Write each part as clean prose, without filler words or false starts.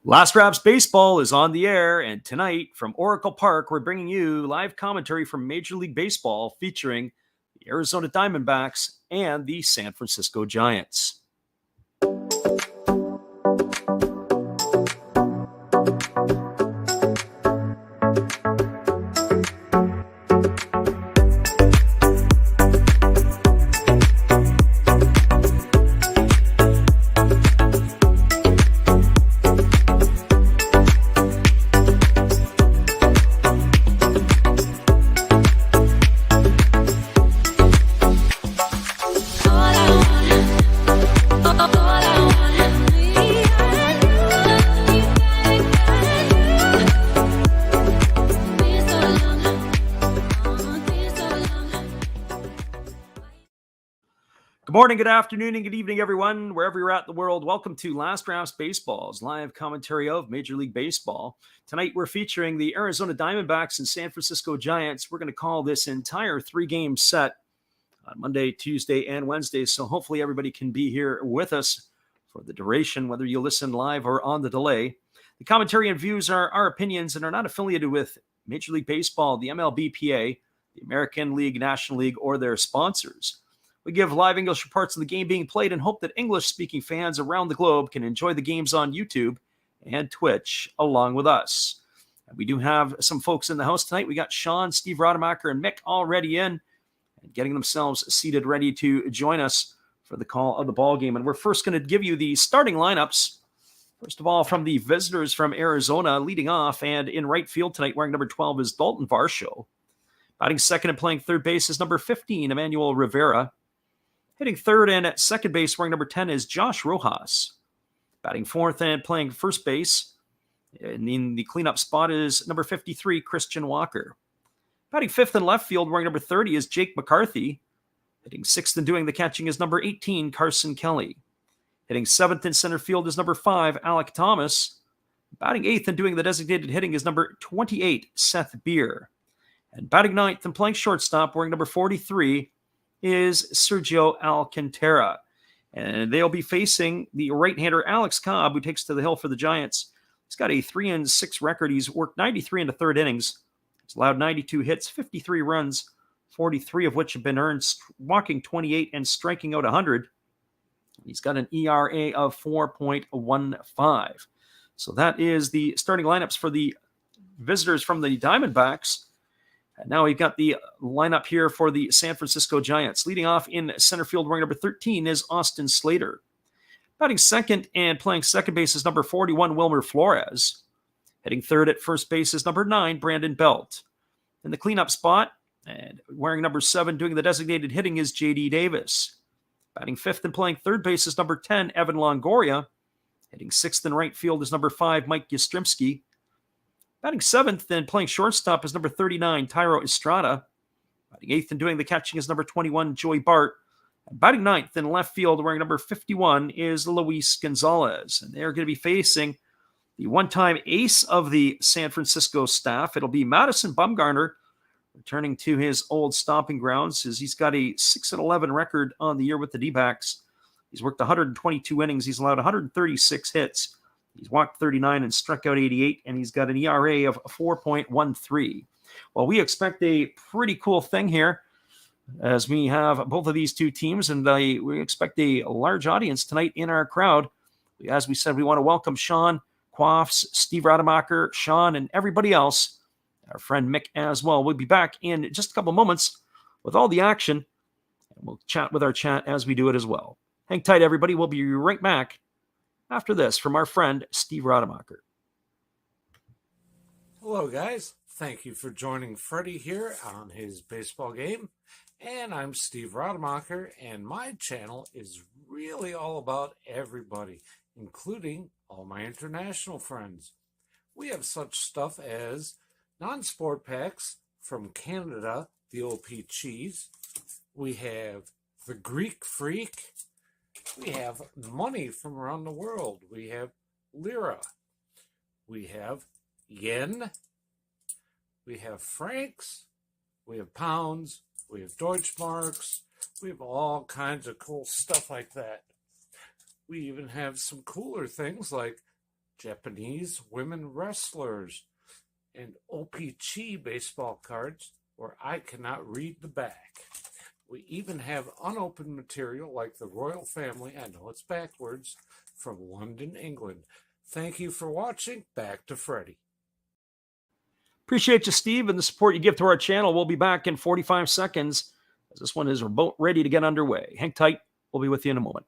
Last Raps Baseball is on the air, and tonight from Oracle Park, we're bringing you live commentary from Major League Baseball featuring the Arizona Diamondbacks and the San Francisco Giants. Good morning, good afternoon, and good evening, everyone, wherever you're at in the world. Welcome to Last Raps Baseball's live commentary of Major League Baseball. Tonight, we're featuring the Arizona Diamondbacks and San Francisco Giants. We're going to call this entire three-game set on Monday, Tuesday, and Wednesday, so hopefully everybody can be here with us for the duration, whether you listen live or on the delay. The commentary and views are our opinions and are not affiliated with Major League Baseball, the MLB PA, the American League, National League, or their sponsors. We give live English reports of the game being played and hope that English-speaking fans around the globe can enjoy the games on YouTube and Twitch along with us. And we do have some folks in the house tonight. We got Sean, Steve Rademacher, and Mick already in and getting themselves seated, ready to join us for the call of the ball game. And we're first going to give you the starting lineups. First of all, from the visitors from Arizona, leading off and in right field tonight, wearing number 12 is Dalton Varsho. Batting second and playing third base is number 15, Emmanuel Rivera. Hitting third and at second base, wearing number 10, is Josh Rojas. Batting fourth and playing first base, in the cleanup spot, is number 53, Christian Walker. Batting fifth in left field, wearing number 30, is Jake McCarthy. Hitting sixth and doing the catching is number 18, Carson Kelly. Hitting seventh in center field is number 5, Alec Thomas. Batting eighth and doing the designated hitting is number 28, Seth Beer. And batting ninth and playing shortstop, wearing number 43, is Sergio Alcantara. And they'll be facing the right-hander Alex Cobb, who takes to the hill for the Giants. He's got a 3-6 record. He's worked 93 in the third innings. He's allowed 92 hits, 53 runs, 43 of which have been earned, walking 28 and striking out 100. He's got an ERA of 4.15. So that is the starting lineups for the visitors from the Diamondbacks. And now we've got the lineup here for the San Francisco Giants. Leading off in center field, wearing number 13, is Austin Slater. Batting second and playing second base is number 41, Wilmer Flores. Hitting third at first base is number 9, Brandon Belt. In the cleanup spot, and wearing number 7, doing the designated hitting, is J.D. Davis. Batting fifth and playing third base is number 10, Evan Longoria. Hitting sixth in right field is number 5, Mike Yastrzemski. Batting seventh and playing shortstop is number 39, Thairo Estrada. Batting eighth and doing the catching is number 21, Joey Bart. And batting ninth in left field, wearing number 51, is Luis Gonzalez. And they're going to be facing the one-time ace of the San Francisco staff. It'll be Madison Bumgarner, returning to his old stomping grounds, as he's got a 6-11 record on the year with the D-backs. He's worked 122 innings. He's allowed 136 hits. He's walked 39 and struck out 88, and he's got an ERA of 4.13. Well, we expect a pretty cool thing here as we have both of these two teams, and we expect a large audience tonight in our crowd. As we said, we want to welcome Sean, Quaffs, Steve Rademacher, Sean, and everybody else. Our friend Mick as well. We'll be back in just a couple moments with all the action, and we'll chat with our chat as we do it as well. Hang tight, everybody. We'll be right back after this from our friend Steve Rademacher. Hello, guys. Thank you for joining Freddie here on his baseball game. And I'm Steve Rademacher, and my channel is really all about everybody, including all my international friends. We have such stuff as non-sport packs from Canada, the OP Cheese. We have the Greek Freak. We have money from around the world. We have lira. We have yen. We have francs. We have pounds. We have Deutschmarks. We have all kinds of cool stuff like that. We even have some cooler things like Japanese women wrestlers, and OPC baseball cards where I cannot read the back. We even have unopened material like the royal family, I know it's backwards, from London, England. Thank you for watching. Back to Freddie. Appreciate you, Steve, and the support you give to our channel. We'll be back in 45 seconds as this one is about ready to get underway. Hang tight. We'll be with you in a moment.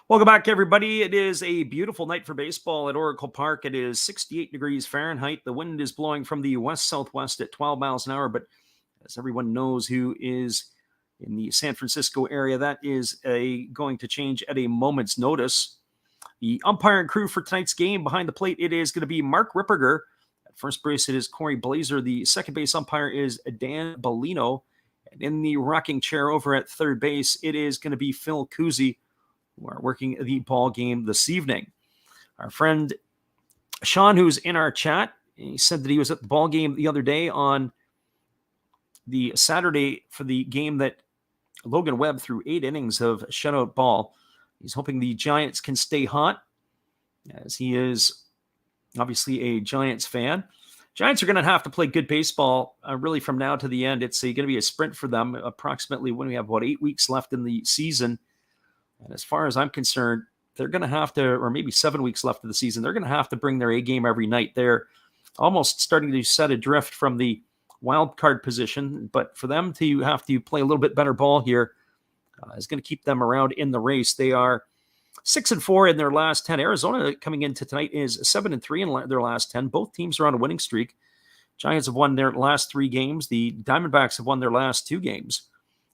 Welcome back, everybody. It is a beautiful night for baseball at Oracle Park. It is 68 degrees Fahrenheit. The wind is blowing from the west-southwest at 12 miles an hour. But as everyone knows who is in the San Francisco area, that is going to change at a moment's notice. The umpiring crew for tonight's game behind the plate, it is going to be Mark Ripperger. At first base, it is Corey Blazer. The second base umpire is Dan Bellino. And in the rocking chair over at third base, it is going to be Phil Kuzi, who are working the ball game this evening. Our friend Sean, who's in our chat, he said that he was at the ball game the other day on the Saturday for the game that Logan Webb threw 8 innings of shutout ball. He's hoping the Giants can stay hot, as he is obviously a Giants fan. Giants are going to have to play good baseball really from now to the end. It's going to be a sprint for them, approximately when we have about 8 weeks left in the season. And as far as I'm concerned, they're going to have to, or maybe 7 weeks left of the season, they're going to have to bring their A game every night. They're almost starting to set adrift from the wild card position, but for them to have to play a little bit better ball here is going to keep them around in the race. They are 6-4 in their last 10. Arizona coming into tonight is 7-3 in their last 10. Both teams are on a winning streak. Giants have won their last 3 games. The Diamondbacks have won their last 2 games.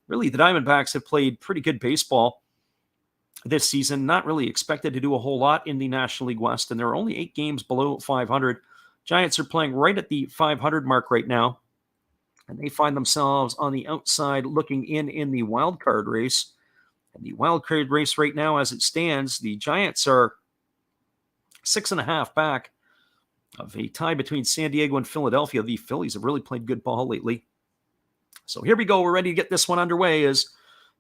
Really, the Diamondbacks have played pretty good baseball this season, not really expected to do a whole lot in the National League West, and there are only 8 games below 500. Giants are playing right at the 500 mark right now, and they find themselves on the outside looking in the wild card race. And the wild card race right now, as it stands, the Giants are 6.5 back of a tie between San Diego and Philadelphia. The Phillies have really played good ball lately. So here we go. We're ready to get this one underway as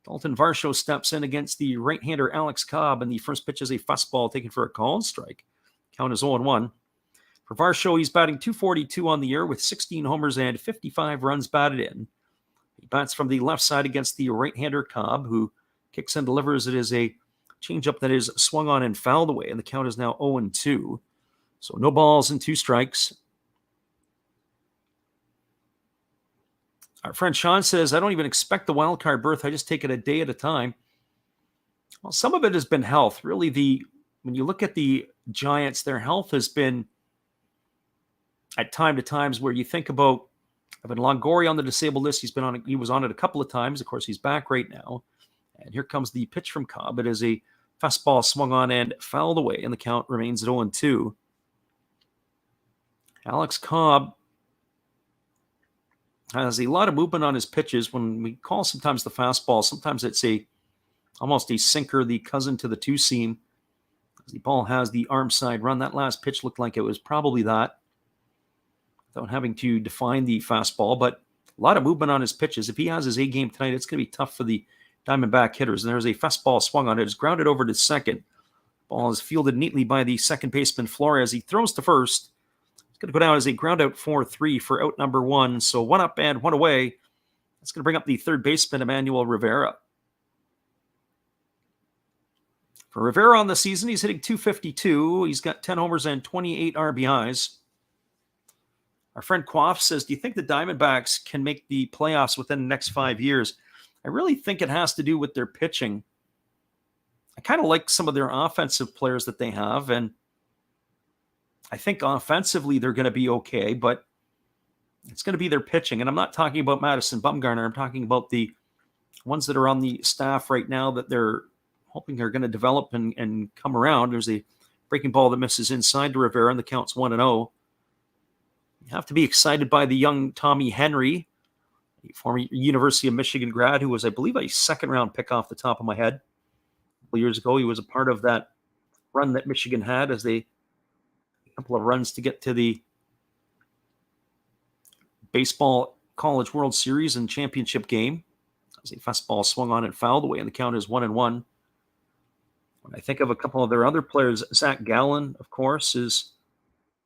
Dalton Varsho steps in against the right-hander Alex Cobb, and the first pitch is a fastball taken for a called strike. Count is 0-1. For Varsho, he's batting .242 on the year with 16 homers and 55 runs batted in. He bats from the left side against the right-hander Cobb, who kicks and delivers. It is a changeup that is swung on and fouled away, and the count is now 0-2. So no balls and 2 strikes. Our friend Sean says, I don't even expect the wild card berth. I just take it a day at a time. Well, some of it has been health. Really, when you look at the Giants, their health has been at times where you think about Evan Longoria on the disabled list. He was on it a couple of times. Of course, he's back right now. And here comes the pitch from Cobb. It is a fastball swung on and fouled away, and the count remains at 0-2. Alex Cobb has a lot of movement on his pitches. When we call sometimes the fastball, sometimes it's almost a sinker, the cousin to the 2-seam. The ball has the arm side run. That last pitch looked like it was probably that, without having to define the fastball. But a lot of movement on his pitches. If he has his A game tonight, it's going to be tough for the Diamondback hitters. And there's a fastball swung on it. It's grounded over to second. Ball is fielded neatly by the second baseman Flores. He throws to first. It's going to go down as a ground out 4-3 for out number 1. So 1 up and 1 away. That's going to bring up the third baseman, Emmanuel Rivera. For Rivera on the season, he's hitting .252. He's got 10 homers and 28 RBIs. Our friend Quaff says, do you think the Diamondbacks can make the playoffs within the next 5 years? I really think it has to do with their pitching. I kind of like some of their offensive players that they have, and I think offensively they're going to be okay, but it's going to be their pitching. And I'm not talking about Madison Bumgarner. I'm talking about the ones that are on the staff right now that they're hoping are going to develop and come around. There's a breaking ball that misses inside to Rivera, and the count's 1-0. You have to be excited by the young Tommy Henry, a former University of Michigan grad who was, I believe, a second-round pick off the top of my head. A couple years ago, he was a part of that run that Michigan had as a couple of runs to get to the baseball college World Series and championship game. As a fastball swung on and fouled away, and the count is 1-1. When I think of a couple of their other players, Zach Gallen, of course, is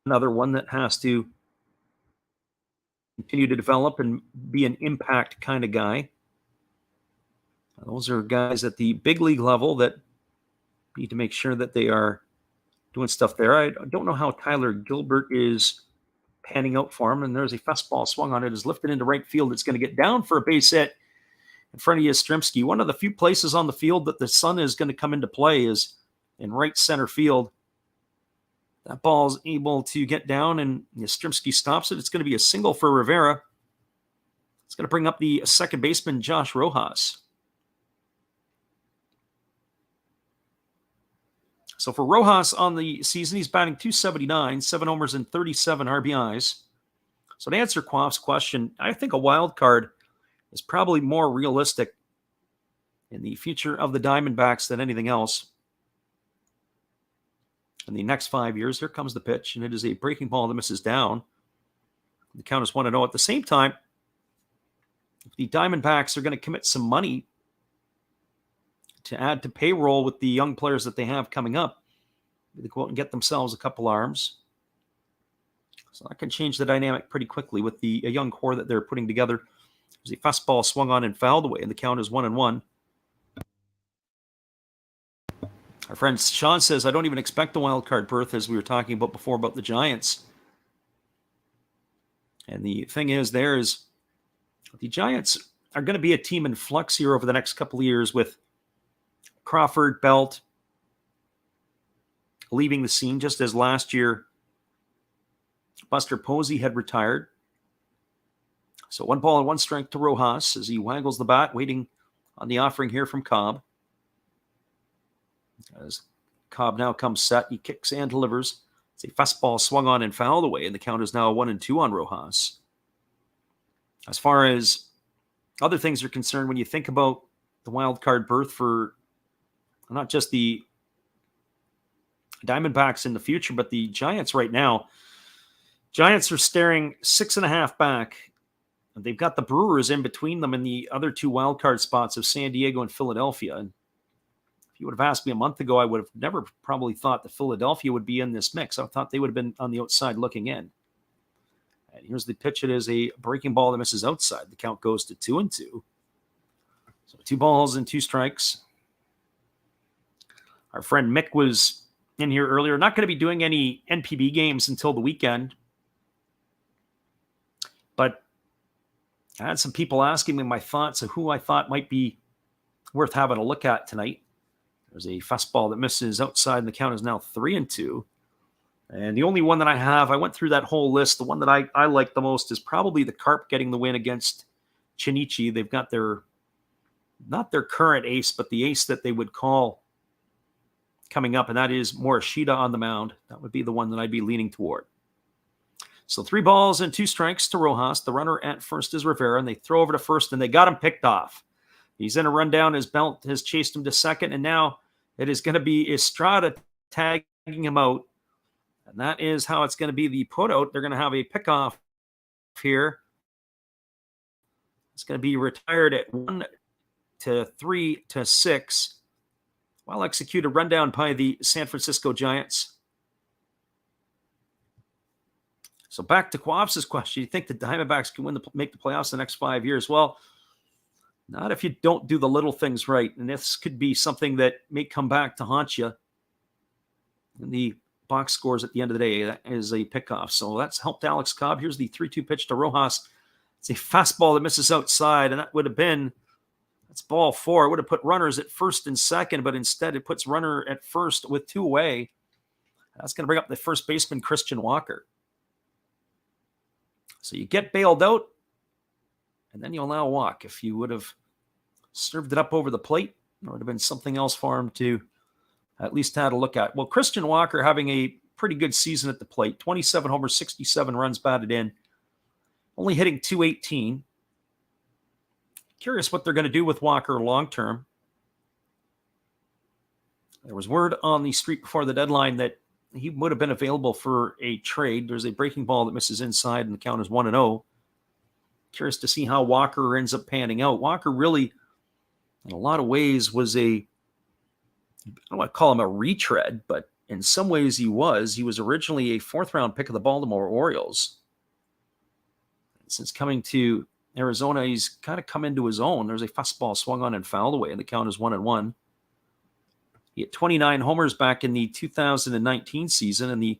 another one that has to continue to develop and be an impact kind of guy. Those are guys at the big league level that need to make sure that they are doing stuff there. I don't know how Tyler Gilbert is panning out for him, and there's a fastball swung on it, is lifted into right field. It's going to get down for a base hit in front of Yastrzemski. One of the few places on the field that the sun is going to come into play is in right center field. That ball is able to get down, and Yastrzemski stops it. It's going to be a single for Rivera. It's going to bring up the second baseman, Josh Rojas. So for Rojas on the season, he's batting .279, 7 homers and 37 RBIs. So to answer Quaff's question, I think a wild card is probably more realistic in the future of the Diamondbacks than anything else. In the next 5 years, here comes the pitch, and it is a breaking ball that misses down. The count is 1-0. At the same time, if the Diamondbacks are going to commit some money to add to payroll with the young players that they have coming up, they go out and get themselves a couple arms. So that can change the dynamic pretty quickly with the young core that they're putting together. There's a fastball swung on and fouled away, and the count is 1-1. Our friend Sean says, I don't even expect a wild card berth, as we were talking about before about the Giants. And the thing is, the Giants are going to be a team in flux here over the next couple of years with Crawford, Belt leaving the scene, just as last year Buster Posey had retired. So 1 strike to Rojas as he waggles the bat, waiting on the offering here from Cobb. As Cobb now comes set, he kicks and delivers. It's a fastball swung on and fouled away, and the count is now 1-2 on Rojas. As far as other things are concerned, when you think about the wild card berth for not just the Diamondbacks in the future, but the Giants right now, Giants are staring 6.5 back. They've got the Brewers in between them and the other two wild card spots of San Diego and Philadelphia. And if you would have asked me a month ago, I would have never probably thought that Philadelphia would be in this mix. I thought they would have been on the outside looking in. And here's the pitch. It is a breaking ball that misses outside. The count goes to 2-2. So 2 balls and 2 strikes. Our friend Mick was in here earlier. Not going to be doing any NPB games until the weekend. But I had some people asking me my thoughts of who I thought might be worth having a look at tonight. There's a fastball that misses outside, and the count is now 3-2. And the only one that I went through that whole list. The one that I like the most is probably the Carp getting the win against Chinichi. They've got not their current ace, but the ace that they would call coming up, and that is Morishita on the mound. That would be the one that I'd be leaning toward. So 3 balls and 2 strikes to Rojas. The runner at first is Rivera, and they throw over to first, and they got him picked off. He's in a rundown. His Belt has chased him to second, and now it is going to be Estrada tagging him out. And that is how it's going to be the put out. They're going to have a pickoff here. It's going to be retired at 1-3-6. Well executed rundown by the San Francisco Giants. So back to Quaff's question. You think the Diamondbacks can make the playoffs the next 5 years? Well, not if you don't do the little things right. And this could be something that may come back to haunt you. And the box scores at the end of the day, that is a pickoff. So that's helped Alex Cobb. Here's the 3-2 pitch to Rojas. It's a fastball that misses outside, and that would have been That's ball 4. It would have put runners at first and second, but instead it puts runner at first with 2 away. That's going to bring up the first baseman, Christian Walker. So you get bailed out, and then you'll now walk. If you would have served it up over the plate, there would have been something else for him to at least had a look at. Well, Christian Walker having a pretty good season at the plate. 27 homers, 67 runs batted in. Only hitting .218. Curious what they're going to do with Walker long term. There was word on the street before the deadline that he would have been available for a trade. There's a breaking ball that misses inside, and the count is 1-0. Curious to see how Walker ends up panning out. Walker really, in a lot of ways, was I don't want to call him a retread, but in some ways he was. He was originally a 4th-round pick of the Baltimore Orioles. Since coming to Arizona, he's kind of come into his own. There's a fastball swung on and fouled away, and the count is 1-1. He had 29 homers back in the 2019 season. In the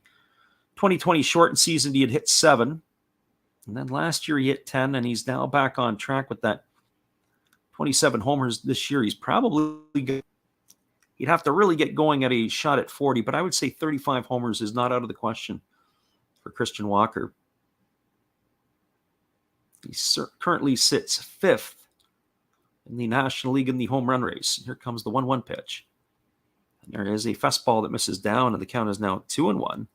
2020 shortened season, he had hit 7. And then last year he hit 10, and he's now back on track with that 27 homers this year. He's probably good. He'd have to really get going at a shot at 40, but I would say 35 homers is not out of the question for Christian Walker. He currently sits 5th in the National League in the home run race. Here comes the 1-1 pitch. And there is a fastball that misses down, and the count is now 2-1.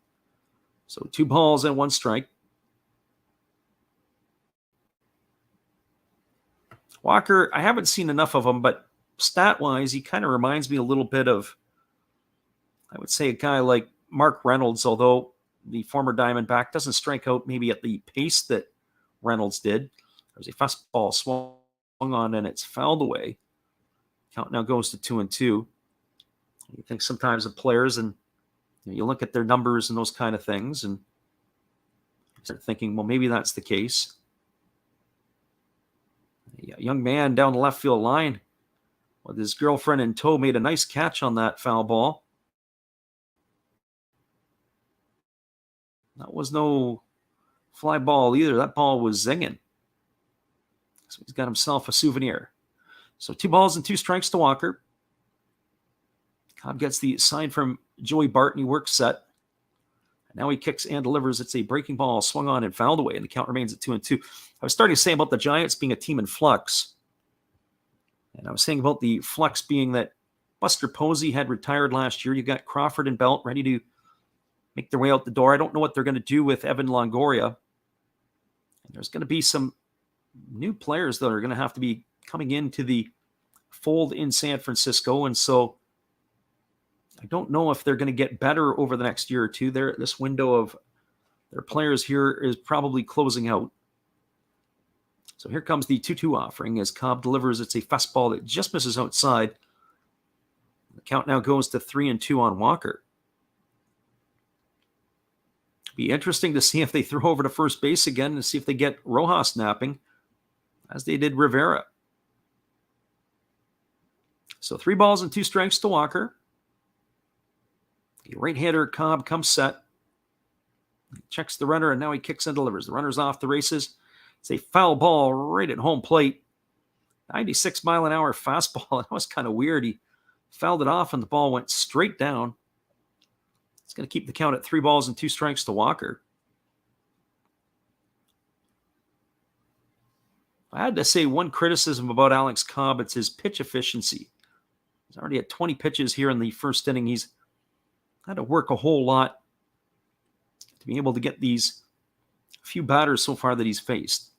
So 2 balls and 1 strike. Walker, I haven't seen enough of him, but stat-wise, he kind of reminds me a little bit of, I would say, a guy like Mark Reynolds, although the former Diamondback doesn't strike out maybe at the pace that Reynolds did. There's a fastball swung on, and it's fouled away. Count now goes to 2-2. You think sometimes of players, and you look at their numbers and those kind of things, and you start thinking, well, maybe that's the case. A young man down the left field line with his girlfriend in tow made a nice catch on that foul ball. That was no fly ball either. That ball was zinging. So he's got himself a souvenir. So 2 balls and 2 strikes to Walker. Cobb gets the sign from Joey Barton. He works set. And now he kicks and delivers. It's a breaking ball swung on and fouled away, and the count remains at 2-2. I was starting to say about the Giants being a team in flux. And I was saying about the flux being that Buster Posey had retired last year. You got Crawford and Belt ready to make their way out the door. I don't know what they're going to do with Evan Longoria. And there's going to be some new players that are going to have to be coming into the fold in San Francisco. And so I don't know if they're going to get better over the next year or two. This window of their players here is probably closing out. So here comes the 2-2 offering as Cobb delivers. It's a fastball that just misses outside. The count now goes to 3-2 on Walker. Be interesting to see if they throw over to first base again and see if they get Rojas napping, as they did Rivera. So 3 balls and 2 strikes to Walker. The right-hander Cobb comes set. He checks the runner, and now he kicks and delivers. The runner's off the races. It's a foul ball right at home plate. 96-mile-an-hour fastball. That was kind of weird. He fouled it off, and the ball went straight down. It's going to keep the count at 3 balls and 2 strikes to Walker. I had to say one criticism about Alex Cobb. It's his pitch efficiency. He's already had 20 pitches here in the first inning. He's had to work a whole lot to be able to get these few batters so far that he's faced.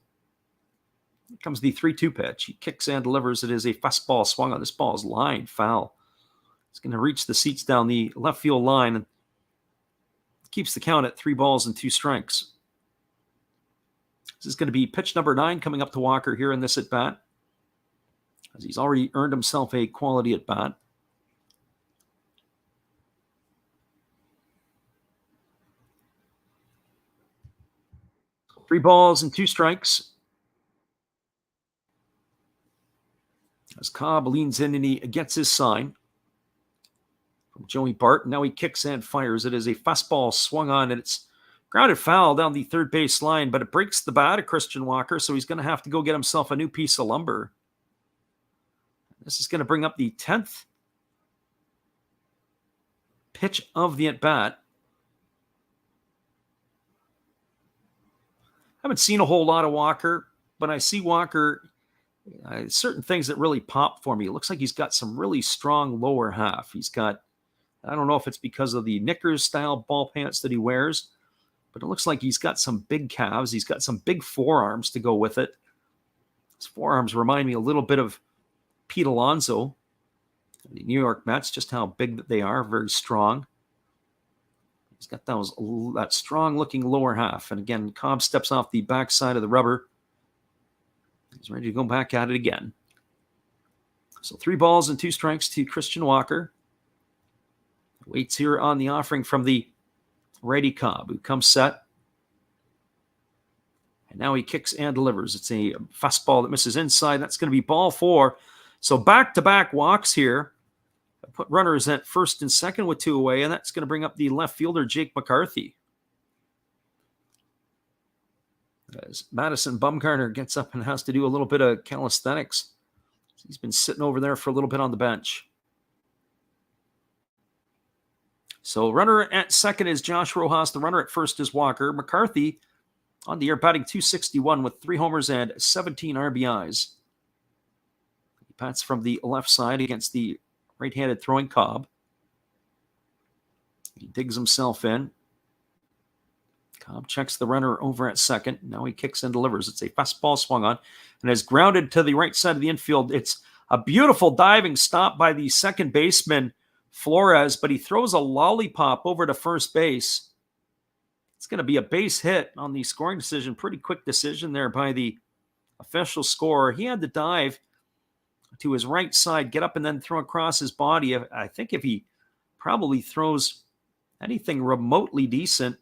Here comes the 3-2 pitch. He kicks and delivers. It is a fastball swung on. This ball is lined foul. It's going to reach the seats down the left field line and keeps the count at 3 balls and 2 strikes. This is going to be pitch number 9 coming up to Walker here in this at-bat, as he's already earned himself a quality at-bat. Three balls and 2 strikes. As Cobb leans in and he gets his sign from Joey Barton. Now he kicks and fires. It is a fastball swung on, and it's grounded foul down the third base line, but it breaks the bat of Christian Walker, so he's going to have to go get himself a new piece of lumber. This is going to bring up the 10th pitch of the at-bat. Haven't seen a whole lot of Walker, but I see Walker, certain things that really pop for me. It looks like he's got some really strong lower half. He's got, I don't know if it's because of the knickers style ball pants that he wears, but it looks like he's got some big calves. He's got some big forearms to go with it. His forearms remind me a little bit of Pete Alonso, the New York Mets, just how big that they are, very strong. He's got that strong-looking lower half. And again, Cobb steps off the backside of the rubber. He's ready to go back at it again. So 3 balls and 2 strikes to Christian Walker. Waits here on the offering from the righty Cobb, who comes set. And now he kicks and delivers. It's a fastball that misses inside. That's going to be ball 4. So back-to-back walks here. Put runners at first and second with 2 away, and that's going to bring up the left fielder, Jake McCarthy. As Madison Bumgarner gets up and has to do a little bit of calisthenics. He's been sitting over there for a little bit on the bench. So runner at second is Josh Rojas. The runner at first is Walker. McCarthy on the year batting .261 with 3 homers and 17 RBIs. He bats from the left side against the right-handed throwing Cobb. He digs himself in. Cobb checks the runner over at second. Now he kicks and delivers. It's a fastball swung on and is grounded to the right side of the infield. It's a beautiful diving stop by the second baseman, Flores, but he throws a lollipop over to first base. It's going to be a base hit on the scoring decision. Pretty quick decision there by the official scorer. He had to dive to his right side, get up and then throw across his body. I think if he probably throws anything remotely decent,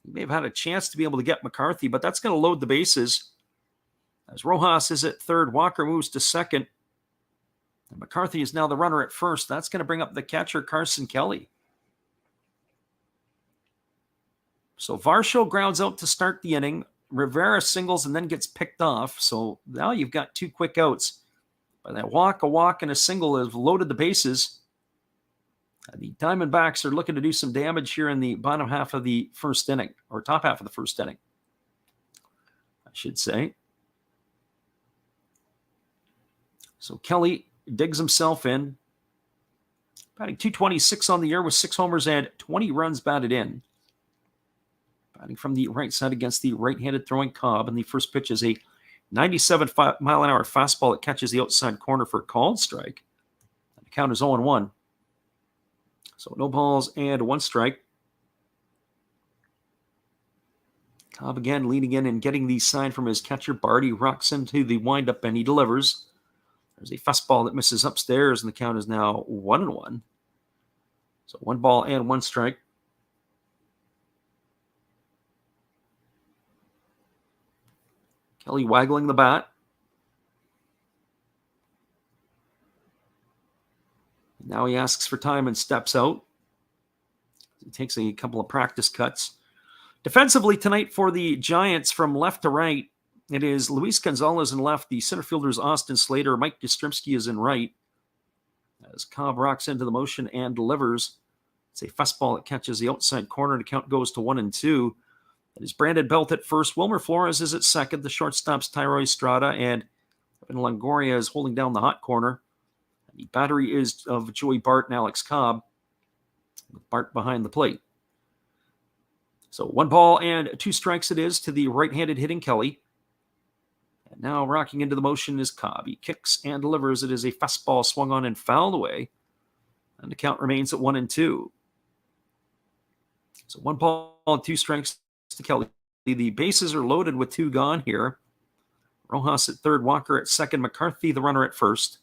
he may have had a chance to be able to get McCarthy, but that's going to load the bases. As Rojas is at third, Walker moves to second, and McCarthy is now the runner at first. That's going to bring up the catcher, Carson Kelly. So Varsho grounds out to start the inning. Rivera singles and then gets picked off. So now you've got 2 quick outs. By that walk, a walk, and a single have loaded the bases. The Diamondbacks are looking to do some damage here in the bottom half of the first inning, or top half of the first inning, I should say. So Kelly digs himself in. Batting .226 on the year with 6 homers and 20 runs batted in. Batting from the right side against the right-handed throwing Cobb, and the first pitch is a 97-mile-an-hour fastball that catches the outside corner for a called strike. The count is 0-1. So no balls and 1 strike. Cobb again leaning in and getting the sign from his catcher, Barty. Rocks into the windup and he delivers. There's a fastball that misses upstairs, and the count is now 1-1. So 1 ball and 1 strike. Kelly waggling the bat. Now he asks for time and steps out. He takes a couple of practice cuts. Defensively tonight for the Giants from left to right, it is Luis Gonzalez in left. The center fielders Austin Slater. Mike Yastrzemski is in right. As Cobb rocks into the motion and delivers. It's a fastball that catches the outside corner. The count goes to 1-2. It is Brandon Belt at first. Wilmer Flores is at second. The shortstops Tyro Estrada and Evan Longoria is holding down the hot corner. The battery is of Joey Bart and Alex Cobb, with Bart behind the plate. So 1 ball and 2 strikes it is to the right-handed hitting Kelly. And now rocking into the motion is Cobb. He kicks and delivers. It is a fastball swung on and fouled away. And the count remains at 1-2. So 1 ball and 2 strikes to Kelly. The bases are loaded with 2 gone here. Rojas at third, Walker at second, McCarthy the runner at first.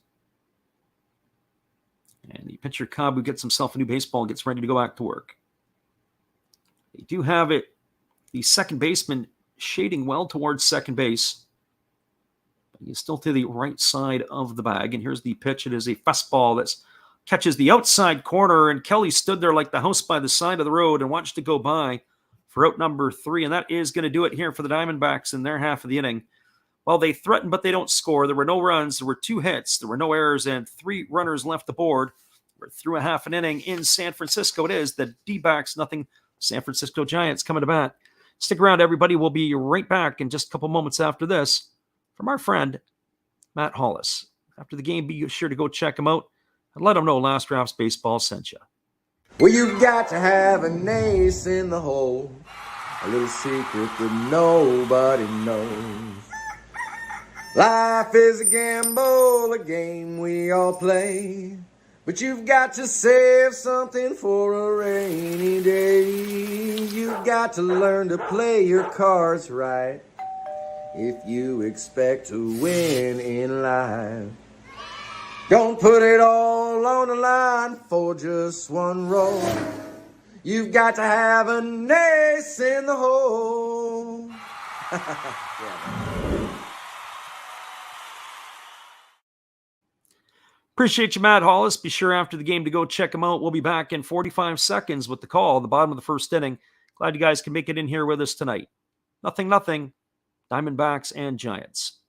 And the pitcher Cobb, who gets himself a new baseball, gets ready to go back to work. They do have it, the second baseman shading well towards second base. But he is still to the right side of the bag. And here's the pitch. It is a fastball that catches the outside corner. And Kelly stood there like the house by the side of the road and watched it go by for out number 3. And that is going to do it here for the Diamondbacks in their half of the inning. Well, they threatened, but they don't score. There were no runs. There were 2 hits. There were no errors, and 3 runners left the board. We're through a half an inning in San Francisco. It is the D-backs, nothing. San Francisco Giants coming to bat. Stick around, everybody. We'll be right back in just a couple moments after this from our friend, Matt Hollis. After the game, be sure to go check him out and let him know Last Drafts Baseball sent you. Well, you've got to have an ace in the hole, a little secret that nobody knows. Life is a gamble, a game we all play, but you've got to save something for a rainy day. You've got to learn to play your cards right if you expect to win in life. Don't put it all on the line for just one roll. You've got to have an ace in the hole. Appreciate you, Matt Hollis. Be sure after the game to go check him out. We'll be back in 45 seconds with the call at the bottom of the first inning. Glad you guys can make it in here with us tonight. 0-0. Diamondbacks and Giants.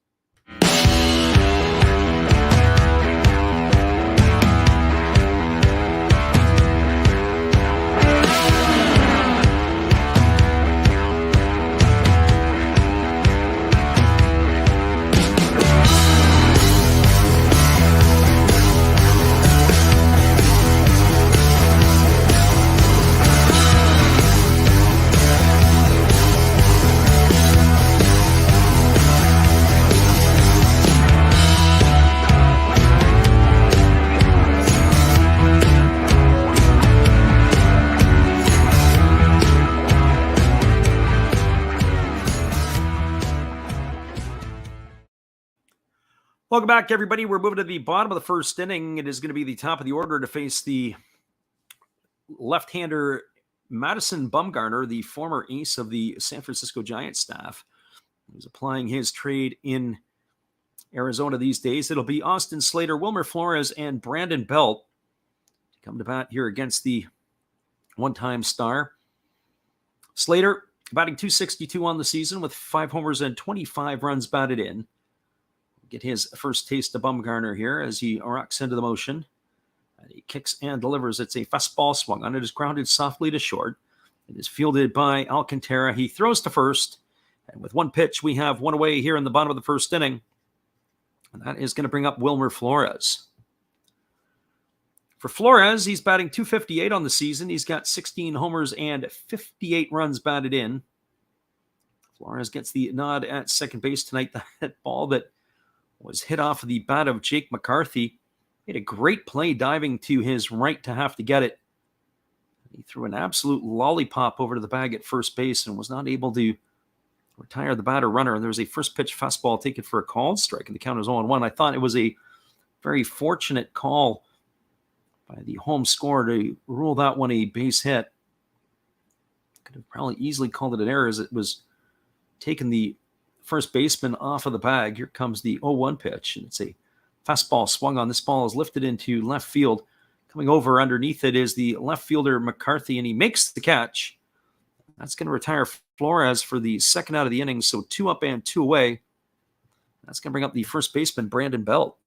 Welcome back, everybody. We're moving to the bottom of the first inning. It is going to be the top of the order to face the left-hander Madison Bumgarner, the former ace of the San Francisco Giants staff. He's applying his trade in Arizona these days. It'll be Austin Slater, Wilmer Flores, and Brandon Belt to come to bat here against the one-time star. Slater batting .262 on the season with 5 homers and 25 runs batted in. Get his first taste of Bumgarner here as he rocks into the motion. And he kicks and delivers. It's a fastball swung on. It is grounded softly to short. It is fielded by Alcantara. He throws to first. And with 1 pitch, we have 1 away here in the bottom of the first inning. And that is going to bring up Wilmer Flores. For Flores, he's batting .258 on the season. He's got 16 homers and 58 runs batted in. Flores gets the nod at second base tonight. That ball that was hit off of the bat of Jake McCarthy. Made a great play diving to his right to have to get it. He threw an absolute lollipop over to the bag at first base and was not able to retire the batter runner. There was a first pitch fastball taken for a called strike, and the count is 0-1. I thought it was a very fortunate call by the home scorer to rule that one a base hit. Could have probably easily called it an error as it was taking the first baseman off of the bag. Here comes the 0-1 pitch, and it's a fastball swung on. This ball is lifted into left field. Coming over underneath it is the left fielder McCarthy, and he makes the catch. That's going to retire Flores for the second out of the inning, so 2 up and 2 away. That's going to bring up the first baseman, Brandon Belt.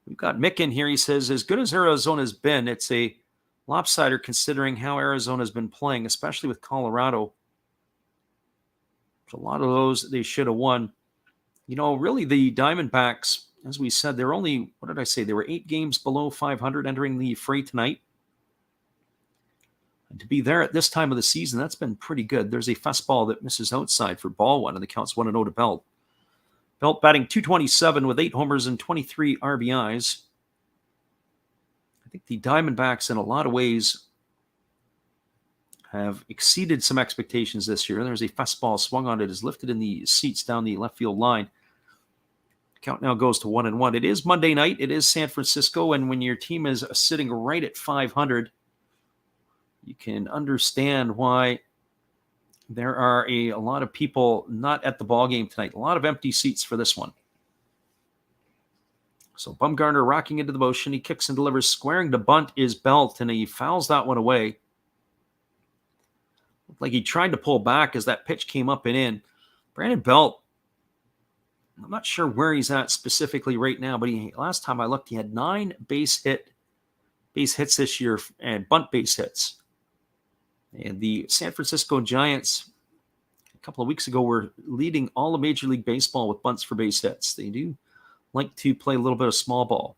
We've got Mick in here. He says, as good as Arizona's been, it's a lopsider considering how Arizona's been playing, especially with Colorado. A lot of those they should have won. You know, really the Diamondbacks, as we said, they're only, what did I say? They were 8 games below 500 entering the fray tonight. And to be there at this time of the season, that's been pretty good. There's a fastball that misses outside for ball 1, and the count's 1-0 to Belt. Belt batting .227 with 8 homers and 23 RBIs. I think the Diamondbacks, in a lot of ways, have exceeded some expectations this year. There's a fastball swung on it, is lifted in the seats down the left field line. Count now goes to 1-1. It is Monday night. It is San Francisco, and when your team is sitting right at 500, you can understand why there are a lot of people not at the ball game tonight. A lot of empty seats for this one. So Bumgarner rocking into the motion. He kicks and delivers. Squaring to bunt is Belt, and he fouls that one away. Looked like he tried to pull back as that pitch came up and in. Brandon Belt, I'm not sure where he's at specifically right now, but last time I looked, he had 9 base hits this year and bunt base hits. And the San Francisco Giants, a couple of weeks ago, were leading all of Major League Baseball with bunts for base hits. They do like to play a little bit of small ball.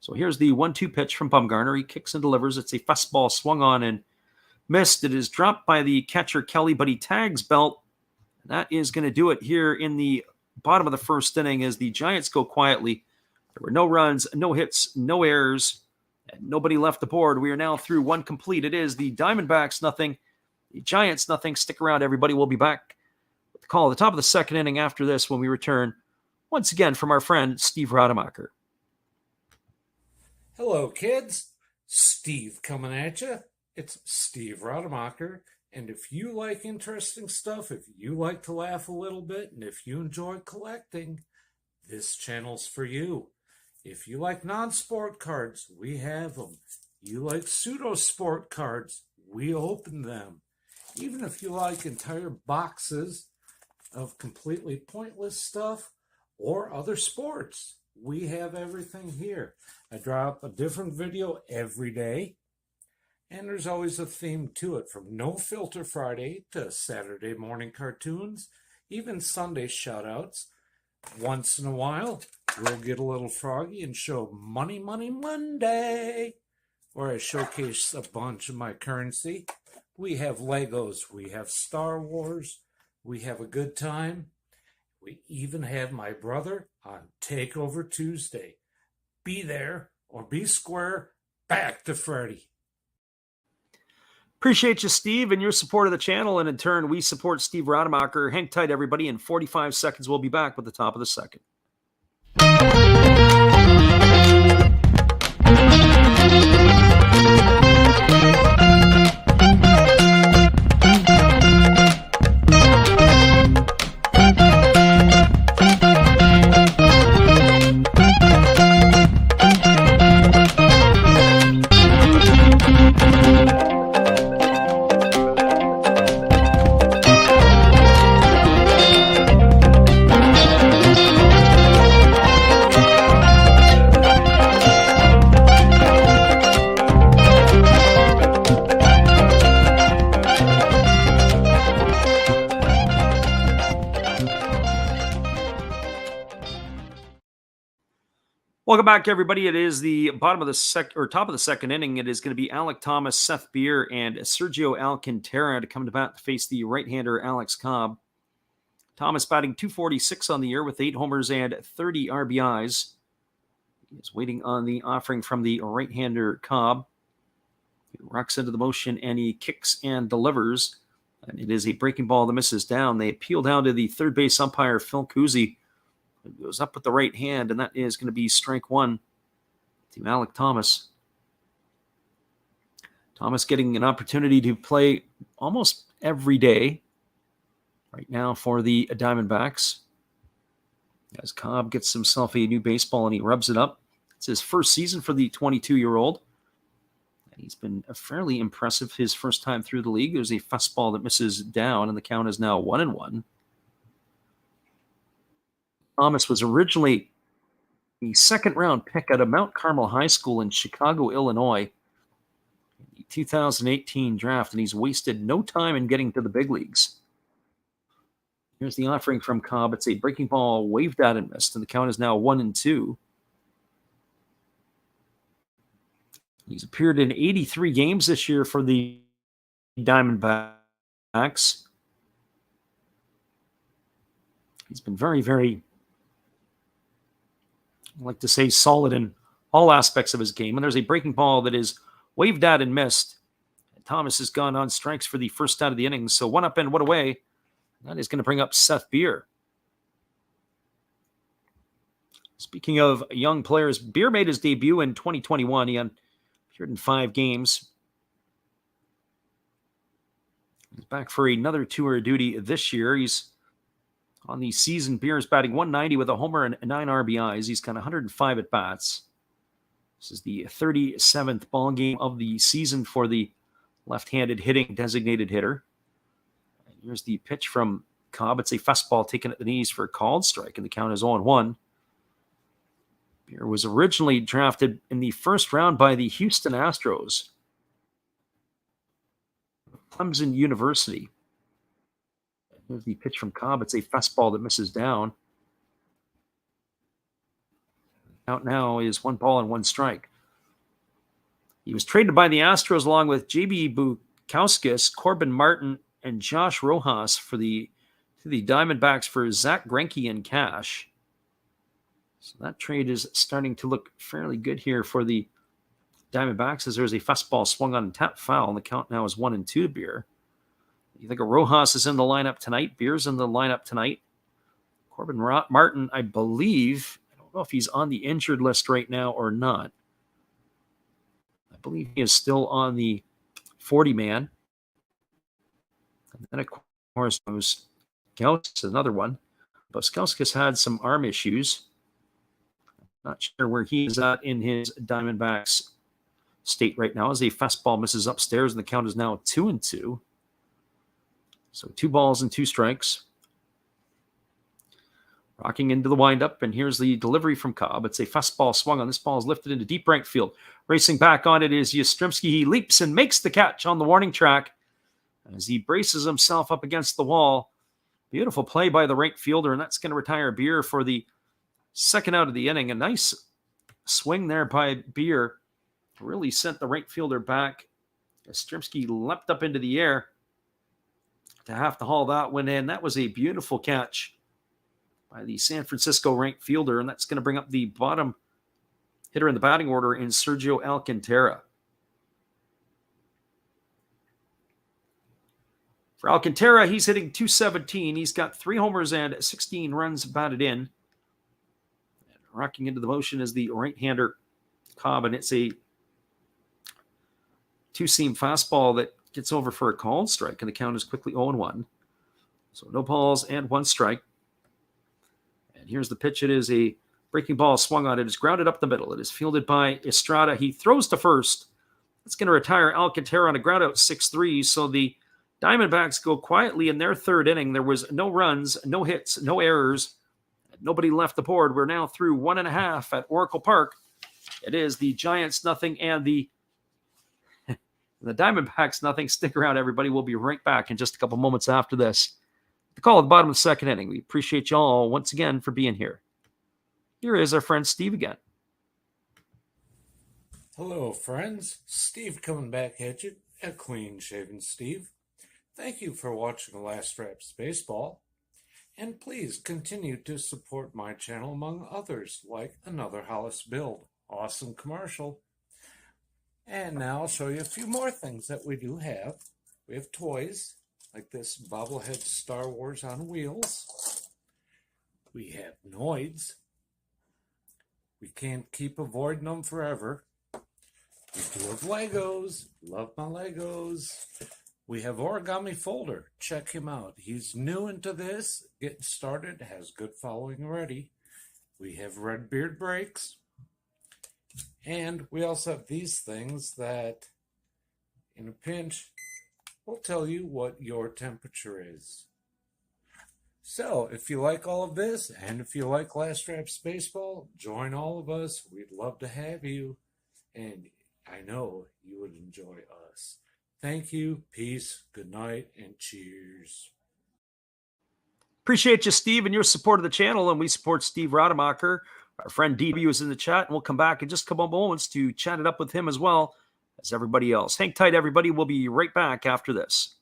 So here's the 1-2 pitch from Bumgarner. He kicks and delivers. It's a fastball swung on and missed. It is dropped by the catcher Kelly, but he tags Belt. That is going to do it here in the bottom of the first inning as the Giants go quietly. There were no runs, no hits, no errors, and nobody left the board. We are now through 1 complete. It is the Diamondbacks nothing, the Giants nothing. Stick around, everybody. We'll be back with the call at the top of the second inning after this when we return once again from our friend Steve Rademacher. Hello, kids. Steve coming at you. It's Steve Rademacher. And if you like interesting stuff, if you like to laugh a little bit, and if you enjoy collecting, this channel's for you. If you like non-sport cards, we have them. You like pseudo-sport cards, we open them. Even if you like entire boxes of completely pointless stuff or other sports, we have everything here. I drop a different video every day, and there's always a theme to it, from No Filter Friday to Saturday morning cartoons, even Sunday shoutouts. Once in a while, we'll get a little froggy and show Money Money Monday, where I showcase a bunch of my currency. We have Legos, we have Star Wars, we have a good time. We even have my brother on Takeover Tuesday. Be there or be square. Back to Freddy. Appreciate you, Steve, and your support of the channel. And in turn, we support Steve Rademacher. Hang tight, everybody. In 45 seconds, we'll be back with the top of the second. Welcome back, everybody. It is the bottom of the top of the second inning. It is going to be Alek Thomas, Seth Beer, and Sergio Alcantara to come to bat to face the right-hander Alex Cobb. Thomas batting .246 on the year with 8 homers and 30 RBIs. He is waiting on the offering from the right-hander Cobb. He rocks into the motion and he kicks and delivers. And it is a breaking ball that misses down. They appeal down to the third base umpire, Phil Cousy. It goes up with the right hand, and that is going to be strike 1 to Alek Thomas. Thomas getting an opportunity to play almost every day right now for the Diamondbacks. As Cobb gets himself a new baseball and he rubs it up. It's his first season for the 22-year-old. And he's been fairly impressive his first time through the league. There's a fastball that misses down, and the count is now 1-1. Thomas was originally a second-round pick out of Mount Carmel High School in Chicago, Illinois, in the 2018 draft, and he's wasted no time in getting to the big leagues. Here's the offering from Cobb. It's a breaking ball waved at and missed, and the count is now 1-2. He's appeared in 83 games this year for the Diamondbacks. He's been very, very, I like to say, solid in all aspects of his game. And there's a breaking ball that is waved at and missed. And Thomas has gone on strikes for the first out of the innings. So 1 up and 1 away. That is going to bring up Seth Beer. Speaking of young players, Beer made his debut in 2021. He appeared in 5 games. He's back for another tour duty this year. He's on the season. Beer is batting .190 with a homer and 9 RBIs. He's got 105 at-bats. This is the 37th ball game of the season for the left-handed hitting designated hitter. And here's the pitch from Cobb. It's a fastball taken at the knees for a called strike, and the count is 0-1. Beer was originally drafted in the first round by the Houston Astros. Clemson University. Here's the pitch from Cobb. It's a fastball that misses down. Count now is 1 ball and 1 strike. He was traded by the Astros along with J.B. Bukowskis, Corbin Martin, and Josh Rojas to the Diamondbacks for Zach Greinke and cash. So that trade is starting to look fairly good here for the Diamondbacks, as there's a fastball swung on and tapped foul, and the count now is 1-2 to Beer. You think Rojas is in the lineup tonight? Beer's in the lineup tonight. Corbin Martin, I believe, I don't know if he's on the injured list right now or not. I believe he is still on the 40-man. And then, of course, Bukowskis, another one. Bukowskis had some arm issues. Not sure where he is at in his Diamondbacks state right now, as a fastball misses upstairs, and the count is now 2-2. So 2 balls and 2 strikes. Rocking into the windup, and here's the delivery from Cobb. It's a fastball swung on. This ball is lifted into deep right field. Racing back on it is Yastrzemski. He leaps and makes the catch on the warning track as he braces himself up against the wall. Beautiful play by the right fielder, and that's going to retire Beer for the second out of the inning. A nice swing there by Beer. Really sent the right fielder back. Yastrzemski leapt up into the air to have to haul that one in. That was a beautiful catch by the San Francisco right fielder, and that's going to bring up the bottom hitter in the batting order in Sergio Alcantara. For Alcantara, he's hitting .217. He's got 3 homers and 16 runs batted in. And rocking into the motion is the right-hander Cobb, and it's a 2-seam fastball that gets over for a called strike, and the count is quickly 0-1. So no balls and 1 strike. And here's the pitch. It is a breaking ball swung on. It is grounded up the middle. It is fielded by Estrada. He throws to first. That's going to retire Alcantara on a ground out 6-3. So the Diamondbacks go quietly in their third inning. There was no runs, no hits, no errors. Nobody left the board. We're now through 1.5 at Oracle Park. It is the Giants nothing and the Diamondbacks nothing. Stick around, everybody. We'll be right back in just a couple moments after this. The call at the bottom of the second inning. We appreciate y'all once again for being here. Here is our friend Steve again. Hello, friends. Steve coming back at you, a clean-shaven Steve. Thank you for watching Last Reps Baseball. And please continue to support my channel, among others, like Another Hollis Build. Awesome commercial. And now I'll show you a few more things that we do have. We have toys, like this bobblehead Star Wars on wheels. We have Noids. We can't keep avoiding them forever. We do have Legos. Love my Legos. We have Origami Folder. Check him out. He's new into this, getting started, has good following already. We have Red Beard Breaks. And we also have these things that, in a pinch, will tell you what your temperature is. So, if you like all of this, and if you like Last Reps Baseball, join all of us. We'd love to have you. And I know you would enjoy us. Thank you, peace, good night, and cheers. Appreciate you, Steve, and your support of the channel, and we support Steve Rademacher. Our friend DB is in the chat, and we'll come back in just a couple of moments to chat it up with him as well as everybody else. Hang tight, everybody. We'll be right back after this.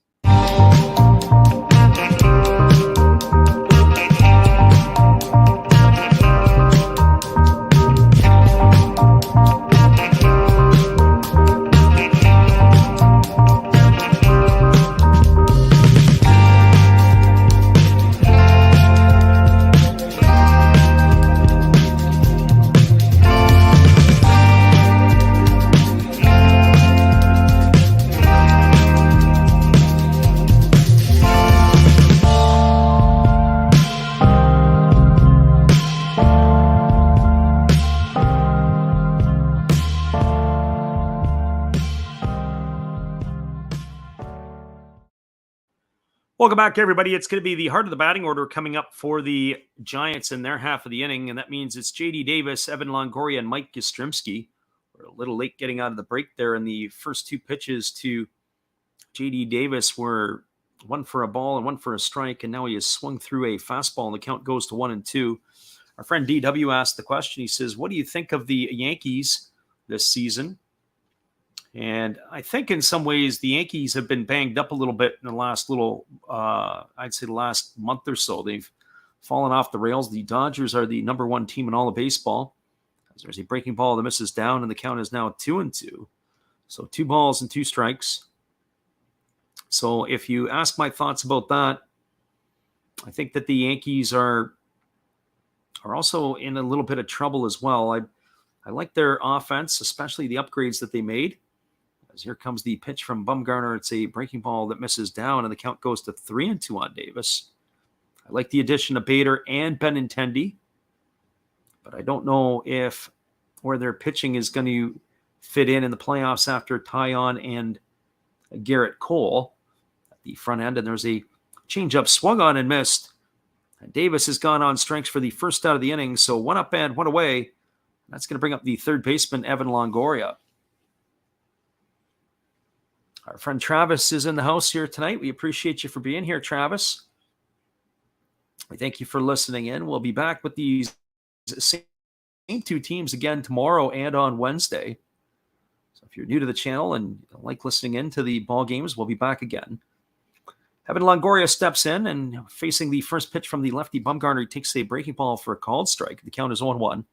Welcome back, everybody. It's going to be the heart of the batting order coming up for the Giants in their half of the inning, and that means it's J.D. Davis, Evan Longoria, and Mike Yastrzemski. We're a little late getting out of the break there, and the first two pitches to J.D. Davis were one for a ball and one for a strike, and now he has swung through a fastball, and the count goes to 1-2. Our friend DW asked the question. He says, what do you think of the Yankees this season? And I think in some ways the Yankees have been banged up a little bit in the last I'd say the last month or so. They've fallen off the rails. The Dodgers are the number one team in all of baseball. There's a breaking ball that misses down, and the count is now 2-2. So 2 balls and 2 strikes. So if you ask my thoughts about that, I think that the Yankees are also in a little bit of trouble as well. I like their offense, especially the upgrades that they made. As here comes the pitch from Bumgarner. It's a breaking ball that misses down, and the count goes to 3-2 on Davis. I like the addition of Bader and Benintendi, but I don't know if where their pitching is going to fit in the playoffs after Tyon and Garrett Cole at the front end. And there's a changeup swung on and missed. And Davis has gone on strikes for the first out of the inning, so 1 up and 1 away. That's going to bring up the third baseman, Evan Longoria. Our friend Travis is in the house here tonight. We appreciate you for being here, Travis. We thank you for listening in. We'll be back with these same 2 teams again tomorrow and on Wednesday. So if you're new to the channel and like listening in to the ball games, we'll be back again. Evan Longoria steps in, and facing the first pitch from the lefty Bumgarner, he takes a breaking ball for a called strike. The count is 0-1.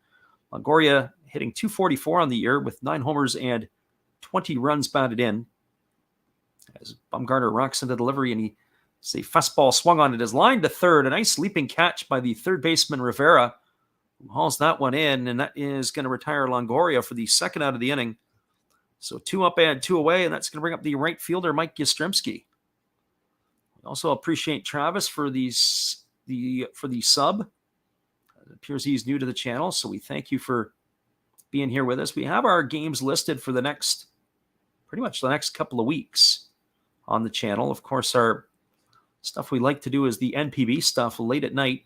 Longoria hitting .244 on the year with 9 homers and 20 runs batted in. As Bumgarner rocks into delivery, and a fastball swung on it is lined to third. A nice leaping catch by the third baseman Rivera, who hauls that one in, and that is going to retire Longoria for the second out of the inning. So 2 up and 2 away, and that's going to bring up the right fielder Mike Yastrzemski. We also appreciate Travis for the sub. It appears he's new to the channel, so we thank you for being here with us. We have our games listed for pretty much the next couple of weeks on the channel. Of course, our stuff we like to do is the NPB stuff late at night.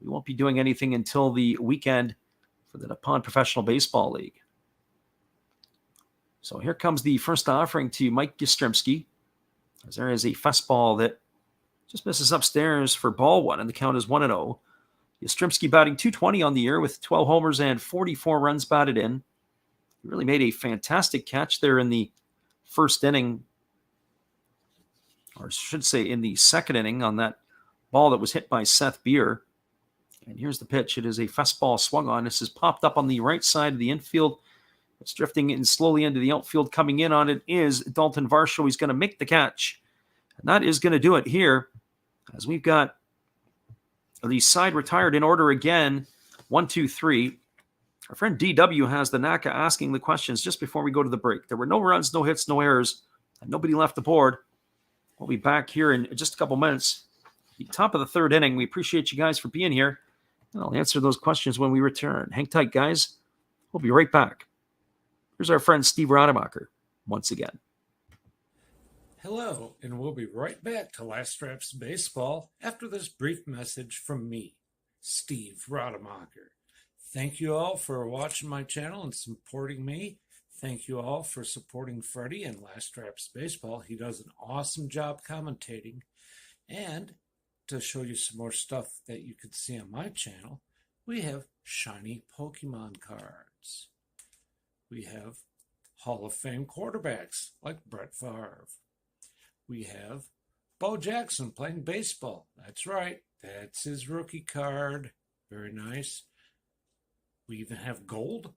We won't be doing anything until the weekend for the Nippon Professional Baseball League. So here comes the first offering to Mike Yastrzemski, as there is a fastball that just misses upstairs for ball 1, and the count is 1-0. Yastrzemski batting .220 on the year with 12 homers and 44 runs batted in. He really made a fantastic catch there in the first inning, or I should say in the second inning, on that ball that was hit by Seth Beer. And here's the pitch. It is a fastball swung on. This is popped up on the right side of the infield. It's drifting in slowly into the outfield. Coming in on it is Dalton Varsho. He's going to make the catch. And that is going to do it here, as we've got the side retired in order again. 1, 2, 3. Our friend DW has the knack of asking the questions just before we go to the break. There were no runs, no hits, no errors, and nobody left the board. We'll be back here in just a couple minutes. The top of the third inning. We appreciate you guys for being here. And I'll answer those questions when we return. Hang tight, guys. We'll be right back. Here's our friend Steve Rademacher once again. Hello, and we'll be right back to Last Reps Baseball after this brief message from me, Steve Rademacher. Thank you all for watching my channel and supporting me. Thank you all for supporting Freddie and Last Reps Baseball. He does an awesome job commentating. And to show you some more stuff that you could see on my channel, we have shiny Pokemon cards. We have Hall of Fame quarterbacks like Brett Favre. We have Bo Jackson playing baseball. That's right. That's his rookie card. Very nice. We even have gold.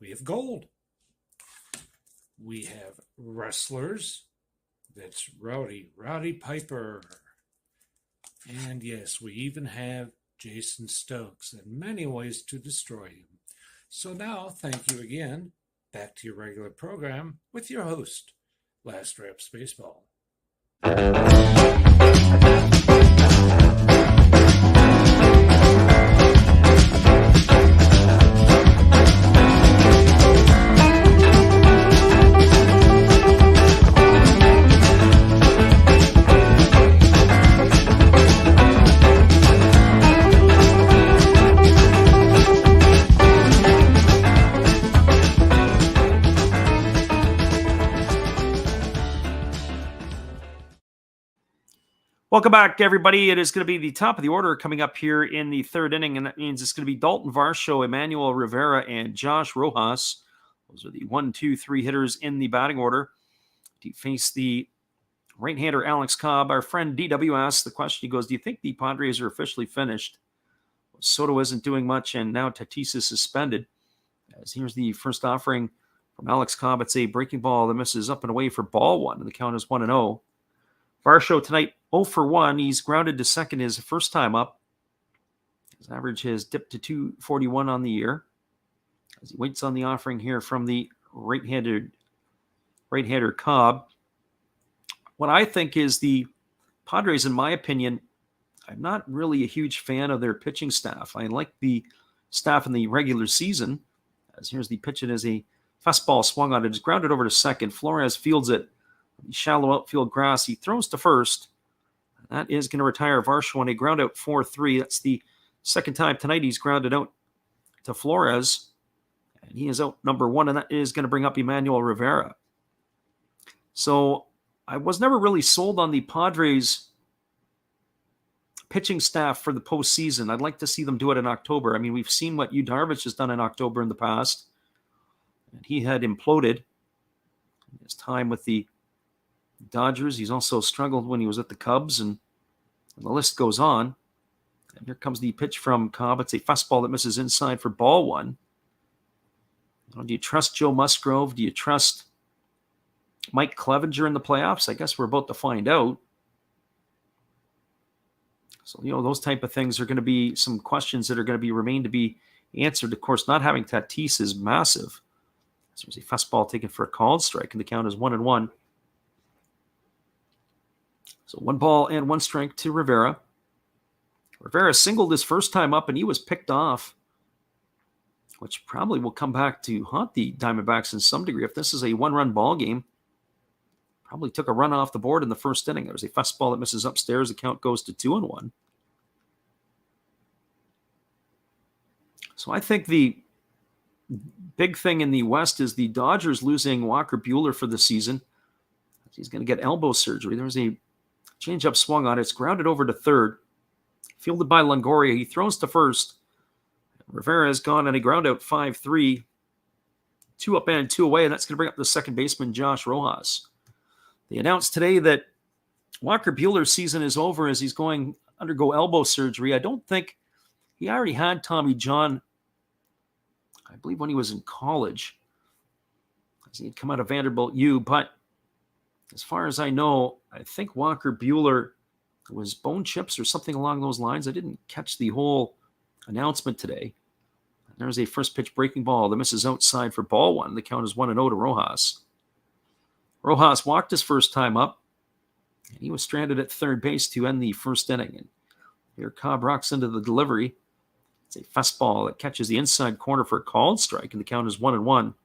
We have gold. We have wrestlers. That's Rowdy Piper. And yes, we even have Jason Stokes and many ways to destroy him. So now, thank you again. Back to your regular program with your host, Last Reps Baseball. Welcome back, everybody. It is going to be the top of the order coming up here in the third inning, and that means it's going to be Dalton Varsho, Emmanuel Rivera, and Josh Rojas. Those are the 1, 2, 3 hitters in the batting order to face the right-hander Alex Cobb. Our friend DW asks the question. He goes, do you think the Padres are officially finished? Soto isn't doing much, and now Tatis is suspended. As here's the first offering from Alex Cobb. It's a breaking ball that misses up and away for ball one, and the count is 1-0. Varsho tonight 0 for 1. He's grounded to second his first time up. His average has dipped to 241 on the year. As he waits on the offering here from the right-hander Cobb. What I think is the Padres, in my opinion, I'm not really a huge fan of their pitching staff. I like the staff in the regular season. As here's the pitch. It is a fastball swung on it. It's grounded over to second. Flores fields it. Shallow outfield grass. He throws to first. That is going to retire Varsho on a ground out 4-3. That's the second time tonight he's grounded out to Flores. And he is out number 1, and that is going to bring up Emmanuel Rivera. So I was never really sold on the Padres pitching staff for the postseason. I'd like to see them do it in October. I mean, we've seen what Yu Darvish has done in October in the past. And he had imploded in his time with the Dodgers. He's also struggled when he was at the Cubs, and the list goes on. And here comes the pitch from Cobb. It's a fastball that misses inside for ball one. Do you trust Joe Musgrove? Do you trust Mike Clevenger in the playoffs? I guess we're about to find out. So, those type of things are going to be some questions that are going to remain to be answered. Of course, not having Tatis is massive. So there's a fastball taken for a called strike, and the count is 1-1. So 1 ball and 1 strike to Rivera. Rivera singled his first time up, and he was picked off, which probably will come back to haunt the Diamondbacks in some degree. If this is a 1-run ball game, probably took a run off the board in the first inning. There was a fastball that misses upstairs. The count goes to 2-1. So I think the big thing in the West is the Dodgers losing Walker Buehler for the season. He's going to get elbow surgery. There was a changeup swung on it. It's grounded over to third. Fielded by Longoria. He throws to first. Rivera has gone on a ground out 5-3. 2 up and 2 away, and that's going to bring up the second baseman, Josh Rojas. They announced today that Walker Buehler's season is over as he's going to undergo elbow surgery. I don't think he already had Tommy John, I believe, when he was in college, as he had come out of Vanderbilt U. But as far as I know, I think Walker Buehler was bone chips or something along those lines. I didn't catch the whole announcement today. There's a first pitch breaking ball that misses outside for ball one. The count is 1-0 to Rojas. Rojas walked his first time up, and he was stranded at third base to end the first inning. And here Cobb rocks into the delivery. It's a fastball that catches the inside corner for a called strike, and the count is 1-1.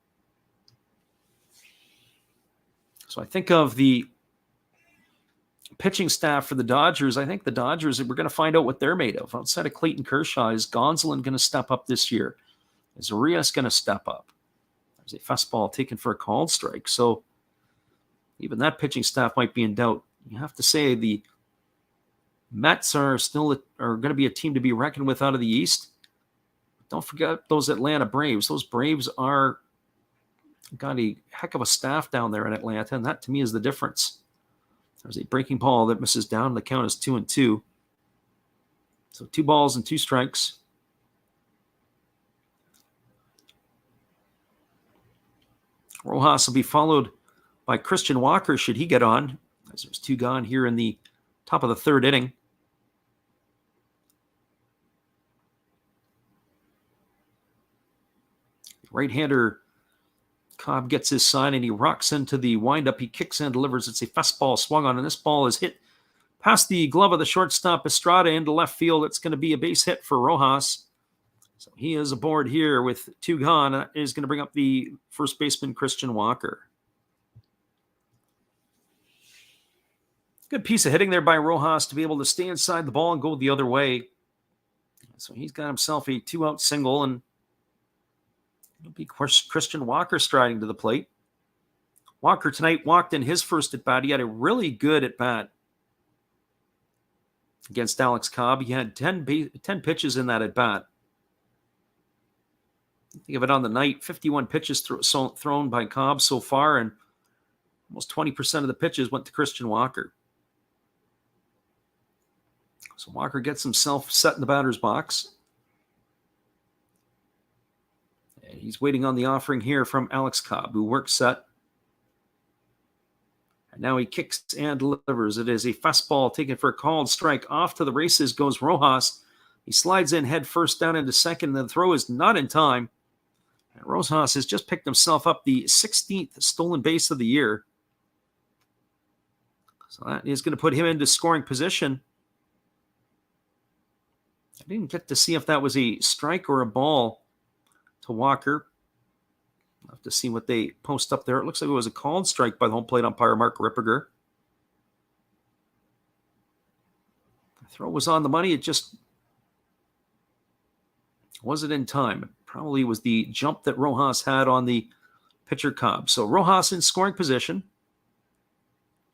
So I think of the pitching staff for the Dodgers. I think the Dodgers, we're going to find out what they're made of. Outside of Clayton Kershaw, is Gonsolin going to step up this year? Is Urias going to step up? There's a fastball taken for a called strike. So even that pitching staff might be in doubt. You have to say the Mets are going to be a team to be reckoned with out of the East. Don't forget those Atlanta Braves. Those Braves are got a heck of a staff down there in Atlanta, and that to me is the difference. There's a breaking ball that misses down. The count is 2-2. So 2 balls and 2 strikes. Rojas will be followed by Christian Walker should he get on, as there's 2 gone here in the top of the third inning. Right-hander Cobb gets his sign, and he rocks into the windup. He kicks and delivers. It's a fastball swung on, and this ball is hit past the glove of the shortstop Estrada into left field. It's going to be a base hit for Rojas. So he is aboard here with 2 gone. That is going to bring up the first baseman, Christian Walker. Good piece of hitting there by Rojas to be able to stay inside the ball and go the other way. So he's got himself a 2-out single, and it'll be Christian Walker striding to the plate. Walker tonight walked in his first at-bat. He had a really good at-bat. against Alex Cobb. He had 10 pitches in that at bat. Think of it on the night, 51 pitches thrown by Cobb so far, and almost 20% of the pitches went to Christian Walker. So Walker gets himself set in the batter's box. And he's waiting on the offering here from Alex Cobb, who works set. And now he kicks and delivers. It is a fastball taken for a called strike. Off to the races goes Rojas. He slides in head first down into second. And the throw is not in time. And Rojas has just picked himself up the 16th stolen base of the year. So that is going to put him into scoring position. I didn't get to see if that was a strike or a ball to Walker. I'll have to see what they post up there. It looks like it was a called strike by the home plate umpire, Mark Ripperger. The throw was on the money. It just wasn't in time. It probably was the jump that Rojas had on the pitcher Cobb. So Rojas in scoring position.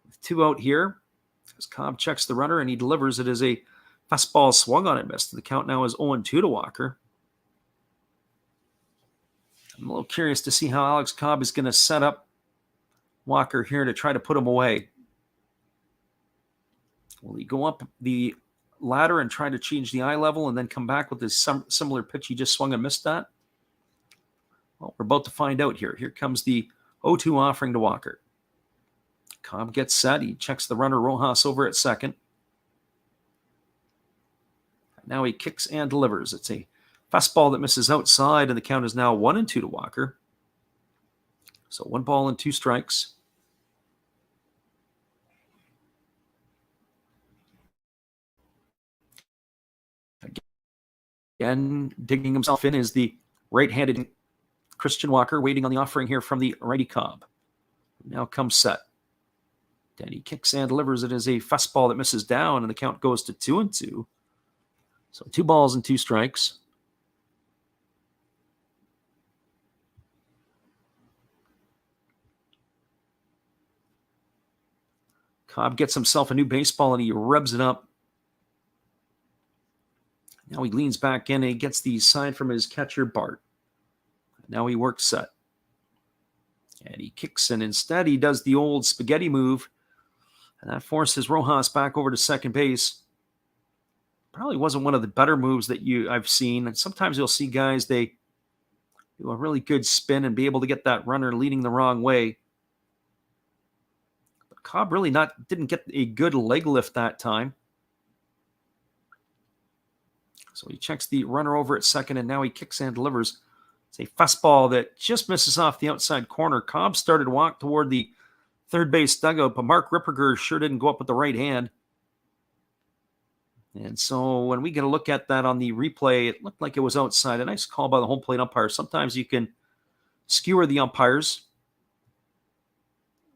With 2 out here. As Cobb checks the runner and he delivers. It is a fastball swung on and missed. The count now is 0-2 to Walker. I'm a little curious to see how Alex Cobb is going to set up Walker here to try to put him away. Will he go up the ladder and try to change the eye level and then come back with this similar pitch he just swung and missed at? Well, we're about to find out here. Here comes the 0-2 offering to Walker. Cobb gets set. He checks the runner Rojas over at second. Now he kicks and delivers. It's a fastball that misses outside, and the count is now 1-2 to Walker. So 1 ball and 2 strikes. Again, digging himself in is the right-handed Christian Walker, waiting on the offering here from the righty Cobb. Now comes set. Then he kicks and delivers. It is a fastball that misses down, and the count goes to 2-2. So 2 balls and 2 strikes. Cobb gets himself a new baseball and he revs it up. Now he leans back in and he gets the sign from his catcher, Bart. Now he works set. And he kicks, and instead he does the old spaghetti move. And that forces Rojas back over to second base. Probably wasn't one of the better moves that I've seen. And sometimes you'll see guys, they do a really good spin and be able to get that runner leading the wrong way. But Cobb really didn't get a good leg lift that time. So he checks the runner over at second, and now he kicks and delivers. It's a fastball that just misses off the outside corner. Cobb started to walk toward the third base dugout, but Mark Ripperger sure didn't go up with the right hand. And so when we get a look at that on the replay, it looked like it was outside. A nice call by the home plate umpire. Sometimes you can skewer the umpires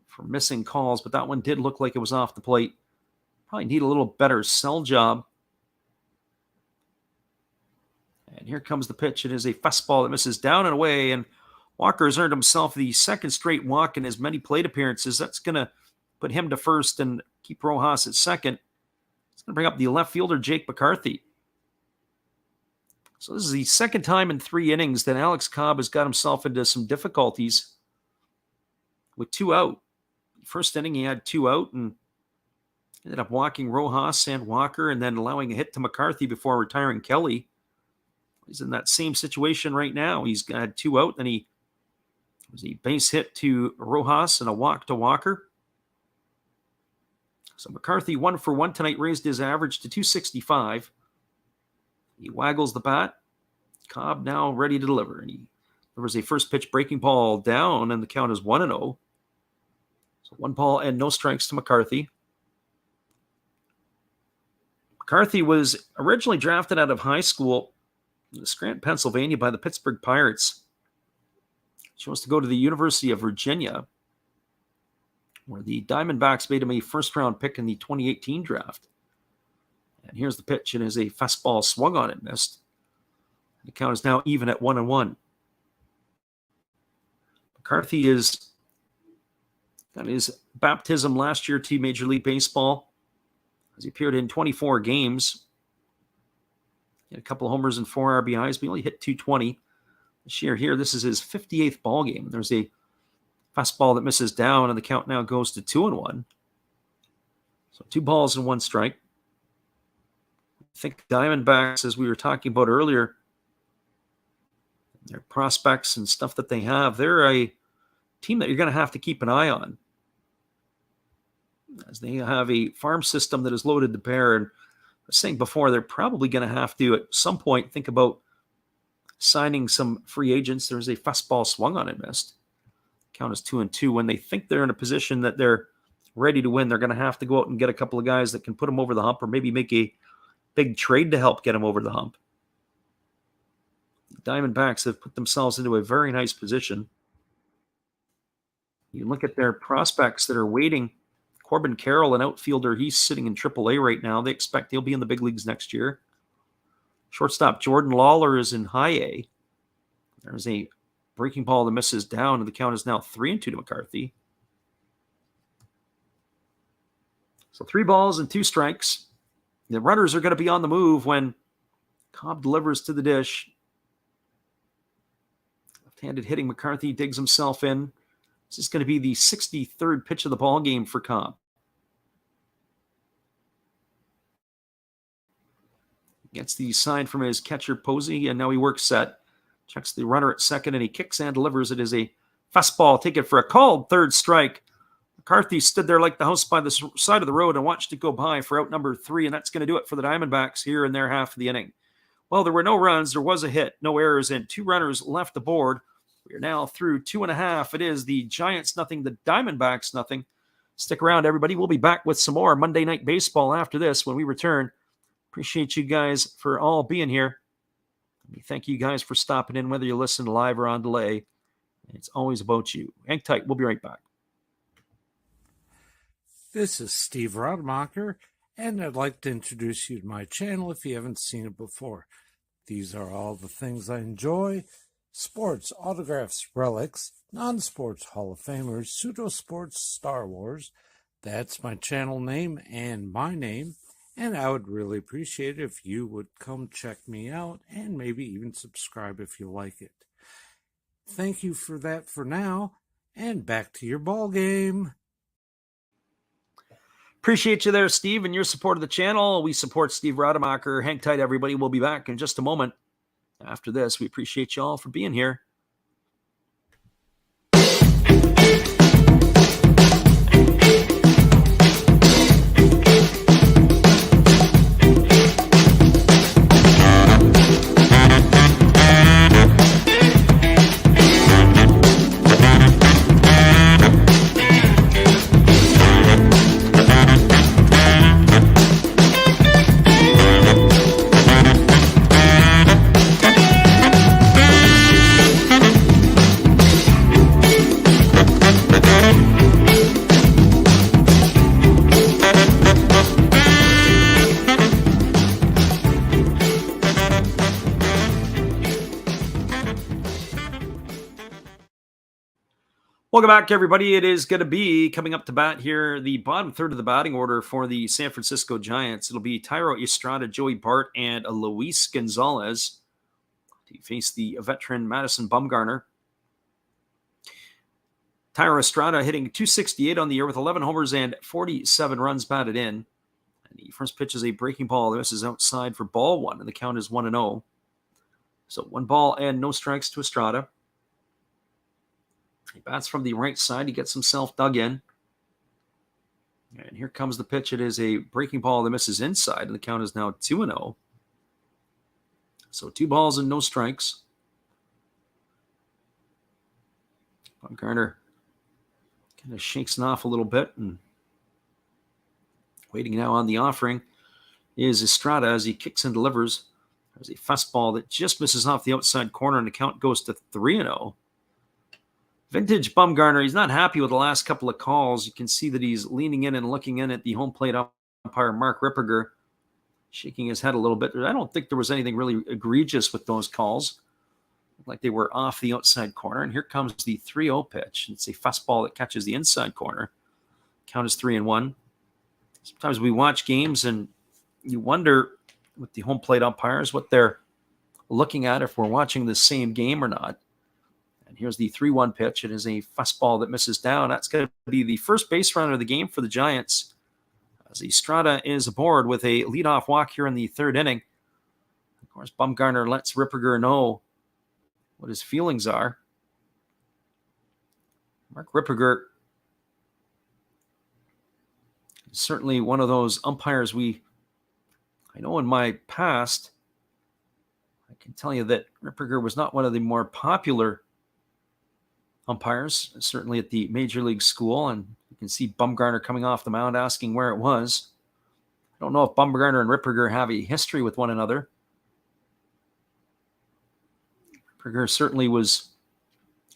for missing calls, but that one did look like it was off the plate. Probably need a little better sell job. And here comes the pitch. It is a fastball that misses down and away, and Walker has earned himself the second straight walk in his many plate appearances. That's going to put him to first and keep Rojas at second. It's going to bring up the left fielder, Jake McCarthy. So this is the second time in 3 innings that Alex Cobb has got himself into some difficulties with 2 out. First inning, he had 2 out and ended up walking Rojas and Walker and then allowing a hit to McCarthy before retiring Kelly. He's in that same situation right now. He's had 2 out, then he was a base hit to Rojas and a walk to Walker. So McCarthy 1 for 1 tonight, raised his average to 265. He waggles the bat. Cobb now ready to deliver. And there was a first pitch breaking ball down, and the count is 1-0. So 1 ball and no strikes to McCarthy. McCarthy was originally drafted out of high school in Scranton, Pennsylvania by the Pittsburgh Pirates. Chose to go to the University of Virginia, where the Diamondbacks made him a first-round pick in the 2018 draft. And here's the pitch. It is a fastball swung on and missed. The count is now even at 1-1. McCarthy got his baptism last year to Major League Baseball. As he appeared in 24 games. He had a couple of homers and 4 RBIs, but he only hit .220 this year. Here, this is his 58th ball game. There's a fastball that misses down, and the count now goes to 2-1. So 2 balls and 1 strike. I think Diamondbacks, as we were talking about earlier, their prospects and stuff that they have, they're a team that you're going to have to keep an eye on, as they have a farm system that is loaded to bear. And I was saying before, they're probably going to have to, at some point, think about signing some free agents. There's a fastball swung on and missed. Count is 2-2. When they think they're in a position that they're ready to win, they're going to have to go out and get a couple of guys that can put them over the hump, or maybe make a big trade to help get them over the hump. The Diamondbacks have put themselves into a very nice position. You look at their prospects that are waiting. Corbin Carroll, an outfielder, he's sitting in AAA right now. They expect he'll be in the big leagues next year. Shortstop Jordan Lawler is in high A. There's a breaking ball that misses down, and the count is now 3-2 to McCarthy. So 3 balls and 2 strikes. The runners are going to be on the move when Cobb delivers to the dish. Left-handed hitting McCarthy digs himself in. This is going to be the 63rd pitch of the ball game for Cobb. Gets the sign from his catcher Posey, and now he works set. Checks the runner at second, and he kicks and delivers. It is a fastball. Take it for a called third strike. McCarthy stood there like the house by the side of the road and watched it go by for out number 3, and that's going to do it for the Diamondbacks here in their half of the inning. Well, there were no runs. There was a hit, no errors, and 2 runners left the board. We are now through 2.5. It is the Giants nothing, the Diamondbacks nothing. Stick around, everybody. We'll be back with some more Monday Night Baseball after this when we return. Appreciate you guys for all being here. Thank you guys for stopping in, whether you listen live or on delay. It's always about you. Hang tight. We'll be right back. This is Steve Rademacher, and I'd like to introduce you to my channel if you haven't seen it before. These are all the things I enjoy: sports, autographs, relics, non-sports Hall of Famers, pseudo-sports, Star Wars. That's my channel name and my name, and I would really appreciate it if you would come check me out and maybe even subscribe if you like it. Thank you for that for now, and back to your ball game. Appreciate you there, Steve, and your support of the channel. We support Steve Rademacher. Hang tight, everybody. We'll be back in just a moment. After this, we appreciate you all for being here. Welcome back, everybody. It is going to be coming up to bat here, the bottom third of the batting order for the San Francisco Giants. It'll be Thairo Estrada, Joey Bart, and Luis Gonzalez to face the veteran Madison Bumgarner. Thairo Estrada hitting .268 on the year with 11 homers and 47 runs batted in. And the first pitch is a breaking ball. This is outside for ball 1, and the count is 1-0. So 1 ball and no strikes to Estrada. He bats from the right side. He gets himself dug in. And here comes the pitch. It is a breaking ball that misses inside, and the count is now 2-0. So 2 balls and no strikes. Bumgarner kind of shakes it off a little bit, and waiting now on the offering is Estrada as he kicks and delivers. There's a fastball that just misses off the outside corner, and the count goes to 3-0. Vintage Bumgarner, he's not happy with the last couple of calls. You can see that he's leaning in and looking in at the home plate umpire, Mark Ripperger, shaking his head a little bit. I don't think there was anything really egregious with those calls. Like they were off the outside corner. And here comes the 3-0 pitch. It's a fastball that catches the inside corner. Count is 3-1. Sometimes we watch games and you wonder with the home plate umpires what they're looking at, if we're watching the same game or not. And here's the 3-1 pitch. It is a fastball that misses down. That's going to be the first base runner of the game for the Giants, as Estrada is aboard with a leadoff walk here in the third inning. Of course, Bumgarner lets Ripperger know what his feelings are. Mark Ripperger is certainly one of those umpires I know in my past, I can tell you that Ripperger was not one of the more popular umpires, certainly at the major league school. And you can see Bumgarner coming off the mound asking where it was. I don't know if Bumgarner and Ripperger have a history with one another. Ripperger certainly was,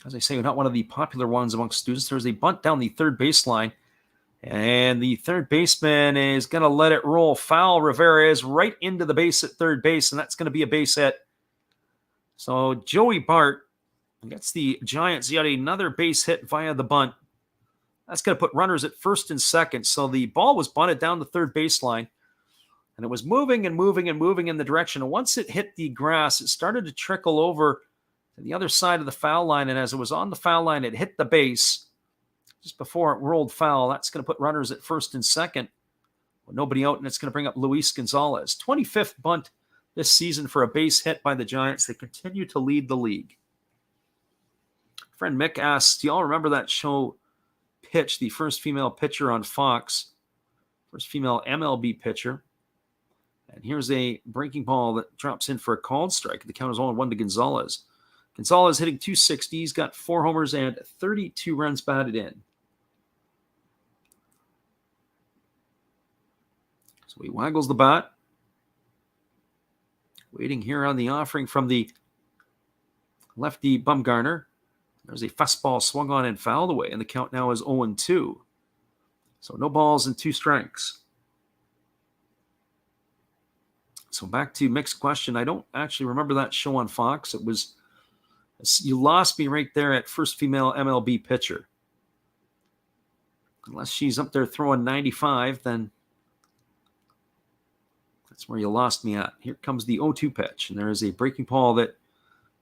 as I say, not one of the popular ones amongst students. There's a bunt down the third baseline, and the third baseman is going to let it roll foul. Rivera is right into the base at third base, and that's going to be a base hit. So Joey Bart gets the Giants yet another base hit via the bunt. That's going to put runners at first and second. So the ball was bunted down the third baseline, and it was moving and moving and moving in the direction. And once it hit the grass, it started to trickle over to the other side of the foul line. And as it was on the foul line, it hit the base just before it rolled foul. That's going to put runners at first and second with nobody out, and it's going to bring up Luis Gonzalez. 25th bunt this season for a base hit by the Giants. They continue to lead the league. Friend Mick asks, do y'all remember that show Pitch, the first female pitcher on Fox, first female MLB pitcher? And here's a breaking ball that drops in for a called strike. The count is 0-1 to Gonzalez. Gonzalez hitting .260. He's got 4 homers and 32 runs batted in. So he waggles the bat. Waiting here on the offering from the lefty Bumgarner. There's a fastball swung on and fouled away, and the count now is 0-2. So no balls and 2 strikes. So back to Mick's question. I don't actually remember that show on Fox. It was, you lost me right there at first female MLB pitcher. Unless she's up there throwing 95, then that's where you lost me at. Here comes the 0-2 pitch, and there is a breaking ball that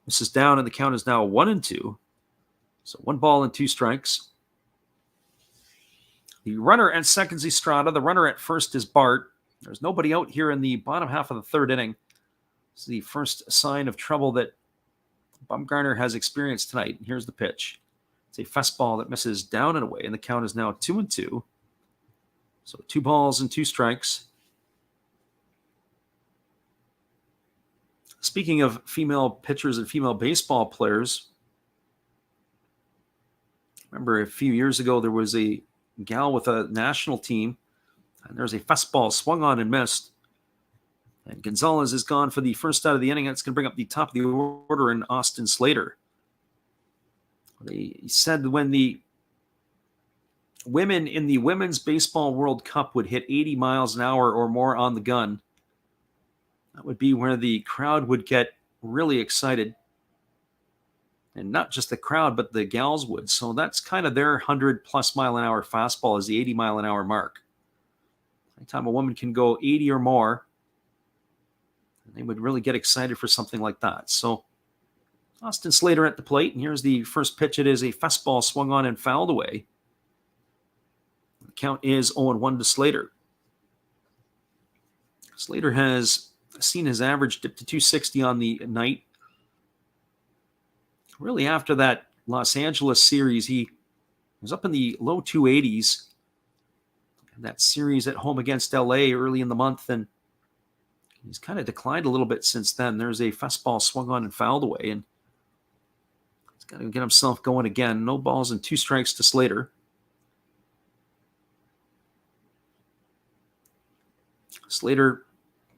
misses down, and the count is now 1-2. So 1 ball and 2 strikes. The runner at second is Estrada. The runner at first is Bart. There's nobody out here in the bottom half of the third inning. This is the first sign of trouble that Bumgarner has experienced tonight. Here's the pitch. It's a fastball that misses down and away, and the count is now 2-2. So 2 balls and 2 strikes. Speaking of female pitchers and female baseball players, remember a few years ago there was a gal with a national team, and there's a fastball swung on and missed. And Gonzalez is gone for the first out of the inning. That's going to bring up the top of the order in Austin Slater. He said when the women in the Women's Baseball World Cup would hit 80 miles an hour or more on the gun, that would be where the crowd would get really excited. And not just the crowd, but the gals would. So that's kind of their 100-plus mile an hour fastball is the 80 mile an hour mark. Anytime a woman can go 80 or more, they would really get excited for something like that. So Austin Slater at the plate, and here's the first pitch. It is a fastball swung on and fouled away. The count is 0-1 to Slater. Slater has seen his average dip to 260 on the night. Really, after that Los Angeles series, he was up in the low 280s. And that series at home against LA early in the month, and he's kind of declined a little bit since then. There's a fastball swung on and fouled away, and he's got to get himself going again. No balls and 2 strikes to Slater. Slater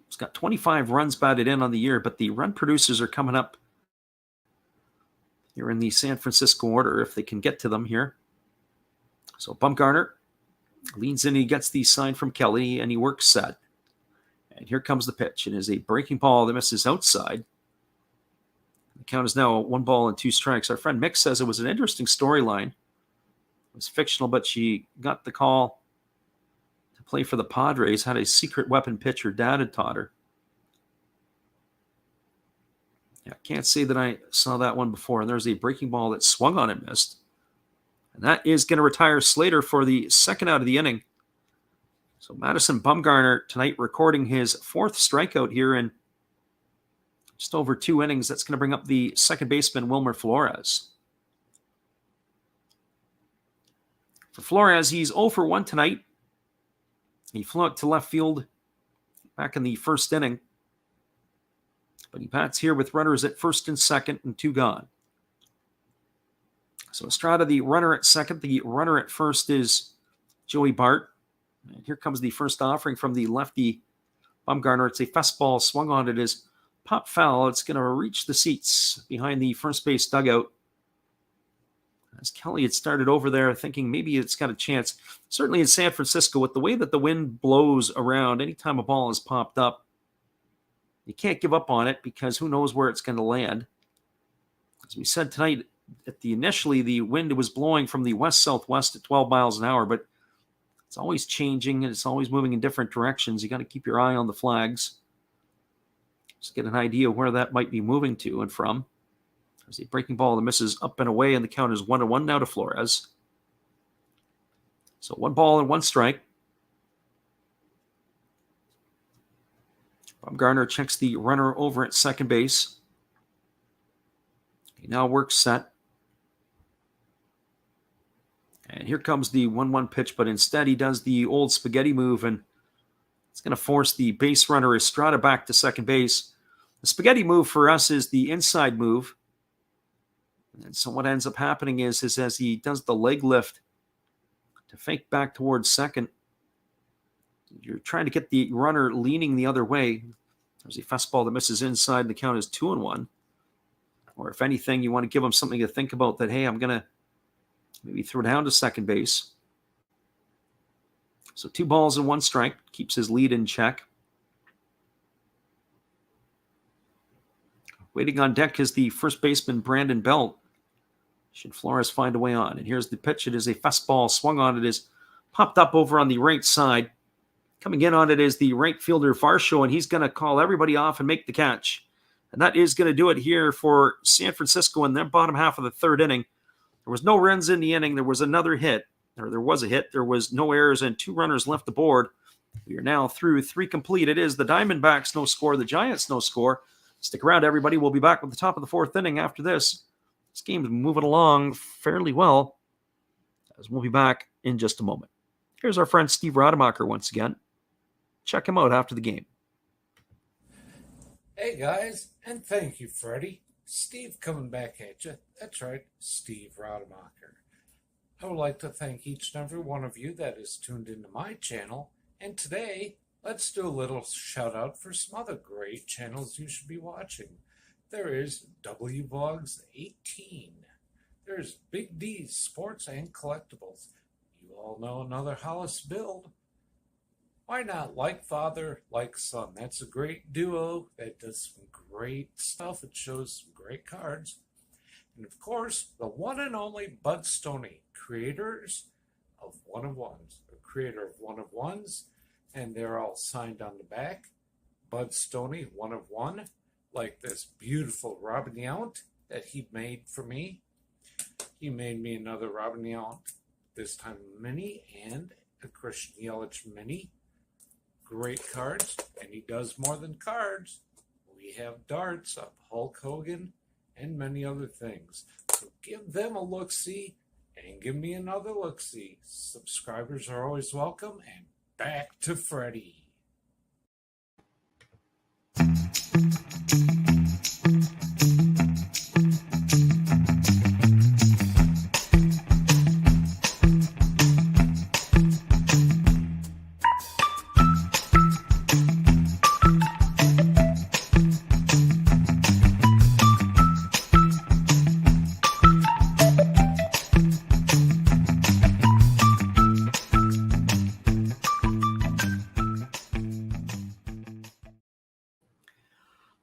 has got 25 runs batted in on the year, but the run producers are coming up here in the San Francisco order, if they can get to them here. So Bumgarner leans in, he gets the sign from Kelly, and he works set. And here comes the pitch. It is a breaking ball that misses outside. The count is now 1 ball and 2 strikes. Our friend Mick says it was an interesting storyline. It was fictional, but she got the call to play for the Padres, had a secret weapon pitcher Dad had taught her. Yeah, I can't say that I saw that one before. And there's a breaking ball that swung on and missed. And that is going to retire Slater for the second out of the inning. So Madison Bumgarner tonight recording his fourth strikeout here in just over 2 innings. That's going to bring up the second baseman, Wilmer Flores. For Flores, he's 0 for 1 tonight. He flew out to left field back in the first inning. But he bats here with runners at first and second and 2 gone. So Estrada, the runner at second. The runner at first is Joey Bart. And here comes the first offering from the lefty Bumgarner. It's a fastball swung on. It is pop foul. It's going to reach the seats behind the first base dugout. As Kelly had started over there thinking maybe it's got a chance. Certainly in San Francisco, with the way that the wind blows around, anytime a ball is popped up, you can't give up on it because who knows where it's going to land. As we said tonight, initially the wind was blowing from the west-southwest at 12 miles an hour, but it's always changing and it's always moving in different directions. You got to keep your eye on the flags. Just get an idea where that might be moving to and from. There's a breaking ball that misses up and away, and the count is 1-1 now to Flores. So 1 ball and 1 strike. Bumgarner checks the runner over at second base. He now works set. And here comes the 1-1 pitch, but instead he does the old spaghetti move, and it's going to force the base runner Estrada back to second base. The spaghetti move for us is the inside move. And so what ends up happening is as he does the leg lift to fake back towards second, you're trying to get the runner leaning the other way. There's a fastball that misses inside, and the count is 2-1. Or if anything, you want to give him something to think about that, hey, I'm going to maybe throw down to second base. So 2 balls and 1 strike. Keeps his lead in check. Waiting on deck is the first baseman, Brandon Belt. Should Flores find a way on. And here's the pitch. It is a fastball swung on. It is popped up over on the right side. Coming in on it is the right fielder, Varsho, and he's going to call everybody off and make the catch. And that is going to do it here for San Francisco in their bottom half of the third inning. There was no runs in the inning. There was another hit. There was a hit. There was no errors and 2 runners left aboard. We are now through 3 complete. It is the Diamondbacks no score, the Giants no score. Stick around, everybody. We'll be back with the top of the 4th inning after this. This game's moving along fairly well, as we'll be back in just a moment. Here's our friend Steve Rademacher once again. Check him out after the game. Hey guys, and thank you, Freddie. Steve coming back at you. That's right, Steve Rademacher. I would like to thank each and every one of you that is tuned into my channel. And today, let's do a little shout out for some other great channels you should be watching. There is WVlogs 18. There's Big D's Sports and Collectibles. You all know another Hollis build. Why not Like Father, Like Son? That's a great duo that does some great stuff. It shows some great cards. And of course, the one and only Bud Stoney, creators of One of Ones, a creator of One of Ones, and they're all signed on the back. Bud Stoney, One of One, like this beautiful Robin Yount that he made for me. He made me another Robin Yount, this time mini, and a Christian Yelich mini. Great cards, and he does more than cards. We have darts of Hulk Hogan and many other things. So give them a look-see and give me another look-see. Subscribers are always welcome, and back to Freddie.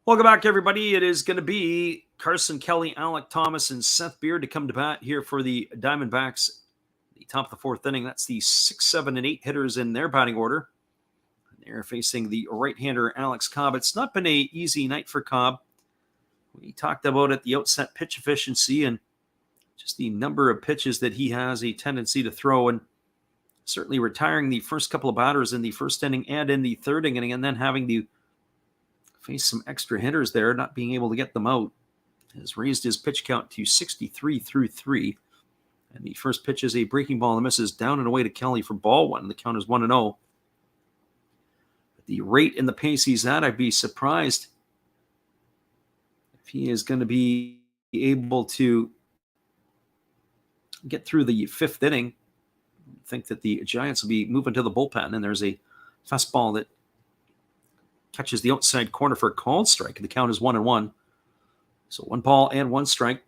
Welcome back, everybody. It is going to be Carson Kelly, Alec Thomas, and Seth Beard to come to bat here for the Diamondbacks The top of the fourth inning, that's the 6, 7, and 8 hitters in their batting order. They're facing the right-hander Alex Cobb. It's not been an easy night for Cobb. We talked about at the outset pitch efficiency and just the number of pitches that he has a tendency to throw, and certainly retiring the first couple of batters in the first inning and in the third inning, and then having to face some extra hitters there, not being able to get them out, has raised his pitch count to 63 through 3. And the first pitch is a breaking ball that misses down and away to Kelly for ball one. The count is 1-0. At the rate and the pace he's at, I'd be surprised if he is going to be able to get through the fifth inning. I think that the Giants will be moving to the bullpen, and there's a fastball that catches the outside corner for a called strike. The count is 1-1. So 1 ball and 1 strike.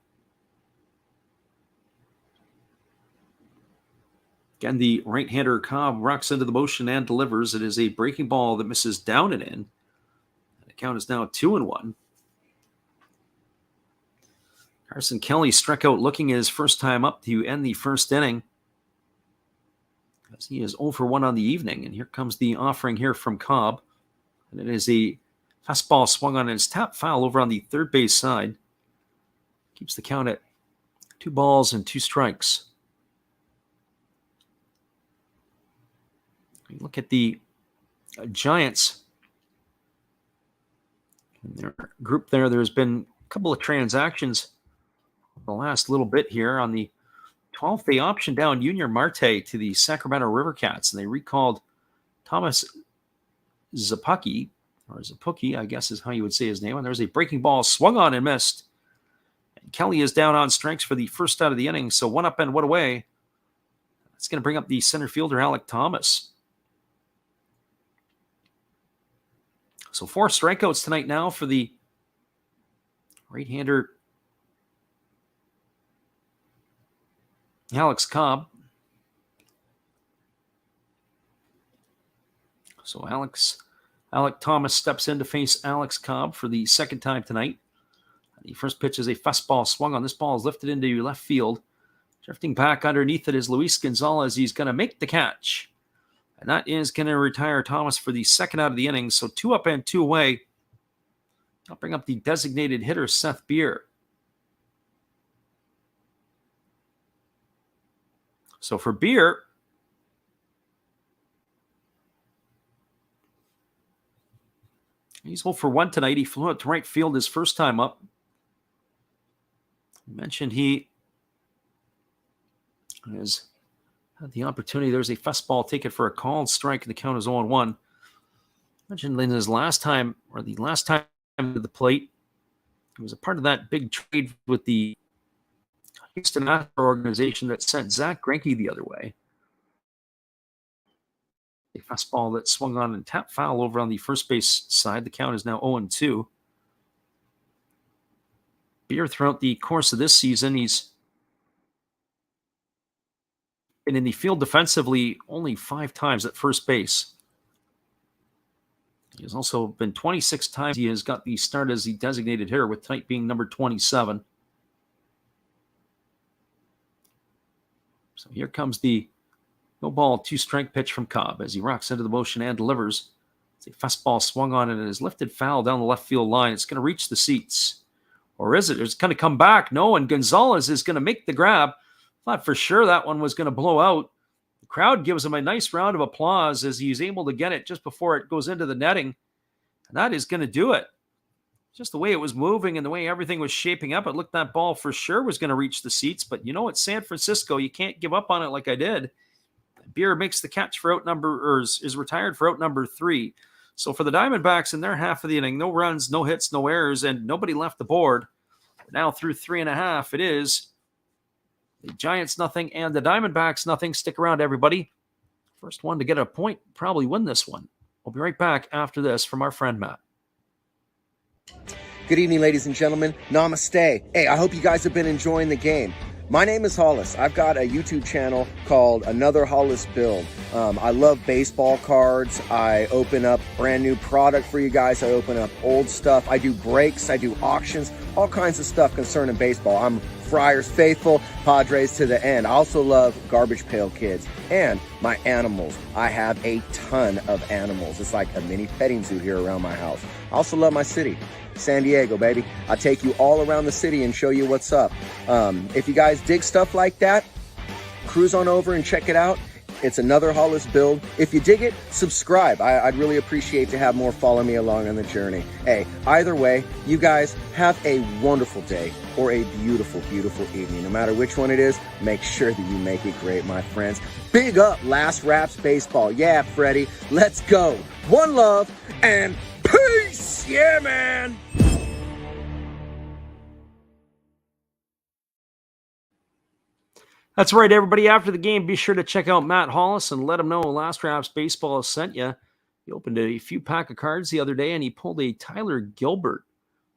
Again, the right-hander Cobb rocks into the motion and delivers. It is a breaking ball that misses down and in. The count is now 2-1. Carson Kelly struck out looking his first time up to end the first inning, as he is 0 for 1 on the evening. And here comes the offering here from Cobb. And it is a fastball swung on his tap foul over on the third base side. Keeps the count at 2 balls and 2 strikes. You look at the Giants in their group there. There's been a couple of transactions the last little bit here. On the 12th, they optioned down Junior Marte to the Sacramento River Cats, and they recalled Thomas Zapucki, or Zapucki, I guess is how you would say his name. And there's a breaking ball swung on and missed. And Kelly is down on strikes for the first out of the inning, so 1 up and 1 away. That's going to bring up the center fielder, Alec Thomas. So 4 strikeouts tonight now for the right-hander Alex Cobb. So Alec Thomas steps in to face Alex Cobb for the second time tonight. The first pitch is a fastball swung on. This ball is lifted into left field. Drifting back underneath it is Luis Gonzalez. He's going to make the catch. And that is going to retire Thomas for the second out of the inning. So 2 up and 2 away. I'll bring up the designated hitter, Seth Beer. So for Beer, he's 0 for 1 tonight. He flew out to right field his first time up. I mentioned he has had the opportunity. There's a fastball taken for a called strike, and the count is 0-1. I mentioned in his last time, or the last time to the plate, he was a part of that big trade with the Houston Astros organization that sent Zach Greinke the other way. A fastball that swung on and tapped foul over on the first base side. The count is now 0-2. Beer, throughout the course of this season, he's been in the field defensively only 5 times at first base. He has also been 26 times. He has got the start as the designated hitter, with tonight being number 27. So here comes the no ball, 2 strike pitch from Cobb as he rocks into the motion and delivers. It's a fastball swung on and it is lifted foul down the left field line. It's going to reach the seats. Or is it? It's going to come back. No, and Gonzalez is going to make the grab. Thought for sure that one was going to blow out. The crowd gives him a nice round of applause as he's able to get it just before it goes into the netting. And that is going to do it. Just the way it was moving and the way everything was shaping up, it looked that ball for sure was going to reach the seats. But you know, it's San Francisco. You can't give up on it like I did. Beer makes the catch for out number, or is retired for out number 3. So for the Diamondbacks in their half of the inning, no runs, no hits, no errors, and nobody left the board. Now through 3.5, it is the Giants nothing and the Diamondbacks nothing. Stick around, everybody. First one to get a point, probably win this one. We'll be right back after this from our friend Matt. Good evening, ladies and gentlemen. Namaste. Hey, I hope you guys have been enjoying the game. My name is Hollis. I've got a YouTube channel called Another Hollis Build. I love baseball cards. I open up brand new product for you guys. I open up old stuff. I do breaks. I do auctions. All kinds of stuff concerning baseball. I'm Friars faithful, Padres to the end. I also love Garbage Pail Kids and my animals. I have a ton of animals. It's like a mini petting zoo here around my house. I also love my city, San Diego, baby. I'll take you all around the city and show you what's up. If you guys dig stuff like that, cruise on over and check it out. It's another Hollis build. If you dig it, subscribe. I'd really appreciate to have more follow me along on the journey. Hey, either way, you guys have a wonderful day or a beautiful, beautiful evening. No matter which one it is, make sure that you make it great, my friends. Big up Last Raps Baseball. Yeah, Freddie, let's go. One love and peace. Yeah, man. That's right, everybody. After the game, be sure to check out Matt Hollis and let him know Last Raps Baseball has sent you. He opened a few pack of cards the other day, and he pulled a Tyler Gilbert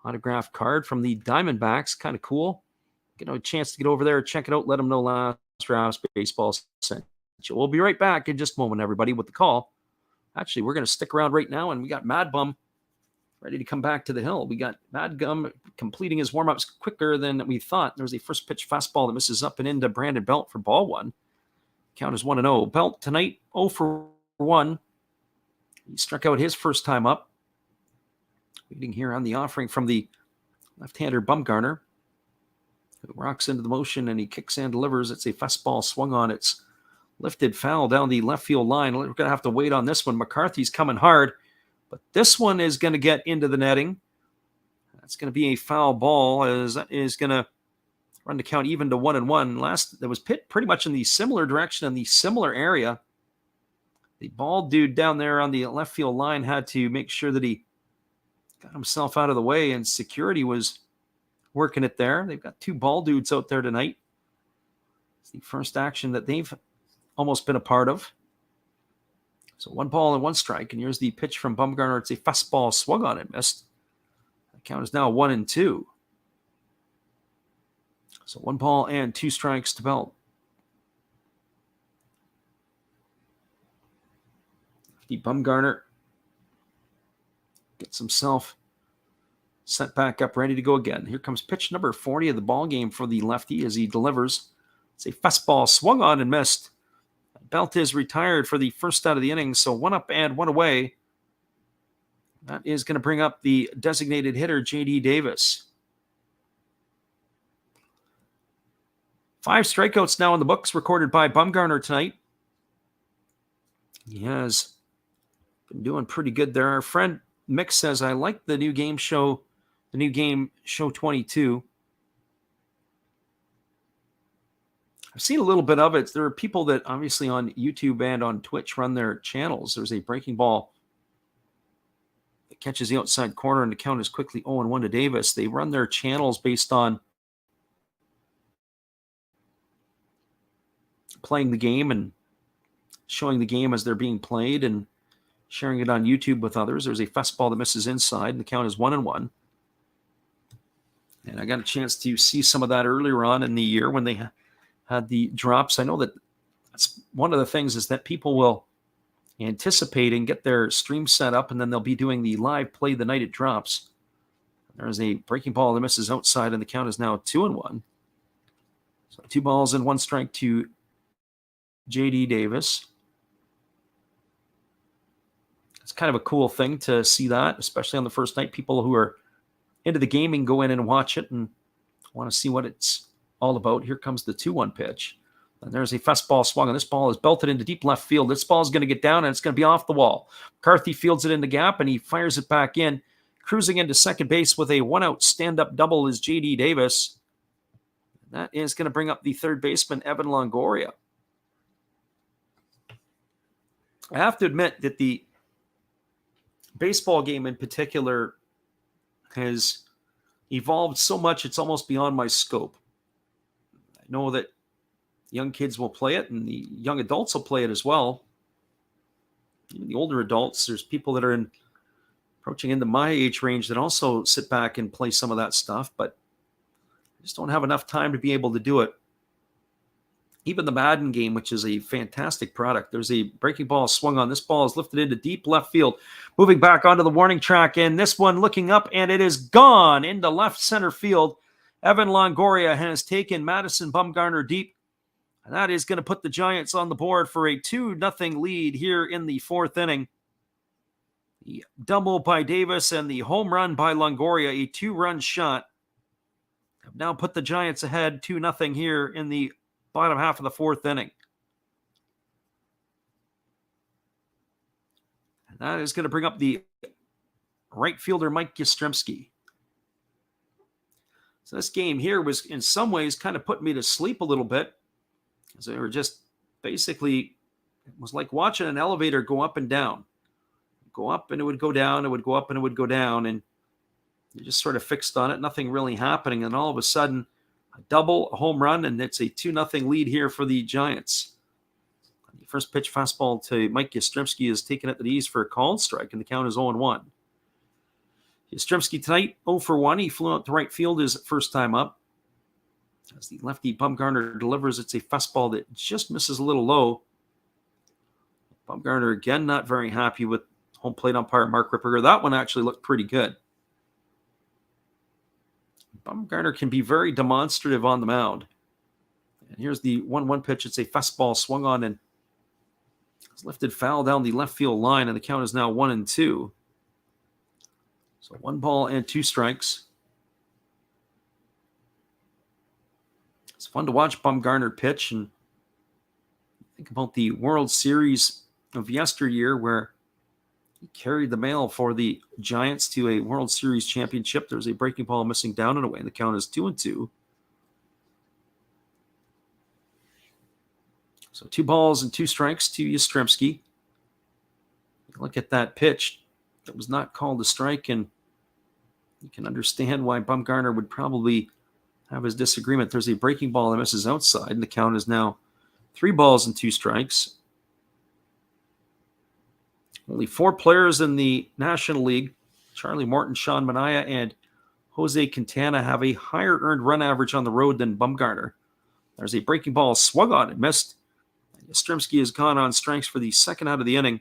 autographed card from the Diamondbacks. Kind of cool. Get a chance to get over there, check it out, let him know Last Raps Baseball sent you. We'll be right back in just a moment, everybody, with the call. Actually, we're going to stick around right now, and we got Mad Bum ready to come back to the hill. We got Mad Gum completing his warm-ups quicker than we thought. There was a first pitch fastball that misses up and into Brandon Belt for ball one. Count is 1-0. Belt tonight 0 for 1. He struck out his first time up. Waiting here on the offering from the left-hander Bumgarner, who rocks into the motion and he kicks and delivers. It's a fastball swung on. It's lifted foul down the left field line. We're going to have to wait on this one. McCarthy's coming hard. But this one is going to get into the netting. That's going to be a foul ball, as that is going to run the count even to 1-1. That was hit pretty much in the similar direction in the similar area. The bald dude down there on the left field line had to make sure that he got himself out of the way, and security was working it there. They've got two bald dudes out there tonight. It's the first action that they've almost been a part of. So 1 ball and 1 strike, and here's the pitch from Bumgarner. It's a fastball swung on and missed. The count is now 1-2. So 1 ball and 2 strikes to Belt. The Bumgarner gets himself set back up, ready to go again. Here comes pitch number 40 of the ball game for the lefty as he delivers. It's a fastball swung on and missed. Belt is retired for the first out of the inning, so 1 up and 1 away. That is going to bring up the designated hitter, J.D. Davis. 5 strikeouts now in the books, recorded by Bumgarner tonight. He has been doing pretty good there. Our friend Mick says, I like the new game show 22. I've seen a little bit of it. There are people that obviously on YouTube and on Twitch run their channels. There's a breaking ball that catches the outside corner, and the count is quickly 0-1 to Davis. They run their channels based on playing the game and showing the game as they're being played and sharing it on YouTube with others. There's a fastball that misses inside, and the count is 1-1. And I got a chance to see some of that earlier on in the year when they had the drops. I know that's one of the things is that people will anticipate and get their stream set up, and then they'll be doing the live play the night it drops. There's a breaking ball that misses outside, and the count is now 2-1. So 2 balls and 1 strike to J.D. Davis. It's kind of a cool thing to see that, especially on the first night. People who are into the gaming go in and watch it and want to see what it's all about. Here comes the 2-1 pitch. And there's a fastball swung, and this ball is belted into deep left field. This ball is going to get down, and it's going to be off the wall. McCarthy fields it in the gap, and he fires it back in. Cruising into second base with a 1-out stand-up double is J.D. Davis. That is going to bring up the third baseman, Evan Longoria. I have to admit that the baseball game in particular has evolved so much, it's almost beyond my scope. I know that young kids will play it, and the young adults will play it as well. Even the older adults, there's people that are approaching into my age range that also sit back and play some of that stuff, but I just don't have enough time to be able to do it. Even the Madden game, which is a fantastic product, there's a breaking ball swung on. This ball is lifted into deep left field, moving back onto the warning track, and this one looking up, and it is gone into left center field. Evan Longoria has taken Madison Bumgarner deep, and that is going to put the Giants on the board for a 2-0 lead here in the 4th inning. The double by Davis and the home run by Longoria, a 2-run shot, have now put the Giants ahead 2-0 here in the bottom half of the 4th inning. And that is going to bring up the right fielder Mike Yastrzemski. So this game here was in some ways kind of put me to sleep a little bit, because they were just basically, it was like watching an elevator go up and down. Go up and it would go down, it would go up and it would go down, and you just sort of fixed on it, nothing really happening, and all of a sudden, a double, a home run, and it's a 2-0 lead here for the Giants. The first pitch fastball to Mike Yastrzemski is taken at the knees for a called strike, and the count is 0-1. Yastrzemski tonight, 0 for 1. He flew out to right field his first time up. As the lefty Bumgarner delivers, it's a fastball that just misses a little low. Bumgarner, again, not very happy with home plate umpire Mark Ripperger. That one actually looked pretty good. Bumgarner can be very demonstrative on the mound. And here's the 1-1 pitch. It's a fastball swung on and it's lifted foul down the left field line, and the count is now 1-2. So 1 ball and 2 strikes. It's fun to watch Bumgarner pitch, and think about the World Series of yesteryear where he carried the mail for the Giants to a World Series championship. There's a breaking ball missing down and away, and the count is 2-2. So 2 balls and 2 strikes to Yastrzemski. Look at that pitch. That was not called a strike, and you can understand why Bumgarner would probably have his disagreement. There's a breaking ball that misses outside, and the count is now 3 balls and 2 strikes. Only 4 players in the National League, Charlie Morton, Sean Manaea, and Jose Quintana, have a higher earned run average on the road than Bumgarner. There's a breaking ball swung on and missed. Yastrzemski has gone on strikes for the second out of the inning.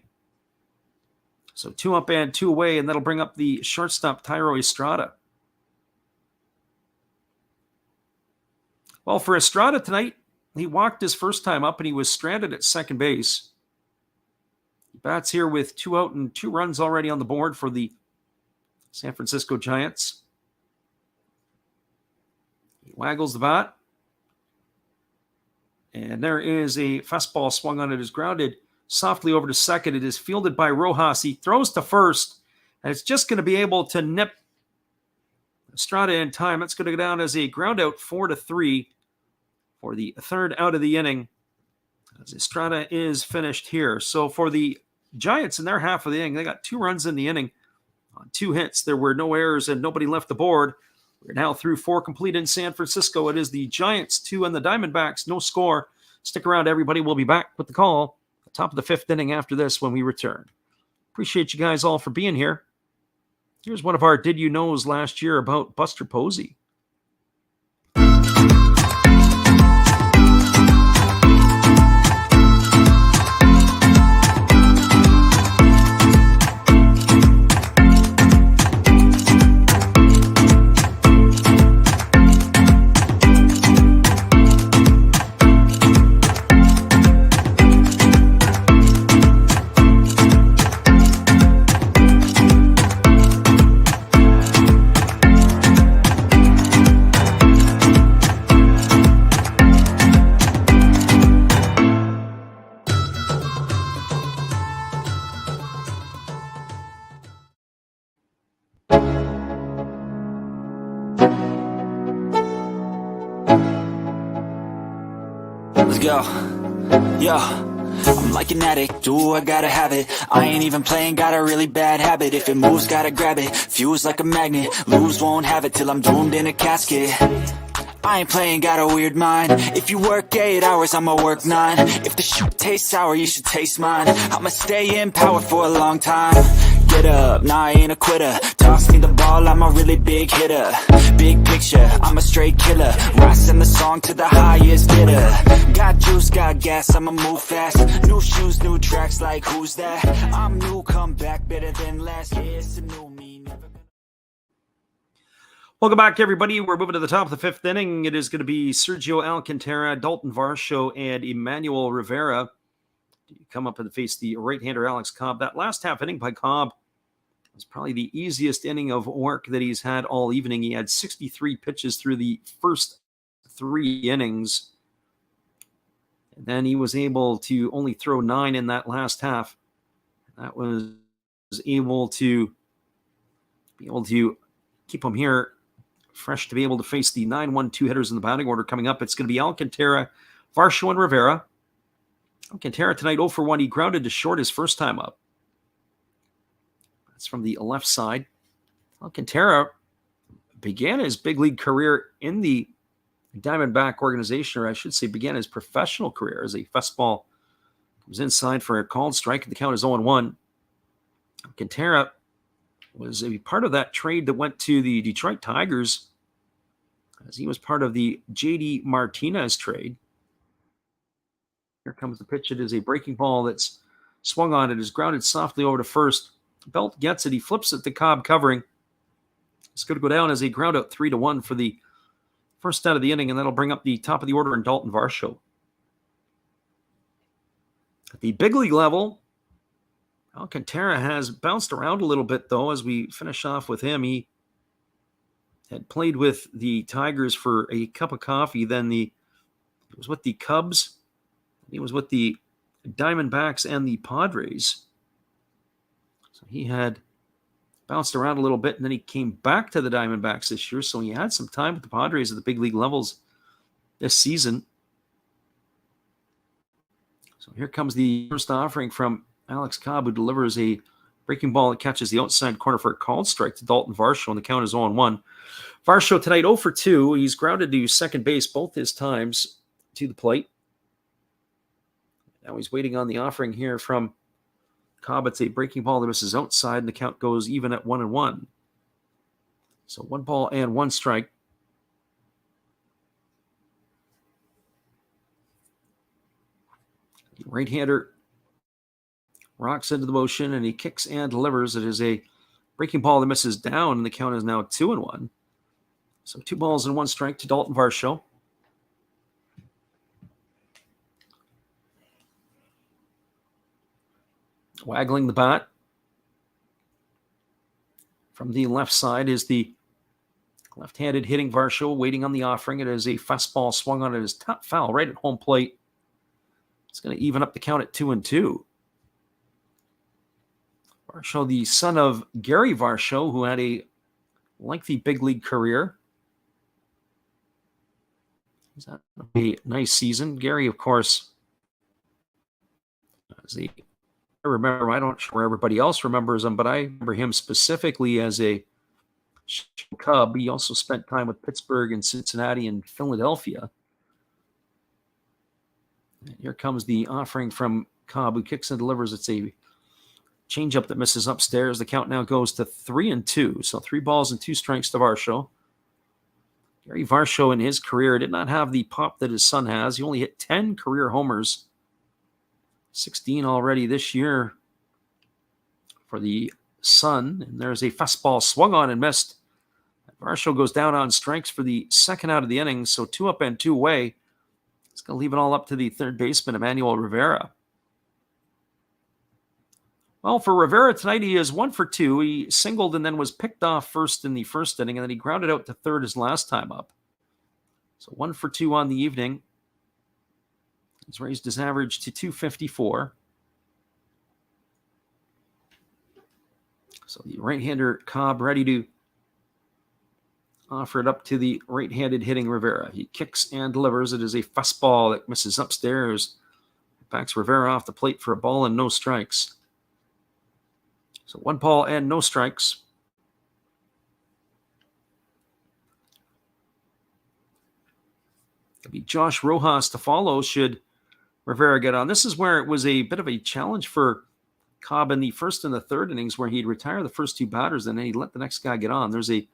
So 2 up and 2 away, and that'll bring up the shortstop Thairo Estrada. Well, for Estrada tonight, he walked his first time up and he was stranded at second base. He bats here with 2 out and 2 runs already on the board for the San Francisco Giants. He waggles the bat. And there is a fastball swung on. It is grounded softly over to second. It is fielded by Rojas. He throws to first, and it's just going to be able to nip Estrada in time. That's going to go down as a ground out 4-3 for the third out of the inning, as Estrada is finished here. So for the Giants in their half of the inning, they got 2 runs in the inning on 2 hits. There were no errors and nobody left the board. We're now through 4 complete in San Francisco. It is the Giants 2 and the Diamondbacks, no score. Stick around, everybody. We'll be back with the call at the top of the 5th inning after this when we return. Appreciate you guys all for being here. Here's one of our Did You Knows last year about Buster Posey. Yo, I'm like an addict, ooh, I gotta have it. I ain't even playing, got a really bad habit. If it moves, gotta grab it, fuse like a magnet. Lose, won't have it till I'm doomed in a casket. I ain't playing, got a weird mind. If you work 8 hours, I'ma work 9. If the shoot tastes sour, you should taste mine. I'ma stay in power for a long time. Get up, nah, I ain't a quitter. Toss me the ball, I'm a really big hitter. Big picture, I'm a straight killer. Rising the song to the highest bidder. Got juice, got gas, I'ma move fast. New shoes, new tracks, like who's that? I'm new, come back, better than last. Yeah, it's a new me, never. Welcome back, everybody. We're moving to the top of the fifth inning. It is going to be Sergio Alcantara, Dalton Varsho, and Emmanuel Rivera. You come up and face the right-hander Alex Cobb. That last half inning by Cobb was probably the easiest inning of work that he's had all evening. He had 63 pitches through the first 3 innings. And then he was able to only throw 9 in that last half. That was able to keep him here fresh to be able to face the 9-1-2 hitters in the batting order coming up. It's going to be Alcantara, Varsho, and Rivera. Alcantara tonight 0 for 1. He grounded to short his first time up. That's from the left side. Alcantara began his big league career in the Diamondback organization, or I should say began his professional career as a fastball. Was inside for a called strike, and the count is 0-1. Alcantara was a part of that trade that went to the Detroit Tigers, as he was part of the J.D. Martinez trade. Here comes the pitch. It is a breaking ball that's swung on. It is grounded softly over to first. Belt gets it. He flips it to Cobb covering. It's going to go down as a ground out 3-1 for the first out of the inning, and that'll bring up the top of the order in Dalton Varsho. At the big league level, Alcantara has bounced around a little bit, though, as we finish off with him. He had played with the Tigers for a cup of coffee. Then he was with the Cubs. He was with the Diamondbacks and the Padres. So he had bounced around a little bit, and then he came back to the Diamondbacks this year. So he had some time with the Padres at the big league levels this season. So here comes the first offering from Alex Cobb, who delivers a breaking ball that catches the outside corner for a called strike to Dalton Varsho, and the count is 0-1. Varsho tonight 0 for 2. He's grounded to second base both his times to the plate. Now he's waiting on the offering here from Cobb. It's a breaking ball that misses outside, and the count goes even at 1-1. So 1 ball and 1 strike. The right-hander rocks into the motion, and he kicks and delivers. It is a breaking ball that misses down, and the count is now 2-1. So 2 balls and 1 strike to Dalton Varsho. Waggling the bat. From the left side is the left-handed hitting Varsho, waiting on the offering. It is a fastball swung on at his top foul right at home plate. It's going to even up the count at 2-2. Varsho, the son of Gary Varsho, who had a lengthy big league career. He's had a nice season. Gary, of course, I remember, I don't sure everybody else remembers him, but I remember him specifically as a Cub. He also spent time with Pittsburgh and Cincinnati and Philadelphia. And here comes the offering from Cobb, who kicks and delivers. It's a changeup that misses upstairs. The count now goes to 3-2. So 3 balls and 2 strikes to Varsho. Gary Varsho in his career did not have the pop that his son has. He only hit 10 career homers. 16 already this year for the son. And there's a fastball swung on and missed. Varsho goes down on strikes for the second out of the inning. So 2 up and 2 away. It's going to leave it all up to the third baseman, Emmanuel Rivera. Well, for Rivera tonight, he is 1 for 2. He singled and then was picked off first in the first inning, and then he grounded out to third his last time up. So 1 for 2 on the evening. He's raised his average to 254. So the right-hander Cobb ready to offer it up to the right-handed hitting Rivera. He kicks and delivers. It is a fastball that misses upstairs. Backs Rivera off the plate for a ball and no strikes. So 1 ball and no strikes. It'll be Josh Rojas to follow should Rivera get on. This is where it was a bit of a challenge for Cobb in the first and the third innings, where he'd retire the first 2 batters and then he'd let the next guy get on. There's a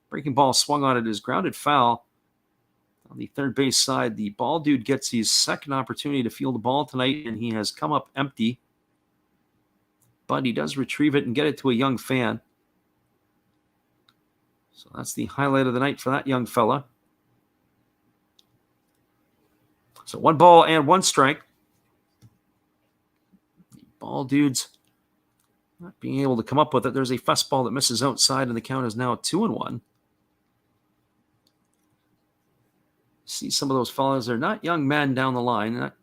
breaking ball swung on it is grounded foul. On the third base side, the ball dude gets his second opportunity to field the ball tonight, and he has come up empty. But he does retrieve it and get it to a young fan. So that's the highlight of the night for that young fella. So 1 ball and 1 strike. The ball dudes not being able to come up with it. There's a fastball that misses outside, and the count is now 2-1. See some of those fellas. They're not young men down the line. That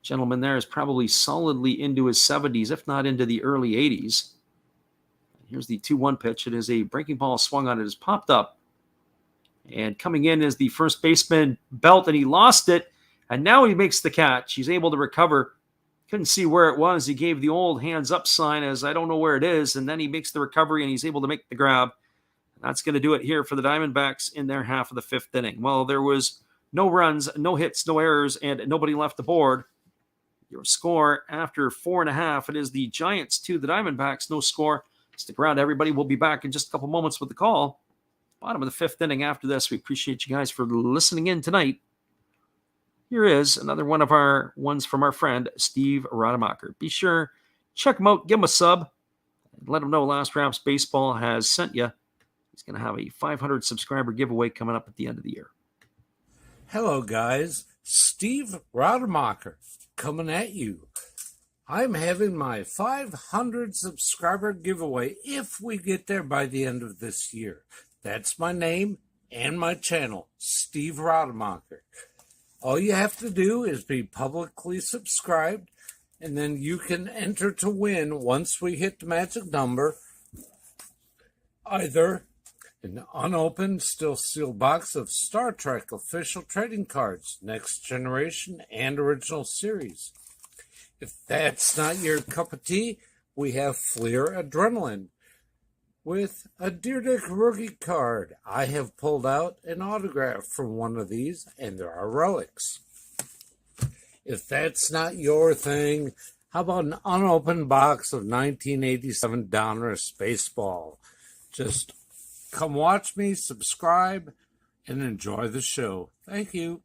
gentleman there is probably solidly into his 70s, if not into the early 80s. Here's the 2-1 pitch. It is a breaking ball swung on. It has popped up. And coming in is the first baseman, Belt, and he lost it. And now he makes the catch. He's able to recover. Couldn't see where it was. He gave the old hands up sign as I don't know where it is. And then he makes the recovery and he's able to make the grab. That's going to do it here for the Diamondbacks in their half of the 5th inning. Well, there was no runs, no hits, no errors, and nobody left the board. Your score after 4.5, it is the Giants 2, the Diamondbacks, no score. Stick around, everybody. We'll be back in just a couple moments with the call. Bottom of the 5th inning after this. We appreciate you guys for listening in tonight. Here is another one of our ones from our friend, Steve Rademacher. Be sure, check him out, give him a sub, and let him know Last Raps Baseball has sent you. He's going to have a 500 subscriber giveaway coming up at the end of the year. Hello, guys. Steve Rademacher coming at you. I'm having my 500 subscriber giveaway if we get there by the end of this year. That's my name and my channel, Steve Rademacher. All you have to do is be publicly subscribed, and then you can enter to win once we hit the magic number, either an unopened, still sealed box of Star Trek official trading cards, Next Generation and Original Series. If that's not your cup of tea, we have Fleer Adrenaline with a Deer Dick rookie card. I have pulled out an autograph from one of these, and there are relics. If that's not your thing, how about an unopened box of 1987 Donruss Baseball? Just come watch me, subscribe, and enjoy the show. Thank you.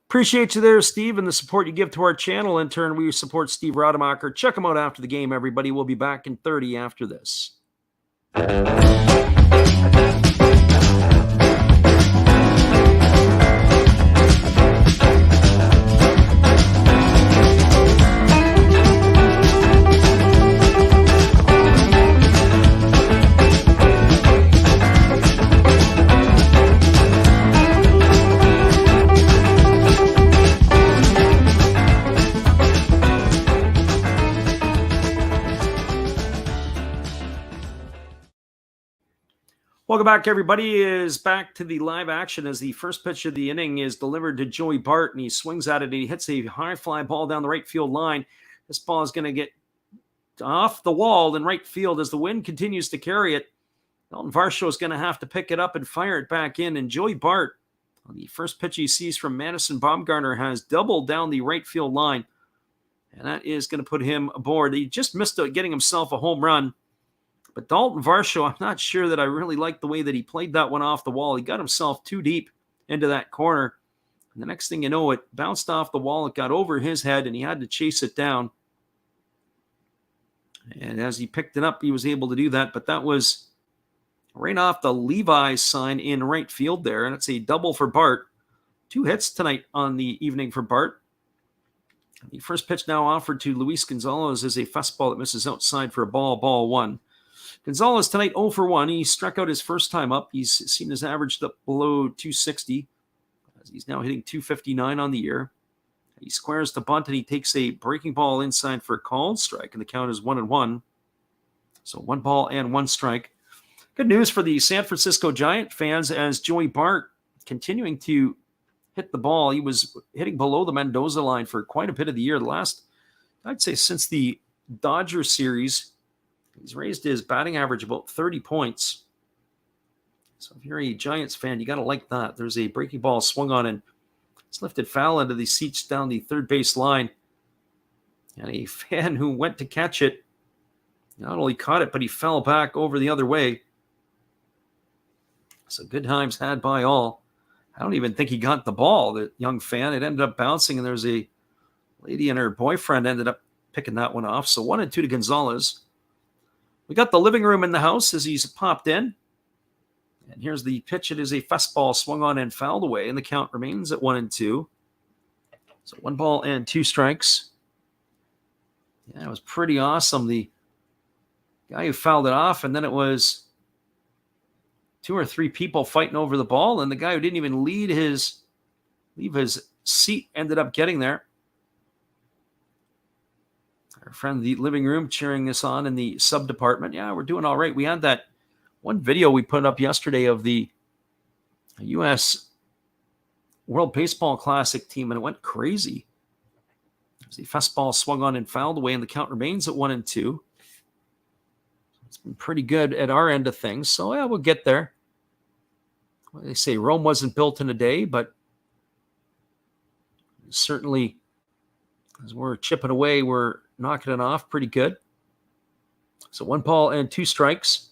Appreciate you there, Steve, and the support you give to our channel. In turn, we support Steve Rademacher. Check him out after the game, everybody. We'll be back in 30 after this. Welcome back, everybody. Is back to the live action as the first pitch of the inning is delivered to Joey Bart, and he swings at it, and he hits a high fly ball down the right field line. This ball is going to get off the wall in right field as the wind continues to carry it. Dalton Varsho is going to have to pick it up and fire it back in, and Joey Bart, on the first pitch he sees from Madison Bumgarner, has doubled down the right field line, and that is going to put him aboard. He just missed getting himself a home run. But Dalton Varsho, I'm not sure that I really like the way that he played that one off the wall. He got himself too deep into that corner. And the next thing you know, it bounced off the wall. It got over his head, and he had to chase it down. And as he picked it up, he was able to do that. But that was right off the Levi's sign in right field there. And it's a double for Bart. 2 hits tonight on the evening for Bart. The first pitch now offered to Luis Gonzalez is a fastball that misses outside for a ball 1. Gonzalez tonight 0 for 1. He struck out his first time up. He's seen his average up below 260. He's now hitting 259 on the year. He squares the bunt, and he takes a breaking ball inside for a called strike, and the count is 1-1. So 1 ball and 1 strike. Good news for the San Francisco Giant fans as Joey Bart continuing to hit the ball. He was hitting below the Mendoza line for quite a bit of the year. The last, I'd say, since the Dodger series, he's raised his batting average about 30 points. So if you're a Giants fan, you got to like that. There's a breaking ball swung on, and it's lifted foul into the seats down the third base line. And a fan who went to catch it not only caught it, but he fell back over the other way. So good times had by all. I don't even think he got the ball, the young fan. It ended up bouncing, and there's a lady and her boyfriend ended up picking that one off. So 1-2 to Gonzalez. We got the living room in the house as he's popped in. And here's the pitch. It is a fastball swung on and fouled away, and the count remains at 1-2. So 1-2 strikes. Yeah, it was pretty awesome. The guy who fouled it off, and then it was 2 or 3 people fighting over the ball, and the guy who didn't even leave his seat ended up getting there. Our friend in the living room cheering us on in the sub department. Yeah, we're doing all right. We had that one video we put up yesterday of the U.S. World Baseball Classic team, and it went crazy. The fastball swung on and fouled away, and the count remains at 1-2. It's been pretty good at our end of things, so yeah, we'll get there. Well, they say Rome wasn't built in a day, but certainly as we're chipping away, we're knocking it off pretty good. So 1-2 strikes.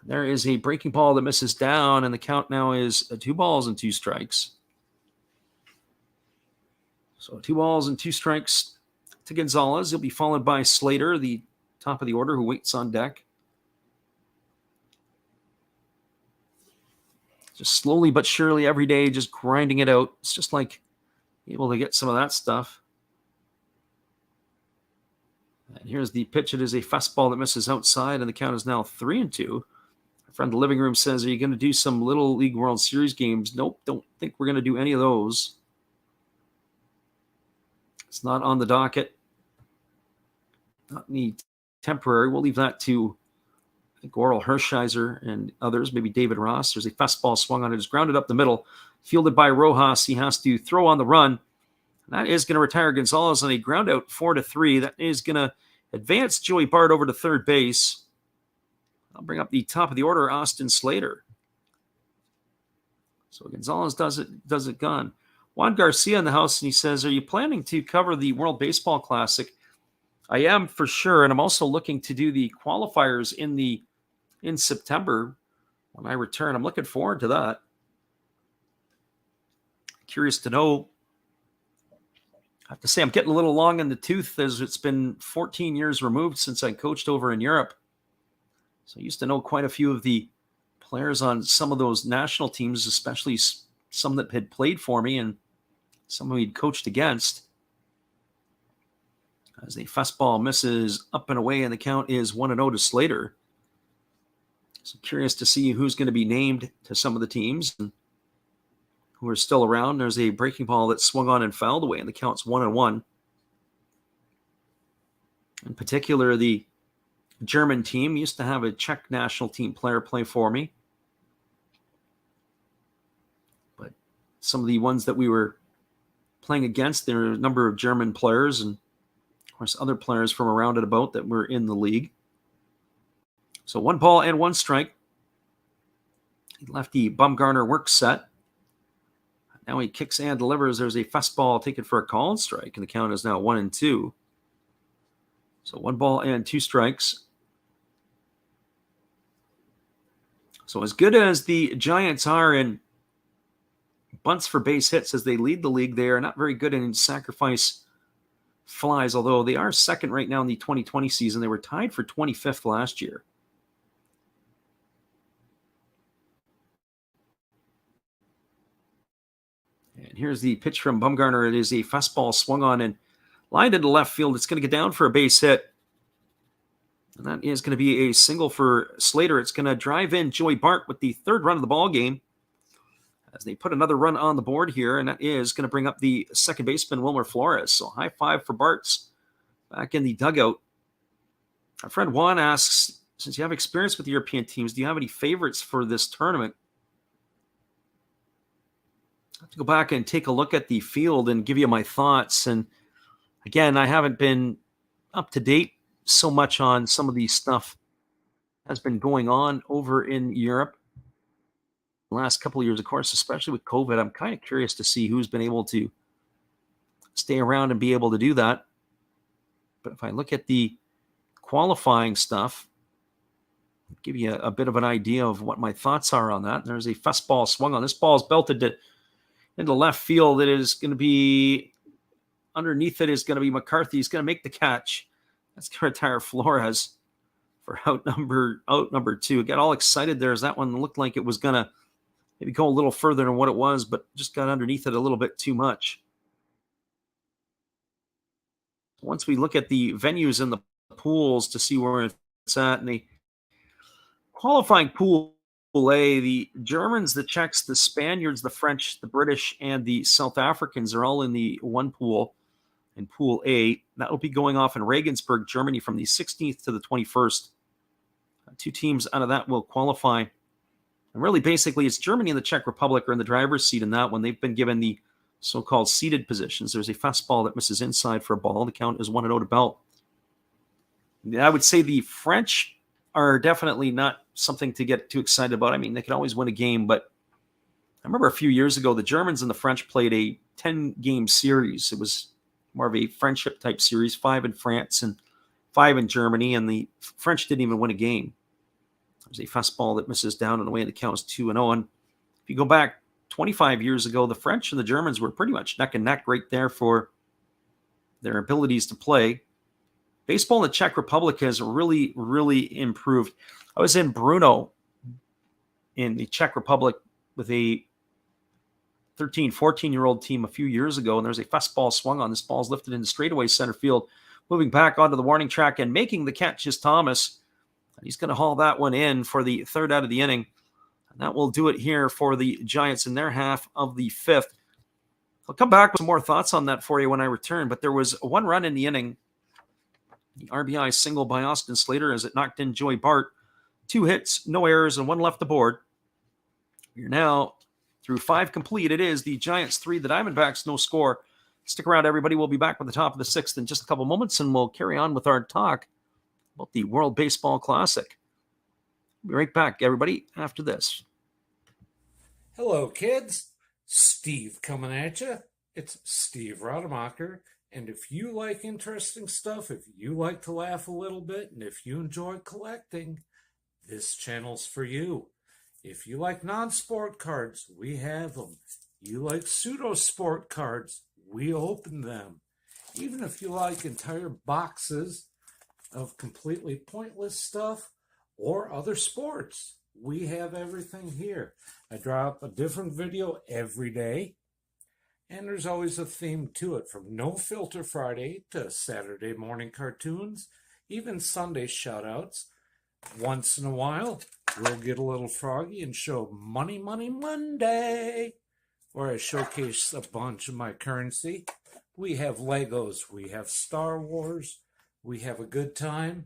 There is a breaking ball that misses down, and the count now is 2-2 strikes. So 2-2 strikes to Gonzalez. He'll be followed by Slater, the top of the order, who waits on deck. Just slowly but surely every day, just grinding it out. It's just like able to get some of that stuff. And here's the pitch. It is a fastball that misses outside, and the count is now 3-2. My friend in the living room says, are you going to do some Little League World Series games? Nope, don't think we're going to do any of those. It's not on the docket. Not any temporary. We'll leave that to, I think, Oral Hershiser and others, maybe David Ross. There's a fastball swung on it. It's grounded up the middle. Fielded by Rojas. He has to throw on the run. And that is going to retire Gonzalez on a ground out 4-3. That is going to advance Joey Bart over to third base. I'll bring up the top of the order, Austin Slater. So Gonzalez does it gone. Juan Garcia in the house, and he says, are you planning to cover the World Baseball Classic? I am for sure, and I'm also looking to do the qualifiers in September when I return. I'm looking forward to that. Curious to know. I have to say I'm getting a little long in the tooth, as it's been 14 years removed since I coached over in Europe. So I used to know quite a few of the players on some of those national teams, especially some that had played for me and some we'd coached against. As the fastball misses up and away, and the count is 1-0 to Slater. So curious to see who's going to be named to some of the teams and who are still around. There's a breaking ball that swung on and fouled away, and the count's 1-1. In particular, the German team used to have a Czech national team player play for me. But some of the ones that we were playing against, there are a number of German players and, of course, other players from around and about that were in the league. So 1-1 strike. Lefty Bumgarner works set. Now he kicks and delivers. There's a fastball taken for a called strike, and the count is now 1-2. So 1-2 strikes. So as good as the Giants are in bunts for base hits as they lead the league, they are not very good in sacrifice flies, although they are second right now in the 2020 season. They were tied for 25th last year. And here's the pitch from Bumgarner. It is a fastball swung on and lined into left field. It's going to get down for a base hit. And that is going to be a single for Slater. It's going to drive in Joey Bart with the third run of the ball game, as they put another run on the board here, and that is going to bring up the second baseman, Wilmer Flores. So high five for Bart's back in the dugout. Our friend Juan asks, since you have experience with the European teams, do you have any favorites for this tournament? I have to go back and take a look at the field and give you my thoughts. And again, I haven't been up to date so much on some of the stuff has been going on over in Europe the last couple of years, of course, especially with COVID. I'm kind of curious to see who's been able to stay around and be able to do that. But if I look at the qualifying stuff, I'll give you a bit of an idea of what my thoughts are on that. There's a fastball swung on. This ball is belted into left field. It is going to be underneath it is going to be McCarthy. He's going to make the catch. That's going to retire Flores. for out number 2. Got all excited there as that one looked like it was going to maybe go a little further than what it was, but just got underneath it a little bit too much. Once we look at the venues and the pools to see where it's at, in the qualifying pool A, the Germans, the Czechs, the Spaniards, the French, the British, and the South Africans are all in the one pool. In Pool A, that will be going off in Regensburg, Germany from the 16th to the 21st. 2 teams out of that will qualify. And really, basically, it's Germany and the Czech Republic are in the driver's seat in that one. They've been given the so-called seeded positions. There's a fastball that misses inside for a ball. The count is 1-0 to Belt. I would say the French are definitely not something to get too excited about. I mean, they can always win a game, but I remember a few years ago, the Germans and the French played a 10-game series. It was more of a friendship type series, 5 in France and 5 in Germany, and the French didn't even win a game. There's a fastball that misses down and away, and the count is 2-0. And if you go back 25 years ago, the French and the Germans were pretty much neck and neck right there for their abilities to play. Baseball in the Czech Republic has really, really improved. I was in Brno in the Czech Republic with a 13, 14-year-old team a few years ago, and there's a fastball swung on. This ball's lifted into straightaway center field. Moving back onto the warning track and making the catch is Thomas. He's going to haul that one in for the 3rd out of the inning. And that will do it here for the Giants in their half of the 5th. I'll come back with some more thoughts on that for you when I return, but there was 1 run in the inning. The RBI single by Austin Slater as it knocked in Joey Bart. 2 hits, no errors, and 1 left the board. You're now through 5 complete. It is the Giants 3, the Diamondbacks no score. Stick around, everybody. We'll be back with the top of the 6th in just a couple moments, and we'll carry on with our talk about the World Baseball Classic. We'll be right back, everybody, after this. Hello, kids. Steve coming at you. It's Steve Rademacher. And if you like interesting stuff, if you like to laugh a little bit, and if you enjoy collecting, this channel's for you. If you like non-sport cards, we have them. You like pseudo-sport cards, we open them. Even if you like entire boxes of completely pointless stuff or other sports, we have everything here. I drop a different video every day, and there's always a theme to it, from No Filter Friday to Saturday morning cartoons, even Sunday shoutouts. Once in a while, we'll get a little froggy and show Money Money Monday, where I showcase a bunch of my currency. We have Legos, we have Star Wars, we have a good time.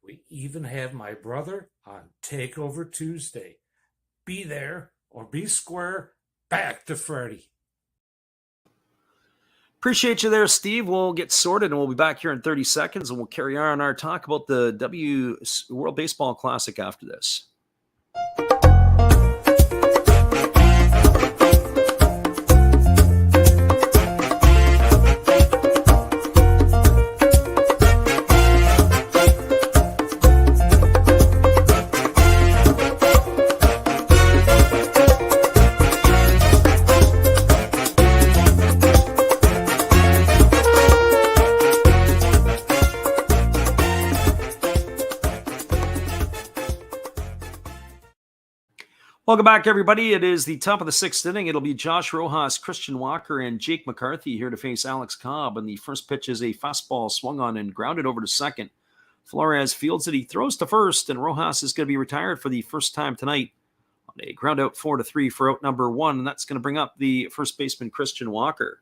We even have my brother on Takeover Tuesday. Be there or be square. Back to Freddy. Appreciate you there, Steve. We'll get sorted, and we'll be back here in 30 seconds, and we'll carry on our talk about the World Baseball Classic after this. Welcome back, everybody. It is the top of the 6th inning. It'll be Josh Rojas, Christian Walker, and Jake McCarthy here to face Alex Cobb. And the first pitch is a fastball swung on and grounded over to second. Flores fields it. He throws to first, and Rojas is going to be retired for the first time tonight on a ground out 4-3 for out number 1. And that's going to bring up the first baseman, Christian Walker.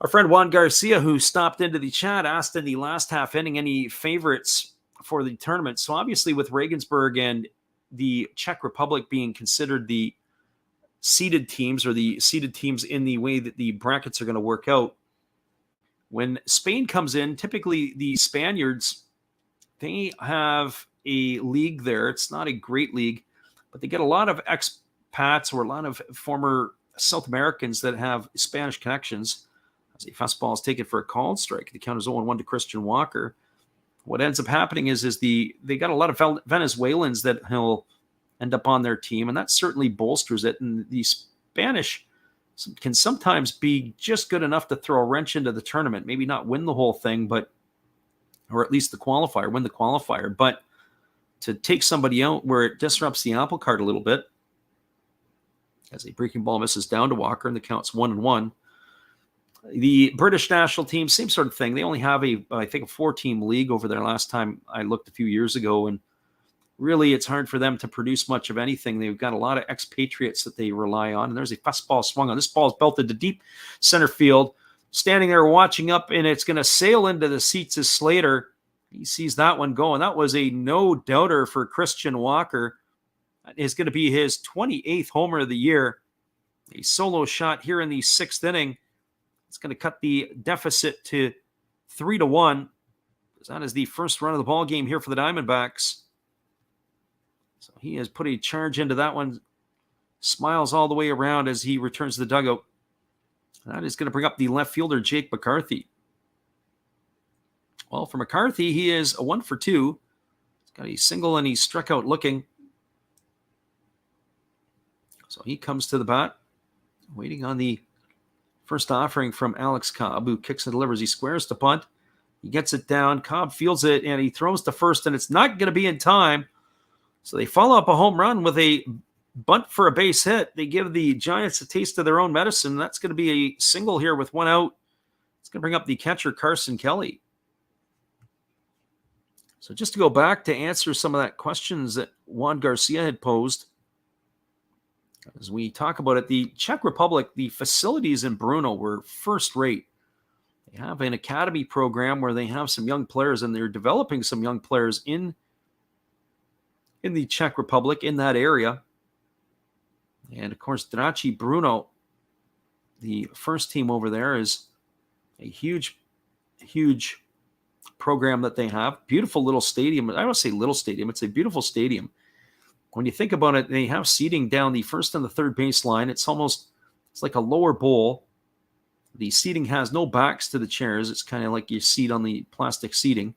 Our friend Juan Garcia, who stopped into the chat, asked in the last half inning any favorites for the tournament. So obviously with Regensburg and the Czech Republic being considered the seeded teams, or the seeded teams in the way that the brackets are going to work out. When Spain comes in, typically the Spaniards, they have a league there. It's not a great league, but they get a lot of expats or a lot of former South Americans that have Spanish connections. As a fastball is taken for a called strike. The count is 0-1 to Christian Walker. What ends up happening is they got a lot of Venezuelans that he'll end up on their team, and that certainly bolsters it. And the Spanish can sometimes be just good enough to throw a wrench into the tournament, maybe not win the whole thing, but or at least the qualifier, win the qualifier. But to take somebody out where it disrupts the apple cart a little bit, as a breaking ball misses down to Walker and the count's 1-1. The British national team, same sort of thing. They only have a 4-team league over there last time I looked a few years ago. And really, it's hard for them to produce much of anything. They've got a lot of expatriates that they rely on. And there's a fastball swung on. This ball is belted to deep center field. Standing there watching up, and it's going to sail into the seats of Slater. He sees that one going. That was a no-doubter for Christian Walker. Is going to be his 28th homer of the year. A solo shot here in the 6th inning. It's going to cut the deficit to 3-1. That is the first run of the ball game here for the Diamondbacks. So he has put a charge into that one. Smiles all the way around as he returns to the dugout. That is going to bring up the left fielder, Jake McCarthy. Well, for McCarthy, he is a 1 for 2. He's got a single and he struck out looking. So he comes to the bat, waiting on the first offering from Alex Cobb, who kicks and delivers. He squares to punt. He gets it down. Cobb fields it, and he throws to first, and it's not going to be in time. So they follow up a home run with a bunt for a base hit. They give the Giants a taste of their own medicine. That's going to be a single here with one out. It's going to bring up the catcher, Carson Kelly. So just to go back to answer some of that questions that Juan Garcia had posed, as we talk about it, the Czech Republic, the facilities in Brno were first rate. They have an academy program where they have some young players, and they're developing some young players in the Czech Republic, in that area. And, of course, Draci Brno, the first team over there, is a huge, huge program that they have. Beautiful little stadium. I don't say little stadium. It's a beautiful stadium. When you think about it, they have seating down the first and the third baseline. It's like a lower bowl. The seating has no backs to the chairs. It's kind of like you seat on the plastic seating.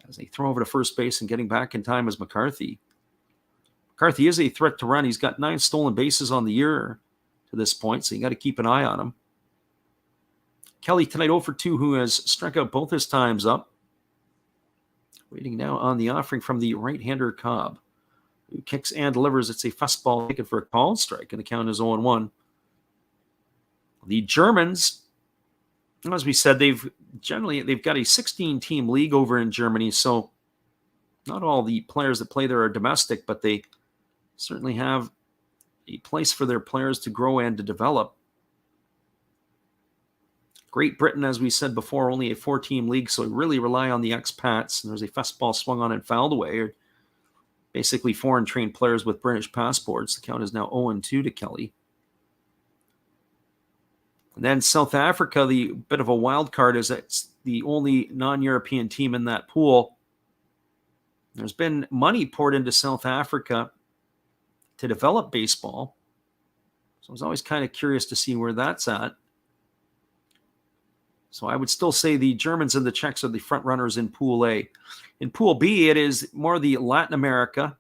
As they throw over to first base and getting back in time is McCarthy. McCarthy is a threat to run. He's got 9 stolen bases on the year to this point, so you got to keep an eye on him. Kelly tonight 0 for 2, who has struck out both his times up. Waiting now on the offering from the right-hander Cobb, who kicks and delivers. It's a fastball taken for a called strike, and the count is 0-1. The Germans, as we said, they've got a 16-team league over in Germany, so not all the players that play there are domestic, but they certainly have a place for their players to grow and to develop. Great Britain, as we said before, only a 4-team league, so we really rely on the expats. And there's a fastball swung on and fouled away. Basically foreign-trained players with British passports. The count is now 0-2 to Kelly. And then South Africa, the bit of a wild card, is it's the only non-European team in that pool. There's been money poured into South Africa to develop baseball. So I was always kind of curious to see where that's at. So I would still say the Germans and the Czechs are the front runners in Pool A. In Pool B, it is more the Latin America,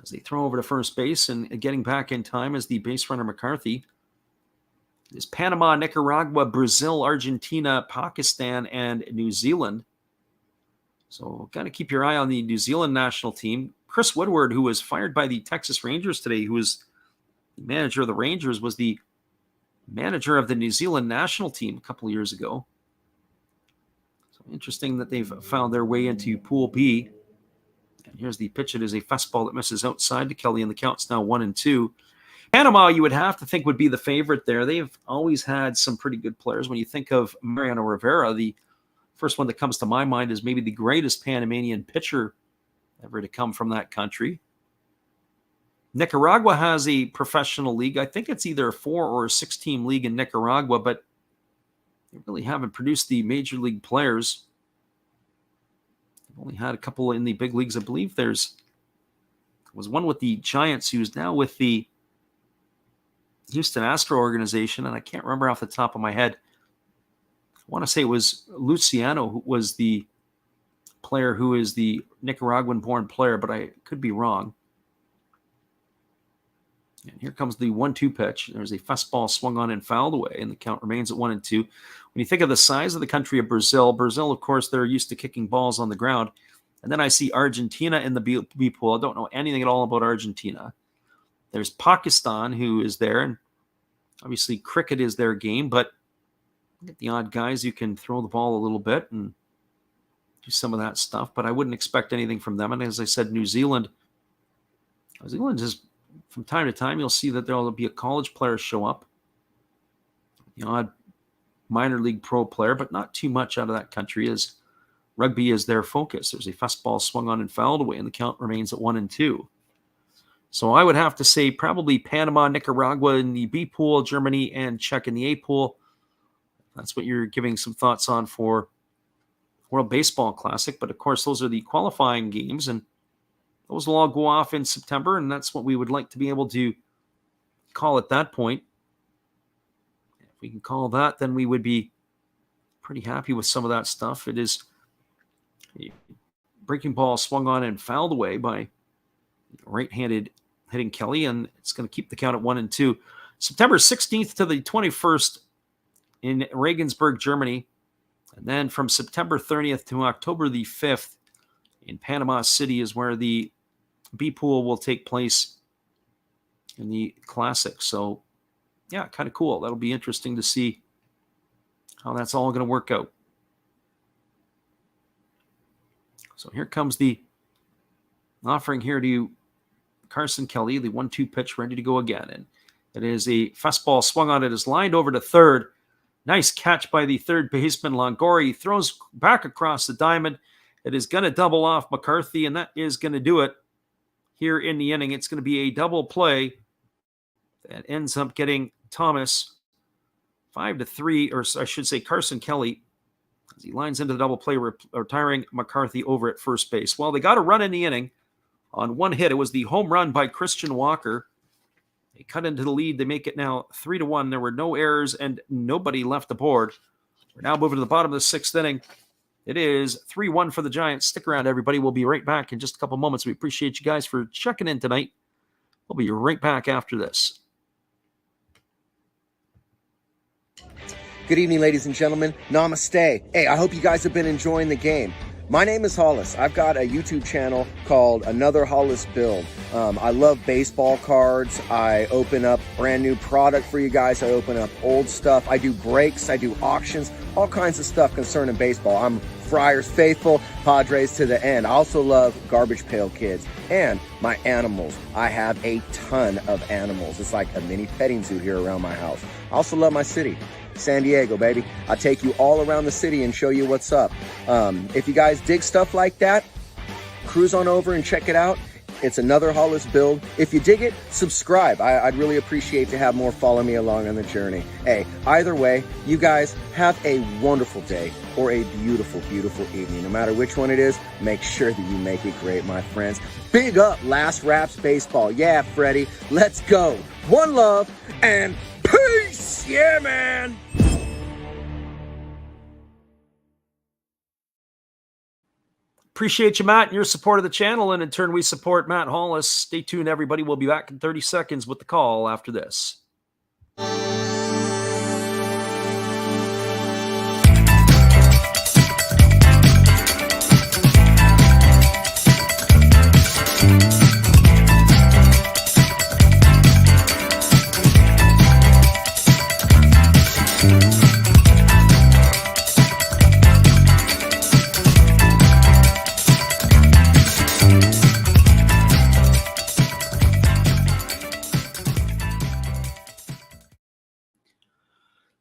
as they throw over to first base, and getting back in time is the base runner McCarthy. It is Panama, Nicaragua, Brazil, Argentina, Pakistan, and New Zealand. So got to keep your eye on the New Zealand national team. Chris Woodward, who was fired by the Texas Rangers today, who was the manager of the Rangers, was the manager of the New Zealand national team a couple of years ago. So interesting that they've found their way into Pool B. And here's the pitch. It is a fastball that misses outside to Kelly, and the count's now 1-2. Panama, you would have to think, would be the favorite there. They've always had some pretty good players. When you think of Mariano Rivera, the first one that comes to my mind is maybe the greatest Panamanian pitcher ever to come from that country. Nicaragua has a professional league. I think it's either a 4 or a 6-team league in Nicaragua, but they really haven't produced the major league players. They've only had a couple in the big leagues. I believe there was one with the Giants who's now with the Houston Astro organization, and I can't remember off the top of my head. I want to say it was Luciano, who was the player who is the Nicaraguan-born player, but I could be wrong. And here comes the 1-2 pitch. There's a fastball swung on and fouled away, and the count remains at 1-2. When you think of the size of the country of Brazil, of course, they're used to kicking balls on the ground. And then I see Argentina in the B pool. I don't know anything at all about Argentina. There's Pakistan, who is there, and obviously cricket is their game, but get the odd guys who can throw the ball a little bit and do some of that stuff, but I wouldn't expect anything from them. And as I said, New Zealand is, from time to time, you'll see that there'll be a college player show up, the odd minor league pro player, but not too much out of that country, as rugby is their focus. There's a fastball swung on and fouled away, and the count remains at 1-2. So I would have to say probably Panama, Nicaragua in the B pool, Germany and Czech in the A pool. That's what you're giving some thoughts on for World Baseball Classic. But of course, those are the qualifying games, and those will all go off in September, and that's what we would like to be able to call at that point. If we can call that, then we would be pretty happy with some of that stuff. It is a breaking ball swung on and fouled away by right-handed hitting Kelly, and it's going to keep the count at 1-2. September 16th to the 21st in Regensburg, Germany. And then from September 30th to October the 5th in Panama City is where the B pool will take place in the Classic. So, yeah, kind of cool. That'll be interesting to see how that's all going to work out. So here comes the offering here to Carson Kelly, the 1-2 pitch ready to go again. And it is a fastball swung on. It is lined over to third. Nice catch by the third baseman, Longoria. He throws back across the diamond. It is going to double off McCarthy, and that is going to do it here in the inning. It's going to be a double play that ends up getting Thomas 5-3, or I should say Carson Kelly, as he lines into the double play, retiring McCarthy over at first base. Well, they got a run in the inning on one hit. It was the home run by Christian Walker. They cut into the lead. They make it now 3-1. There were no errors and nobody left the board. We're now moving to the bottom of the sixth inning. It is 3-1 for the Giants. Stick around, everybody. We'll be right back in just a couple moments. We appreciate you guys for checking in tonight. We'll be right back after this. Good evening, ladies and gentlemen. Namaste. Hey, I hope you guys have been enjoying the game. My name is Hollis. I've got a YouTube channel called Another Hollis Build. I love baseball cards. I open up brand new product for you guys. I open up old stuff. I do breaks. I do auctions. All kinds of stuff concerning baseball. I'm Friars faithful, Padres to the end. I also love Garbage Pail Kids and my animals. I have a ton of animals. It's like a mini petting zoo here around my house. I also love my city. San Diego, baby. I'll take you all around the city and show you what's up. If you guys dig stuff like that, cruise on over and check it out. It's Another Hollis Build. If you dig it, subscribe. I'd really appreciate to have more follow me along on the journey. Hey, either way, you guys have a wonderful day or a beautiful, beautiful evening. No matter which one it is, make sure that you make it great, my friends. Big up Last Raps Baseball. Yeah, Freddie, let's go. One love and peace. Yeah, man. Appreciate you, Matt, and your support of the channel, and in turn, we support Matt Hollis. Stay tuned, everybody. We'll be back in 30 seconds with the call after this.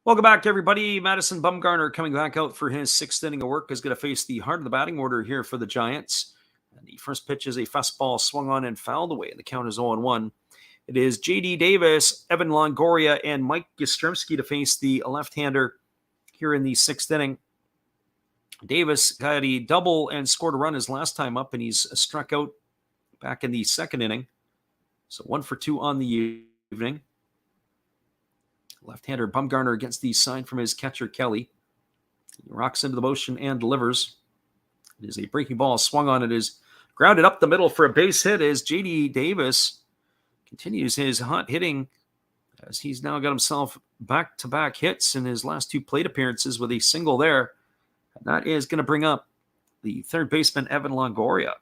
Welcome back, everybody. Madison Bumgarner coming back out for his sixth inning of work is going to face the heart of the batting order here for the Giants. And the first pitch is a fastball swung on and fouled away. The count is 0-1. It is J.D. Davis, Evan Longoria, and Mike Yastrzemski to face the left-hander here in the sixth inning. Davis had a double and scored a run his last time up, and he's struck out back in the second inning. So 1 for 2 on the evening. Left-hander Bumgarner gets the sign from his catcher, Kelly. He rocks into the motion and delivers. It is a breaking ball swung on. It is grounded up the middle for a base hit as J.D. Davis continues his hot hitting as he's now got himself back-to-back hits in his last 2 plate appearances with a single there. And that is going to bring up the third baseman, Evan Longoria.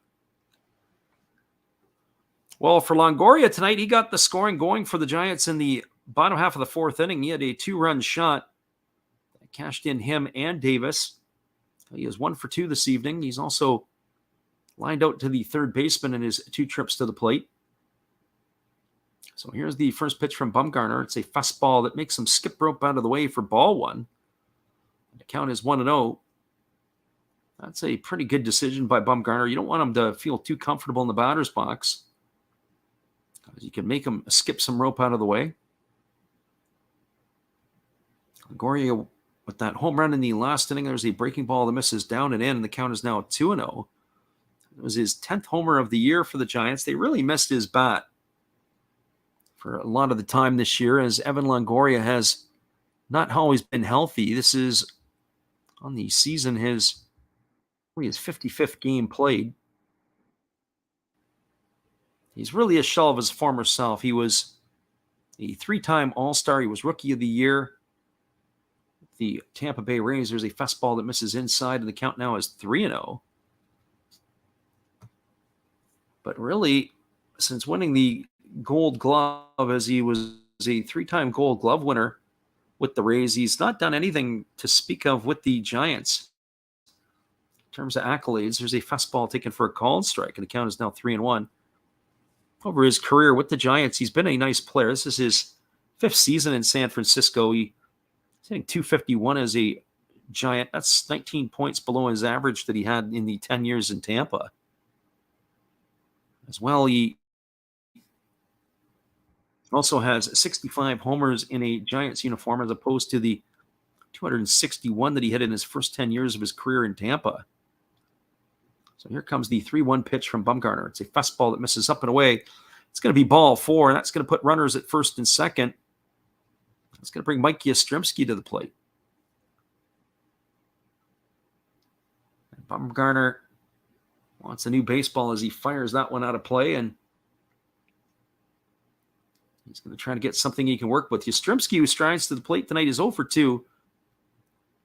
Well, for Longoria tonight, he got the scoring going for the Giants in the bottom half of the 4th inning. He had a 2-run shot that cashed in him and Davis. He is 1 for 2 this evening. He's also lined out to the third baseman in his 2 trips to the plate. So here's the first pitch from Bumgarner. It's a fastball that makes him skip rope out of the way for ball 1. The count is 1-0. That's a pretty good decision by Bumgarner. You don't want him to feel too comfortable in the batter's box, because you can make him skip some rope out of the way. Longoria with that home run in the last inning. There's a breaking ball that misses down and in, and the count is now 2-0. It was his 10th homer of the year for the Giants. They really missed his bat for a lot of the time this year, as Evan Longoria has not always been healthy. This is on the season his 55th game played. He's really a shell of his former self. He was a 3-time All-Star. He was Rookie of the Year. The Tampa Bay Rays, there's a fastball that misses inside, and the count now is 3-0. But really, since winning the Gold Glove, as he was a 3-time Gold Glove winner with the Rays, he's not done anything to speak of with the Giants. In terms of accolades, there's a fastball taken for a called strike, and the count is now 3-1. Over his career with the Giants, he's been a nice player. This is his 5th season in San Francisco. He's hitting .251 as a Giant. That's 19 points below his average that he had in the 10 years in Tampa. As well, he also has 65 homers in a Giants uniform, as opposed to the 261 that he hit in his first 10 years of his career in Tampa. So here comes the 3-1 pitch from Bumgarner. It's a fastball that misses up and away. It's going to be ball 4, and that's going to put runners at first and second. It's going to bring Mike Yastrzemski to the plate. And Bumgarner wants a new baseball as he fires that one out of play, and he's going to try to get something he can work with. Yastrzemski, who strides to the plate tonight, is 0 for 2.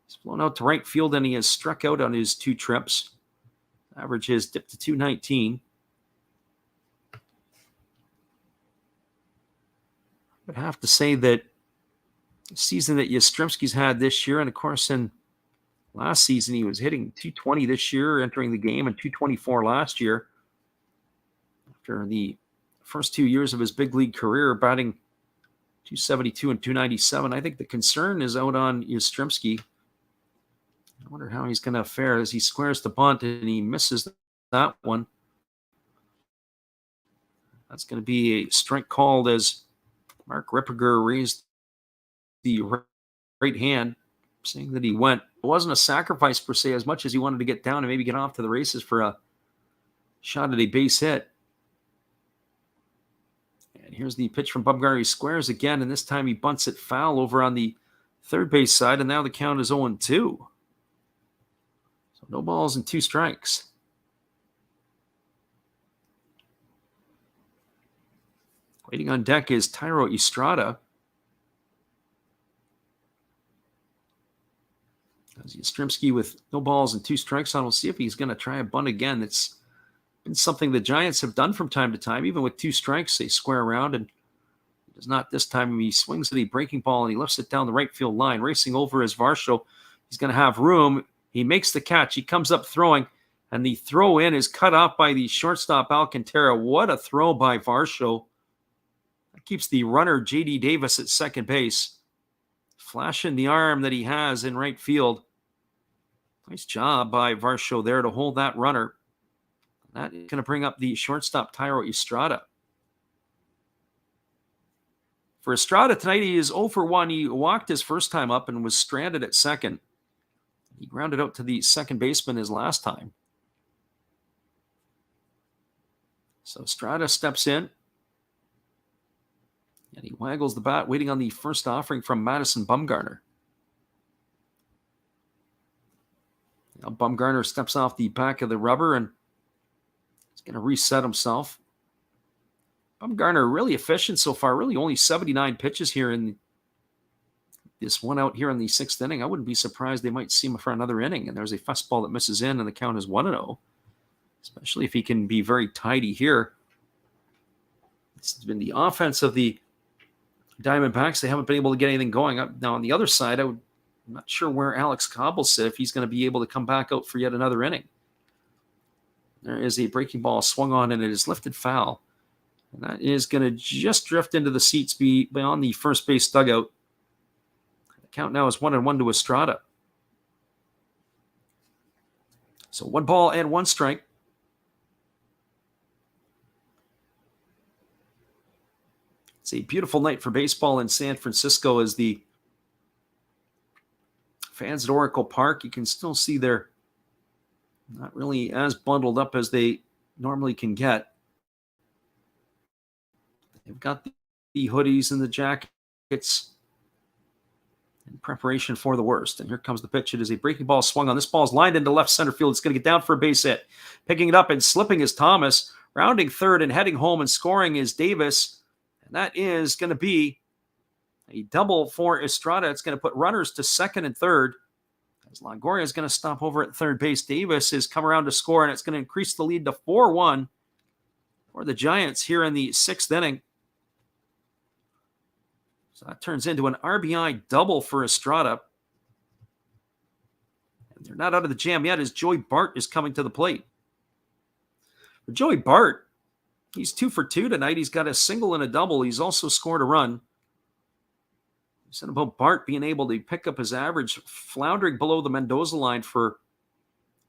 He's flown out to right field, and he has struck out on his 2 trips. Average has dipped to 219. I would have to say that the season that Yastrzemski's had this year, and of course in last season he was hitting 220 this year entering the game and 224 last year. After the first 2 years of his big league career, batting 272 and 297. I think the concern is out on Yastrzemski. I wonder how he's going to fare as he squares the bunt and he misses that one. That's going to be a strike called as Mark Ripperger raised the right hand, saying that he went. It wasn't a sacrifice per se, as much as he wanted to get down and maybe get off to the races for a shot at a base hit. And here's the pitch from Bumgarner. He squares again, and this time he bunts it foul over on the third base side, and now the count is 0-2. No balls and 2 strikes. Waiting on deck is Thairo Estrada. As Yastrzemski with no balls and 2 strikes on, we'll see if he's going to try a bunt again. It's been something the Giants have done from time to time. Even with 2 strikes, they square around, and it does not this time. He swings at a breaking ball, and he lifts it down the right field line. Racing over is Varsho. He's going to have room. He makes the catch. He comes up throwing, and the throw in is cut off by the shortstop Alcantara. What a throw by Varsho. That keeps the runner J.D. Davis at second base, flashing the arm that he has in right field. Nice job by Varsho there to hold that runner. That is going to bring up the shortstop Thairo Estrada. For Estrada tonight, he is 0 for 1. He walked his first time up and was stranded at second. He grounded out to the second baseman his last time. So Estrada steps in, and he waggles the bat, waiting on the first offering from Madison Bumgarner. Now Bumgarner steps off the back of the rubber, and he's going to reset himself. Bumgarner really efficient so far. Really only 79 pitches here in this one out here in the 6th inning. I wouldn't be surprised they might see him for another inning. And there's a fastball that misses in, and the count is 1-0. Especially if he can be very tidy here. This has been the offense of the Diamondbacks. They haven't been able to get anything going. Now on the other side, I'm not sure where Alex Cobb will sit, if he's going to be able to come back out for yet another inning. There is a breaking ball swung on, and it is lifted foul. And that is going to just drift into the seats beyond the first base dugout. The count now is 1-1 to Estrada. So 1 ball and 1 strike. It's a beautiful night for baseball in San Francisco as the fans at Oracle Park, you can still see they're not really as bundled up as they normally can get. They've got the hoodies and the jackets in preparation for the worst. And here comes the pitch. It is a breaking ball swung on. This ball is lined into left center field. It's going to get down for a base hit. Picking it up and slipping is Thomas. Rounding third and heading home and scoring is Davis. And that is going to be a double for Estrada. It's going to put runners to second and third. As Longoria is going to stop over at third base. Davis has come around to score, and it's going to increase the lead to 4-1 for the Giants here in the 6th inning. So that turns into an RBI double for Estrada. And they're not out of the jam yet as Joey Bart is coming to the plate. For Joey Bart, he's 2 for 2 tonight. He's got a single and a double. He's also scored a run. We said about Bart being able to pick up his average, floundering below the Mendoza line for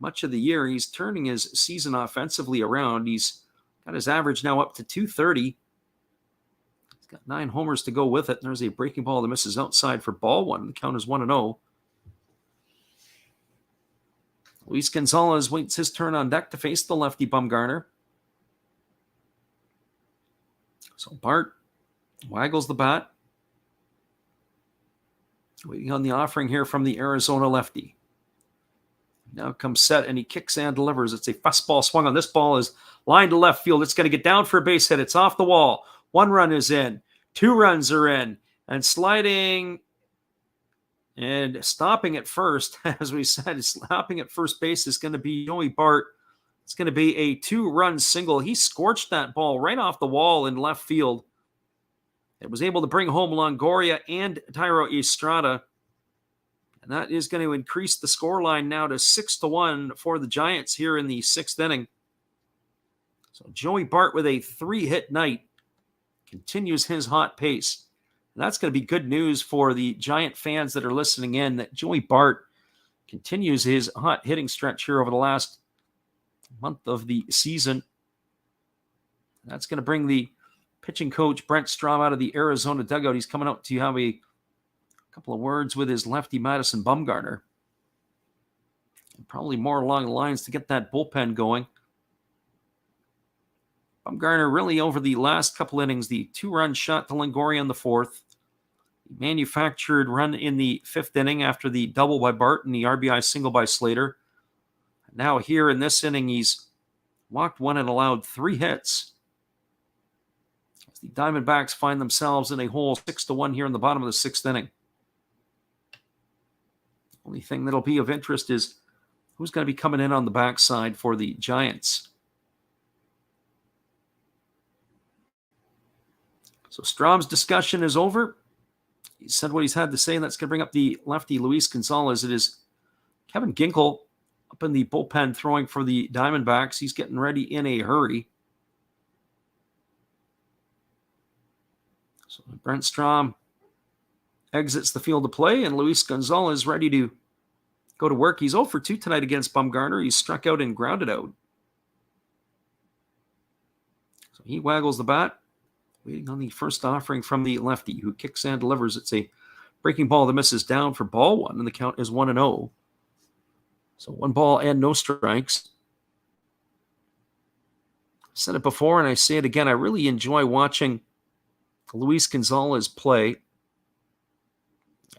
much of the year. He's turning his season offensively around. He's got his average now up to 230. He's got 9 homers to go with it. And there's a breaking ball that misses outside for ball 1. The count is 1-0. Luis Gonzalez waits his turn on deck to face the lefty Bumgarner. So Bart waggles the bat. Waiting on the offering here from the Arizona lefty. Now comes set, and he kicks and delivers. It's a fastball swung on. This ball is lined to left field. It's going to get down for a base hit. It's off the wall. 1 run is in. 2 runs are in. And sliding and stopping at first, as we said, stopping at first base is going to be Joey Bart. It's going to be a 2-run single. He scorched that ball right off the wall in left field. It was able to bring home Longoria and Thairo Estrada. And that is going to increase the scoreline now to 6-1 for the Giants here in the 6th inning. So Joey Bart with a 3-hit night continues his hot pace. And that's going to be good news for the Giant fans that are listening in, that Joey Bart continues his hot hitting stretch here over the last month of the season. That's going to bring the pitching coach Brent Strom out of the Arizona dugout. He's coming out to have a couple of words with his lefty Madison Bumgarner. And probably more along the lines to get that bullpen going. Bumgarner really over the last couple innings, the 2-run shot to Longoria in the 4th. Manufactured run in the 5th inning after the double by Bart and the RBI single by Slater. Now here in this inning, he's walked 1 and allowed 3 hits. As the Diamondbacks find themselves in a hole 6-1 here in the bottom of the 6th inning. Only thing that'll be of interest is who's going to be coming in on the backside for the Giants. So Strom's discussion is over. He said what he's had to say, and that's going to bring up the lefty Luis Gonzalez. It is Kevin Ginkel up in the bullpen throwing for the Diamondbacks. He's getting ready in a hurry. So Brent Strom exits the field of play, and Luis Gonzalez ready to go to work. He's 0 for 2 tonight against Bumgarner. He's struck out and grounded out. So he waggles the bat, waiting on the first offering from the lefty, who kicks and delivers. It's a breaking ball that misses down for ball 1, and the count is 1-0. So 1 ball and no strikes. I said it before, and I say it again. I really enjoy watching Luis Gonzalez play.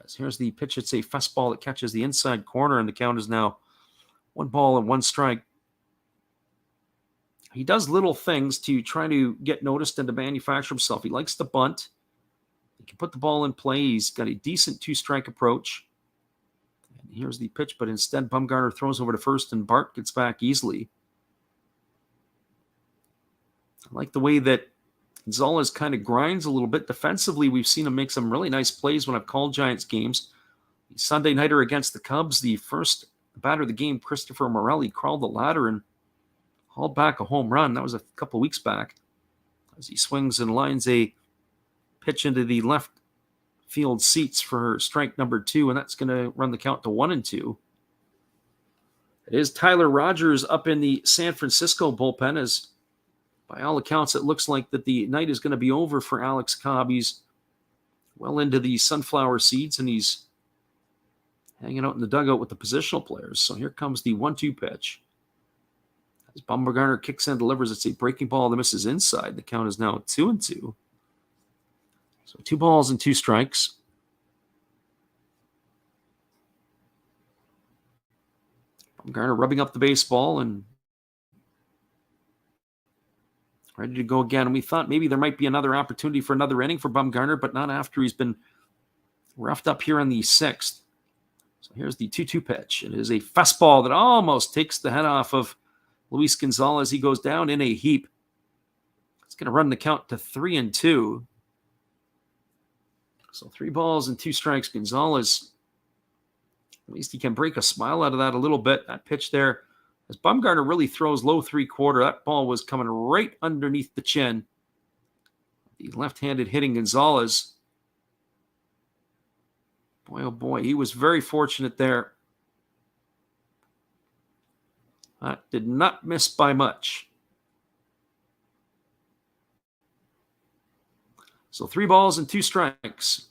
As here's the pitch. It's a fastball that catches the inside corner, and the count is now 1 ball and 1 strike. he does little things to try to get noticed and to manufacture himself. He likes to bunt. He can put the ball in play. He's got a decent two-strike approach. And here's the pitch, but instead Bumgarner throws over to first, and Bart gets back easily. I like the way that Gonzalez kind of grinds a little bit. Defensively, we've seen him make some really nice plays when I've called Giants games. The Sunday nighter against the Cubs, the first batter of the game, Christopher Morelli, crawled the ladder and hauled back a home run. That was a couple of weeks back. As he swings and lines a pitch into the left field seats for strike number 2, and that's going to run the count to 1-2. It is Tyler Rogers up in the San Francisco bullpen, as by all accounts it looks like that the night is going to be over for Alex Cobb. He's well into the sunflower seeds, and he's hanging out in the dugout with the positional players. So here comes the 1-2 pitch. As Bumgarner kicks and delivers, it's a breaking ball that misses inside. The count is now 2-2. So 2 balls and 2 strikes. Bumgarner rubbing up the baseball and ready to go again. And we thought maybe there might be another opportunity for another inning for Bumgarner, but not after he's been roughed up here in the 6th. So here's the 2-2 pitch. It is a fastball that almost takes the head off of Luis Gonzalez. He goes down in a heap. It's going to run the count to 3-2. So 3 balls and 2 strikes. Gonzalez, at least he can break a smile out of that a little bit. That pitch there, as Bumgarner really throws low 3/4, that ball was coming right underneath the chin. The left-handed hitting Gonzalez. Boy, oh boy, he was very fortunate there. That did not miss by much. So 3 balls and 2 strikes.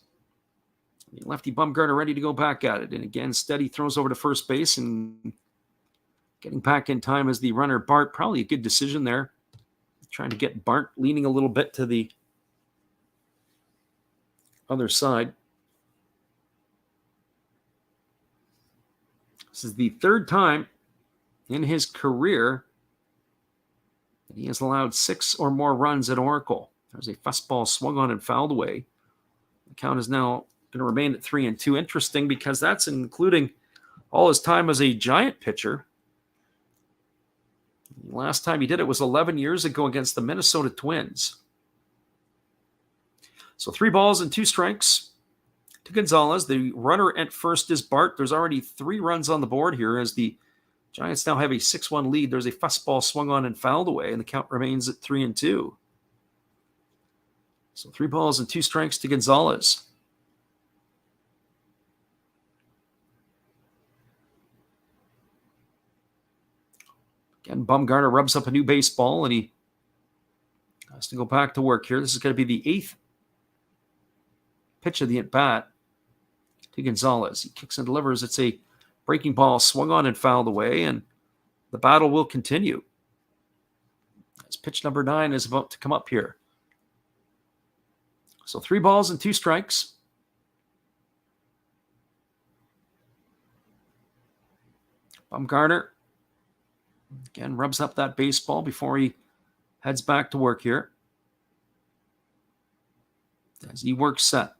The lefty Bumgarner ready to go back at it. And again, steady throws over to first base and getting back in time as the runner Bart. Probably a good decision there. Trying to get Bart leaning a little bit to the other side. This is the 3rd time in his career that he has allowed 6 or more runs at Oracle. There's a fastball swung on and fouled away. The count is now going to remain at 3-2. Interesting, because that's including all his time as a Giant pitcher. The last time he did it was 11 years ago against the Minnesota Twins. So 3 balls and 2 strikes to Gonzalez. The runner at first is Bart. There's already 3 runs on the board here as the Giants now have a 6-1 lead. There's a fastball swung on and fouled away, and the count remains at 3-2. So 3 balls and 2 strikes to Gonzalez. Again, Bumgarner rubs up a new baseball, and he has to go back to work here. This is going to be the 8th pitch of the at-bat to Gonzalez. He kicks and delivers. It's a breaking ball swung on and fouled away, and the battle will continue. As pitch number 9 is about to come up here. So 3 balls and 2 strikes. Bumgarner again rubs up that baseball before he heads back to work here. As he works set.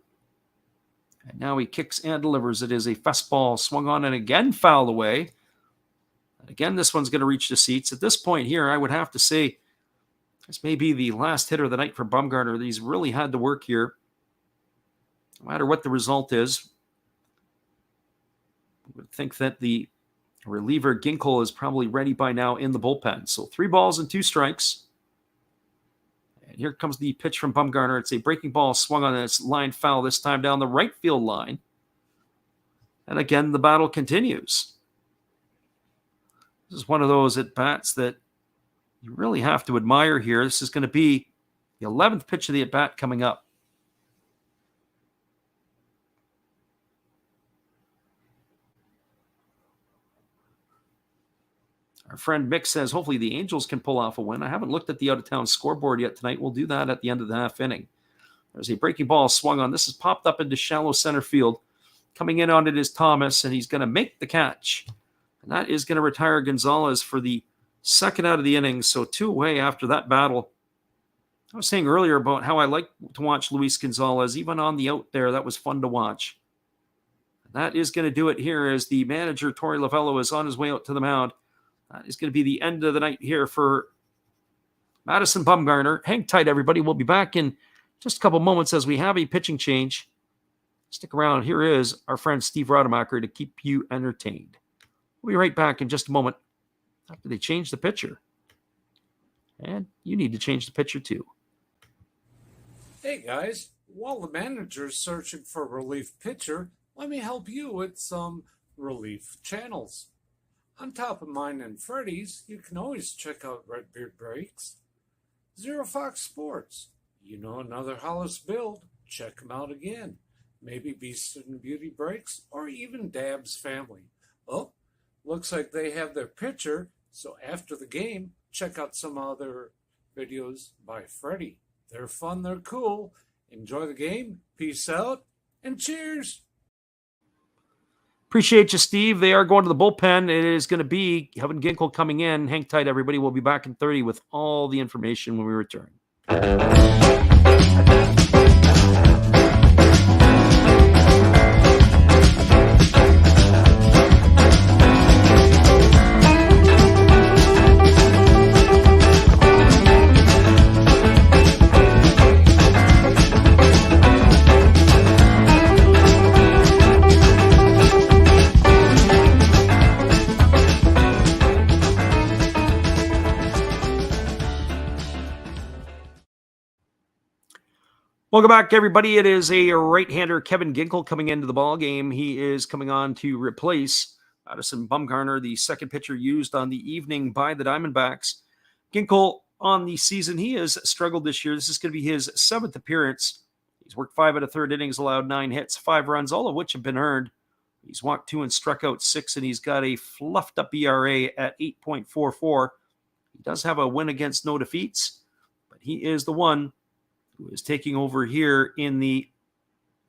And now he kicks and delivers. It is a fastball swung on and again fouled away. And again, this one's going to reach the seats. At this point here, I would have to say this may be the last hitter of the night for Bumgarner. He's really had to work here. No matter what the result is, I would think that the reliever Ginkel is probably ready by now in the bullpen. So 3 balls and 2 strikes. And here comes the pitch from Bumgarner. It's a breaking ball swung on, and it's line foul, this time down the right field line. And again, the battle continues. This is one of those at-bats that you really have to admire here. This is going to be the 11th pitch of the at-bat coming up. Our friend Mick says, hopefully the Angels can pull off a win. I haven't looked at the out-of-town scoreboard yet tonight. We'll do that at the end of the half inning. There's a breaking ball swung on. This is popped up into shallow center field. Coming in on it is Thomas, and he's going to make the catch. And that is going to retire Gonzalez for the Second out of the inning, so 2 away after that battle. I was saying earlier about how I like to watch Luis Gonzalez. Even on the out there, that was fun to watch. That is going to do it here as the manager, Torey Lovello, is on his way out to the mound. That is going to be the end of the night here for Madison Bumgarner. Hang tight, everybody. We'll be back in just a couple moments as we have a pitching change. Stick around. Here is our friend Steve Rademacher to keep you entertained. We'll be right back in just a moment after they change the pitcher. And you need to change the pitcher too. Hey guys, while the manager's searching for a relief pitcher, let me help you with some relief channels. On top of mine and Freddy's, you can always check out Redbeard Breaks, Zero Fox Sports, You Know Another Hollis Build, check them out again. Maybe Beast and Beauty Breaks, or even Dab's Family. Oh, looks like they have their pitcher, so after the game, check out some other videos by Freddy. They're fun, they're cool. Enjoy the game, peace out, and cheers! Appreciate you, Steve. They are going to the bullpen. It is going to be Kevin Ginkel coming in. Hang tight, everybody. We'll be back in 30 with all the information when we return. Welcome back, everybody. It is a right-hander, Kevin Ginkel, coming into the ball game. He is coming on to replace Madison Bumgarner, the second pitcher used on the evening by the Diamondbacks. Ginkel on the season, he has struggled this year. This is going to be his 7th appearance. He's worked 5 out of third innings, allowed 9 hits, 5 runs, all of which have been earned. He's walked 2 and struck out 6, and he's got a fluffed-up ERA at 8.44. He does have a win against no defeats, but he is the one who is taking over here in the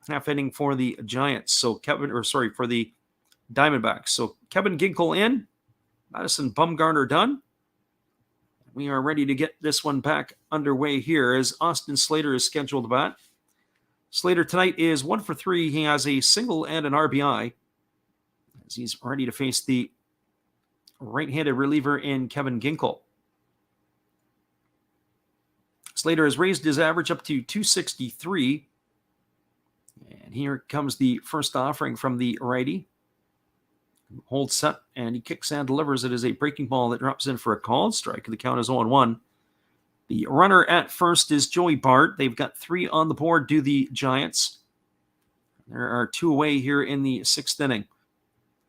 half inning for the Giants. For the Diamondbacks. So Kevin Ginkel in, Madison Bumgarner done. We are ready to get this one back underway here as Austin Slater is scheduled to bat. Slater tonight is 1 for 3. He has a single and an RBI as he's ready to face the right-handed reliever in Kevin Ginkel. Slater has raised his average up to 263. And here comes the first offering from the righty. Holds set, and he kicks and delivers. It is a breaking ball that drops in for a called strike. The count is 0-1. The runner at first is Joey Bart. They've got 3 on the board, do the Giants. There are 2 away here in the 6th inning.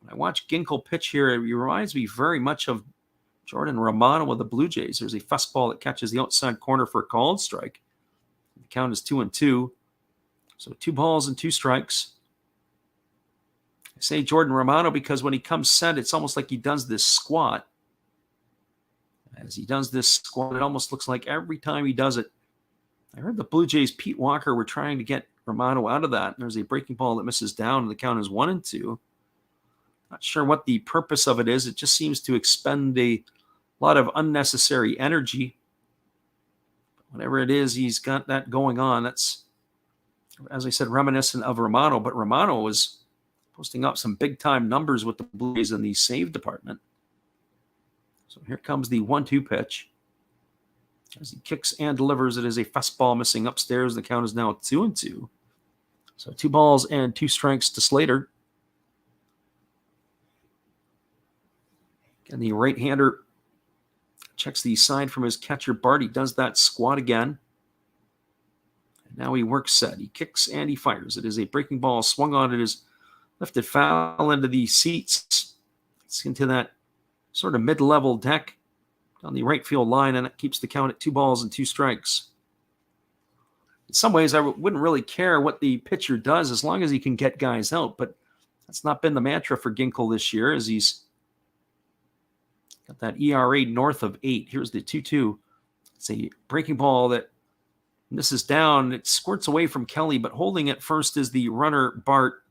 When I watch Ginkel pitch here, it reminds me very much of Jordan Romano with the Blue Jays. There's a fastball that catches the outside corner for a called strike. The count is 2-2. So 2 balls and 2 strikes. I say Jordan Romano because when he comes set, it's almost like he does this squat. As he does this squat, it almost looks like every time he does it. I heard the Blue Jays' Pete Walker were trying to get Romano out of that. And there's a breaking ball that misses down, and the count is 1-2. Not sure what the purpose of it is. It just seems to expend a lot of unnecessary energy. Whatever it is, he's got that going on. That's, as I said, reminiscent of Romano. But Romano was posting up some big-time numbers with the Blue Jays in the save department. So here comes the 1-2 pitch. As he kicks and delivers, it is a fastball missing upstairs. The count is now 2-2. So 2 balls and 2 strikes to Slater. And the right-hander checks the side from his catcher, Bart. He does that squat again. And now he works set. He kicks and he fires. It is a breaking ball swung on. It is lifted foul into the seats. It's into that sort of mid-level deck on the right field line, and it keeps the count at 2 balls and 2 strikes. In some ways, I wouldn't really care what the pitcher does as long as he can get guys out, but that's not been the mantra for Ginkel this year as he's got that ERA north of 8. Here's the 2-2. It's a breaking ball that misses down. It squirts away from Kelly, but holding it first is the runner, Bart.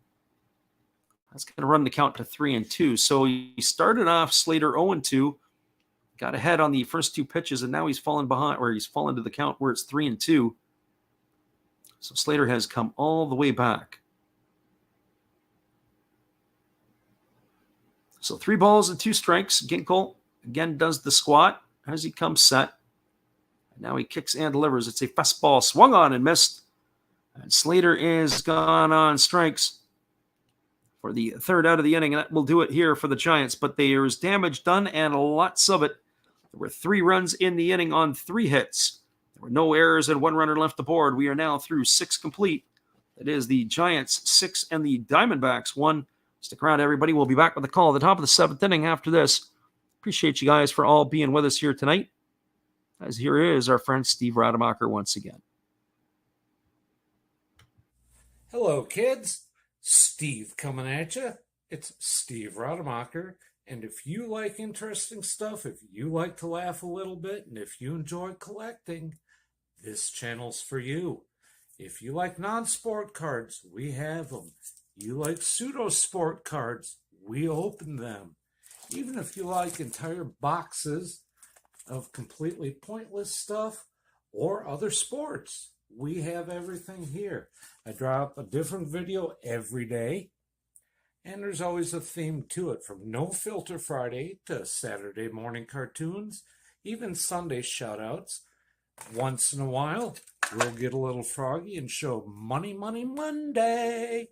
That's going to run the count to 3-2. So he started off Slater 0-2. got ahead on the first two pitches, and now he's fallen behind, or he's fallen to the count where it's 3-2. So Slater has come all the way back. So 3 balls and 2 strikes. Ginkel again does the squat as he comes set. And now he kicks and delivers. It's a fastball swung on and missed. And Slater is gone on strikes for the third out of the inning. And that will do it here for the Giants. But there is damage done and lots of it. There were 3 runs in the inning on 3 hits. There were no errors and 1 runner left aboard. We are now through 6 complete. It is the Giants 6 and the Diamondbacks 1. Stick around, everybody. We'll be back with a call at the top of the 7th inning after this. Appreciate you guys for all being with us here tonight. As here is our friend Steve Rademacher once again. Hello, kids. Steve coming at you. It's Steve Rademacher. And if you like interesting stuff, if you like to laugh a little bit, and if you enjoy collecting, this channel's for you. If you like non-sport cards, we have them. You like pseudo-sport cards, we open them. Even if you like entire boxes of completely pointless stuff or other sports, we have everything here. I drop a different video every day, and there's always a theme to it, from No Filter Friday to Saturday morning cartoons, even Sunday shoutouts. Once in a while, we'll get a little froggy and show Money Money Monday,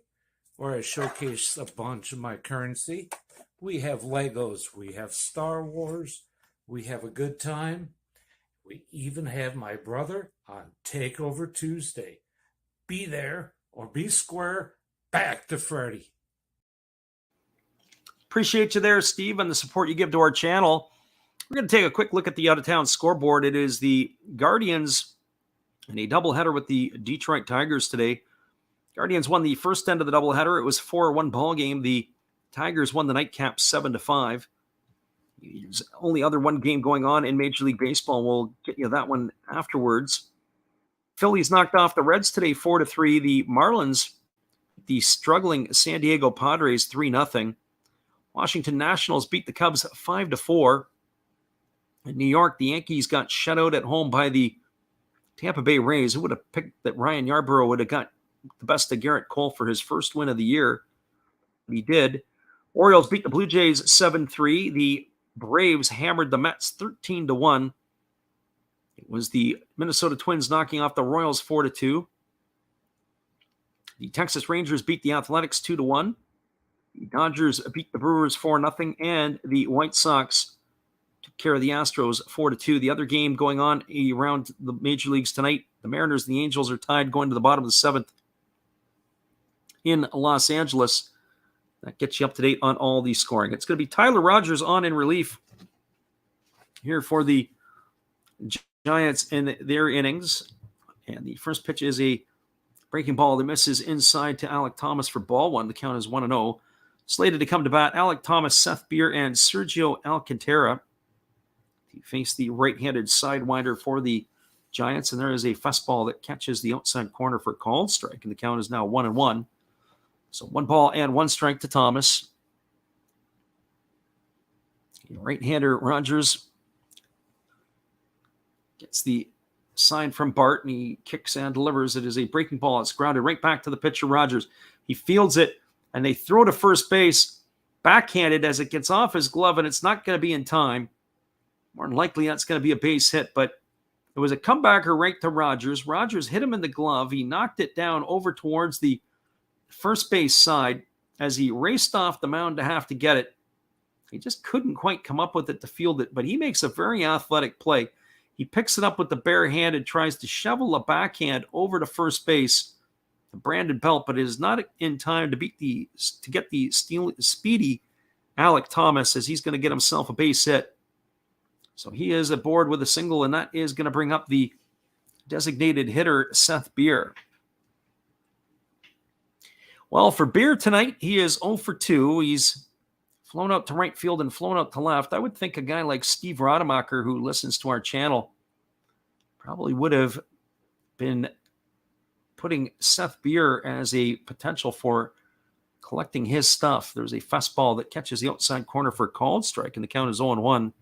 where I showcase a bunch of my currency. We have Legos, we have Star Wars, we have a good time. We even have my brother on Takeover Tuesday. Be there or be square. Back to Freddie. Appreciate you there, Steve, and the support you give to our channel. We're going to take a quick look at the out-of-town scoreboard. It is the Guardians in a doubleheader with the Detroit Tigers today. Guardians won the first end of the doubleheader. It was 4-1 ball game. The Tigers won the nightcap 7-5. There's only other one game going on in Major League Baseball. We'll get you that one afterwards. Phillies knocked off the Reds today 4-3. The Marlins, the struggling San Diego Padres 3-0. Washington Nationals beat the Cubs 5-4. In New York, the Yankees got shut out at home by the Tampa Bay Rays. Who would have picked that Ryan Yarbrough would have got the best of Garrett Cole for his first win of the year? He did. Orioles beat the Blue Jays 7-3. The Braves hammered the Mets 13-1. It was the Minnesota Twins knocking off the Royals 4-2. The Texas Rangers beat the Athletics 2-1. The Dodgers beat the Brewers 4-0. And the White Sox took care of the Astros 4-2. The other game going on around the major leagues tonight, the Mariners and the Angels are tied going to the bottom of the 7th in Los Angeles. That gets you up to date on all the scoring. It's going to be Tyler Rogers on in relief here for the Giants in their innings. And the first pitch is a breaking ball that misses inside to Alek Thomas for ball 1. The count is 1-0. Slated to come to bat, Alek Thomas, Seth Beer, and Sergio Alcantara. He faced the right-handed sidewinder for the Giants, and there is a fastball that catches the outside corner for a called strike, and the count is now 1-1. So 1 ball and 1 strike to Thomas. Right-hander Rogers gets the sign from Bart, and he kicks and delivers. It is a breaking ball. It's grounded right back to the pitcher, Rogers. He fields it, and they throw to first base, backhanded as it gets off his glove, and it's not going to be in time. More than likely, that's going to be a base hit, but it was a comebacker right to Rogers. Rogers hit him in the glove. He knocked it down over towards the first base side as he raced off the mound to have to get it. He just couldn't quite come up with it to field it, but he makes a very athletic play. He picks it up with the bare hand and tries to shovel a backhand over to first base to Brandon Belt, but it is not in time to get the speedy Alek Thomas, as he's going to get himself a base hit. So he is aboard with a single, and that is going to bring up the designated hitter, Seth Beer. Well, for Beer tonight, he is 0 for 2. He's flown out to right field and flown out to left. I would think a guy like Steve Rademacher, who listens to our channel, probably would have been putting Seth Beer as a potential for collecting his stuff. There's a fastball that catches the outside corner for a called strike, and the count is 0-1.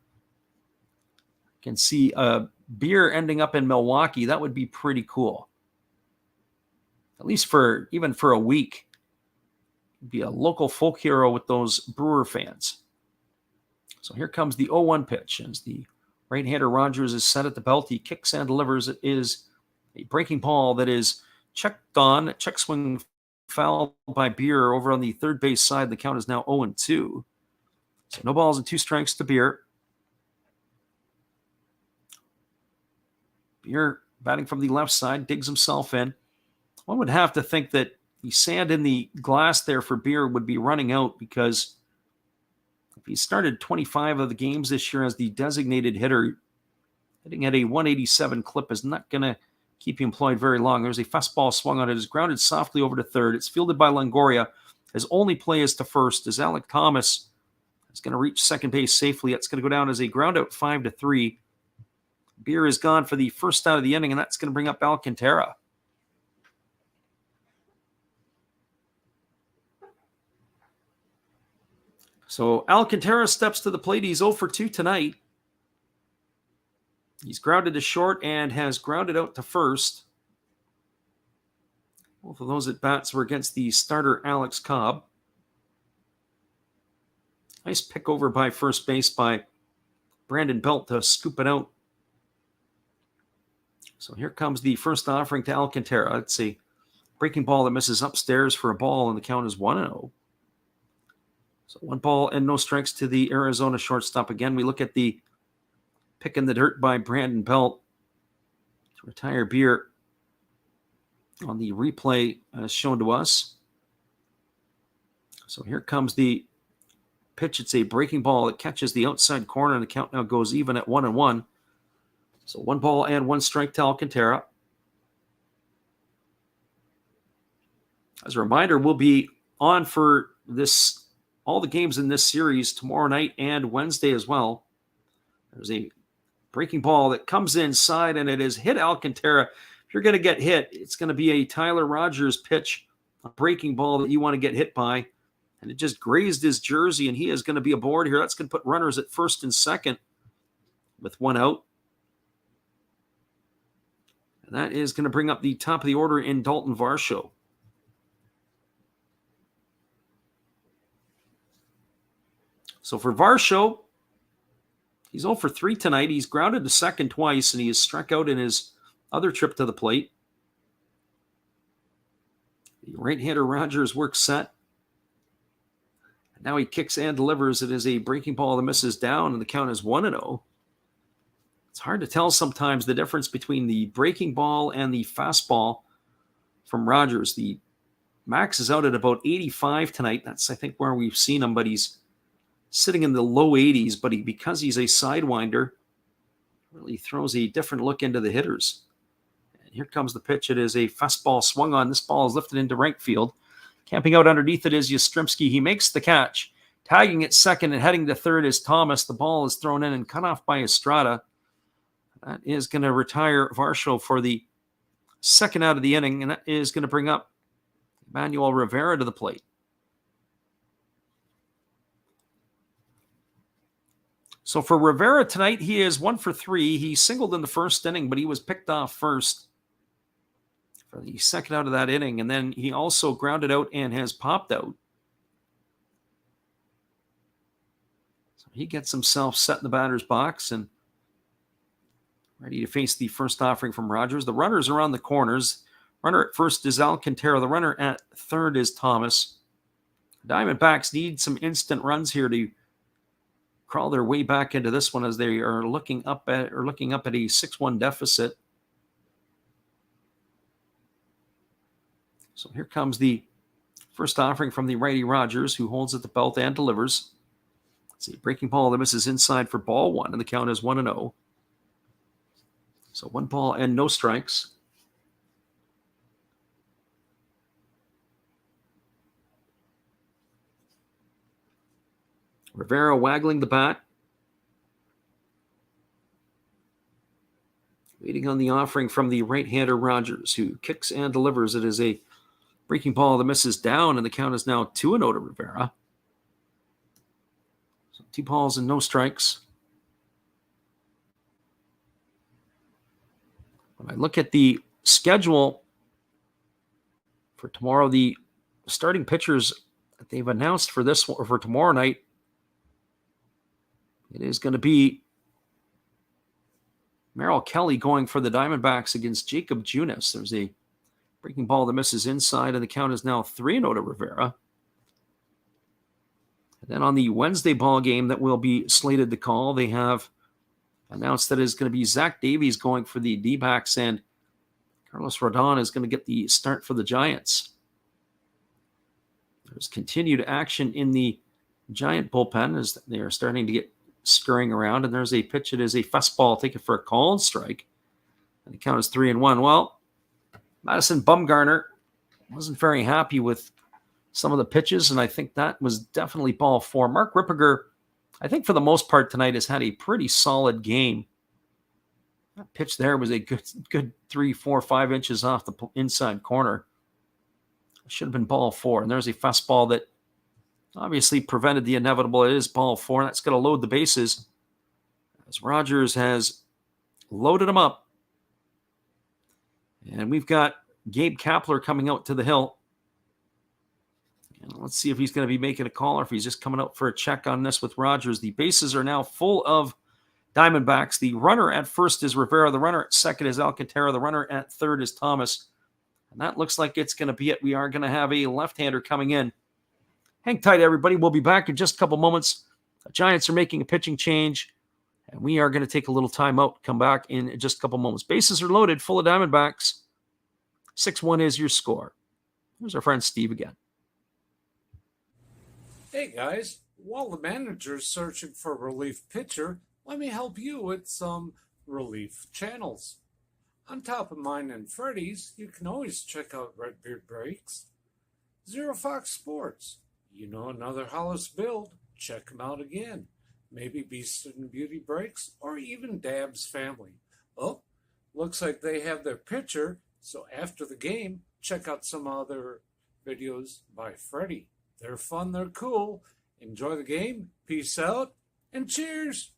can see a Beer ending up in Milwaukee. That would be pretty cool. At least even for a week. Be a local folk hero with those Brewer fans. So here comes the 0-1 pitch as the right-hander Rogers is set at the belt. He kicks and delivers. It is a breaking ball that is checked on. Check swing foul by Beer over on the third base side. The count is now 0-2. So no balls and 2 strikes to Beer. Beer batting from the left side, digs himself in. One would have to think that the sand in the glass there for Beer would be running out, because if he started 25 of the games this year as the designated hitter, hitting at a 187 clip is not going to keep you employed very long. There's a fastball swung on it. It's grounded softly over to third. It's fielded by Longoria. His only play is to first, as Alec Thomas is going to reach second base safely. It's going to go down as a ground out 5-3. Beer is gone for the first out of the inning, and that's going to bring up Alcantara. So Alcantara steps to the plate. He's 0-2 tonight. He's grounded to short and has grounded out to first. Both of those at-bats were against the starter Alex Cobb. Nice pick over by first base by Brandon Belt to scoop it out. So here comes the first offering to Alcantara. It's a breaking ball that misses upstairs for a ball, and the count is 1-0. So 1 ball and no strikes to the Arizona shortstop. Again, we look at the pick in the dirt by Brandon Belt to retire Beer on the replay shown to us. So here comes the pitch. It's a breaking ball that catches the outside corner, and the count now goes even at 1-1. So 1 ball and 1 strike to Alcantara. As a reminder, we'll be on for all the games in this series tomorrow night and Wednesday as well. There's a breaking ball that comes inside, and it is hit Alcantara. If you're going to get hit, it's going to be a Tyler Rogers pitch, a breaking ball that you want to get hit by. And it just grazed his jersey, and he is going to be aboard here. That's going to put runners at first and second with 1 out. And that is going to bring up the top of the order in Dalton Varsho. So for Varsho, he's 0-3 tonight. He's grounded to second twice, and he has struck out in his other trip to the plate. The right-hander Rogers works set. And now he kicks and delivers. It is a breaking ball that misses down, and the count is 1-0. It's hard to tell sometimes the difference between the breaking ball and the fastball from Rogers. The max is out at about 85 tonight. That's, I think, where we've seen him, but he's sitting in the low 80s, but because he's a sidewinder, really throws a different look into the hitters. And here comes the pitch. It is a fastball swung on. This ball is lifted into right field. Camping out underneath it is Yastrzemski. He makes the catch. Tagging at second and heading to third is Thomas. The ball is thrown in and cut off by Estrada. That is going to retire Varsho for the second out of the inning, and that is going to bring up Manuel Rivera to the plate. So for Rivera tonight, he is 1-3. He singled in the first inning, but he was picked off first for the second out of that inning. And then he also grounded out and has popped out. So he gets himself set in the batter's box and ready to face the first offering from Rogers. The runners are on the corners. Runner at first is Alcantara. The runner at third is Thomas. Diamondbacks need some instant runs here to crawl their way back into this one, as they are looking up at a 6-1 deficit. So here comes the first offering from the righty Rogers, who holds at the belt and delivers. It's a breaking ball that misses inside for ball 1, and the count is 1-0. So 1 ball and no strikes. Rivera waggling the bat. Waiting on the offering from the right-hander Rogers, who kicks and delivers. It is a breaking ball that misses down, and the count is now 2-0 to Rivera. So 2 balls and no strikes. I look at the schedule for tomorrow, the starting pitchers that they've announced for tomorrow night, it is going to be Merrill Kelly going for the Diamondbacks against Jacob Junis. There's a breaking ball that misses inside, and the count is now 3-0 to Rivera. And then on the Wednesday ball game that will be slated to call, they have announced that it's going to be Zach Davies going for the D-backs, and Carlos Rodon is going to get the start for the Giants. There's continued action in the Giant bullpen as they are starting to get scurrying around, and there's a pitch. It is a fastball taken for a called strike, and the count is 3-1. Well, Madison Bumgarner wasn't very happy with some of the pitches, and I think that was definitely ball 4. Mark Ripperger, I think for the most part tonight, has had a pretty solid game. That pitch there was a good 3, 4, 5 inches off the inside corner. It should have been ball 4, and there's a fastball that obviously prevented the inevitable. It is ball 4, and that's going to load the bases as Rogers has loaded them up. And we've got Gabe Kapler coming out to the hill. And let's see if he's going to be making a call or if he's just coming out for a check on this with Rogers. The bases are now full of Diamondbacks. The runner at first is Rivera. The runner at second is Alcantara. The runner at third is Thomas. And that looks like it's going to be it. We are going to have a left-hander coming in. Hang tight, everybody. We'll be back in just a couple moments. The Giants are making a pitching change, and we are going to take a little time out. Come back in just a couple moments. Bases are loaded, full of Diamondbacks. 6-1 is your score. Here's our friend Steve again. Hey guys, while the manager's searching for a relief pitcher, let me help you with some relief channels. On top of mine and Freddy's, you can always check out Redbeard Breaks, Zero Fox Sports. You know another Hollis build, check them out again. Maybe Beast and Beauty Breaks, or even Dab's Family. Oh, looks like they have their pitcher, so after the game, check out some other videos by Freddy. They're fun, they're cool. Enjoy the game, peace out, and cheers!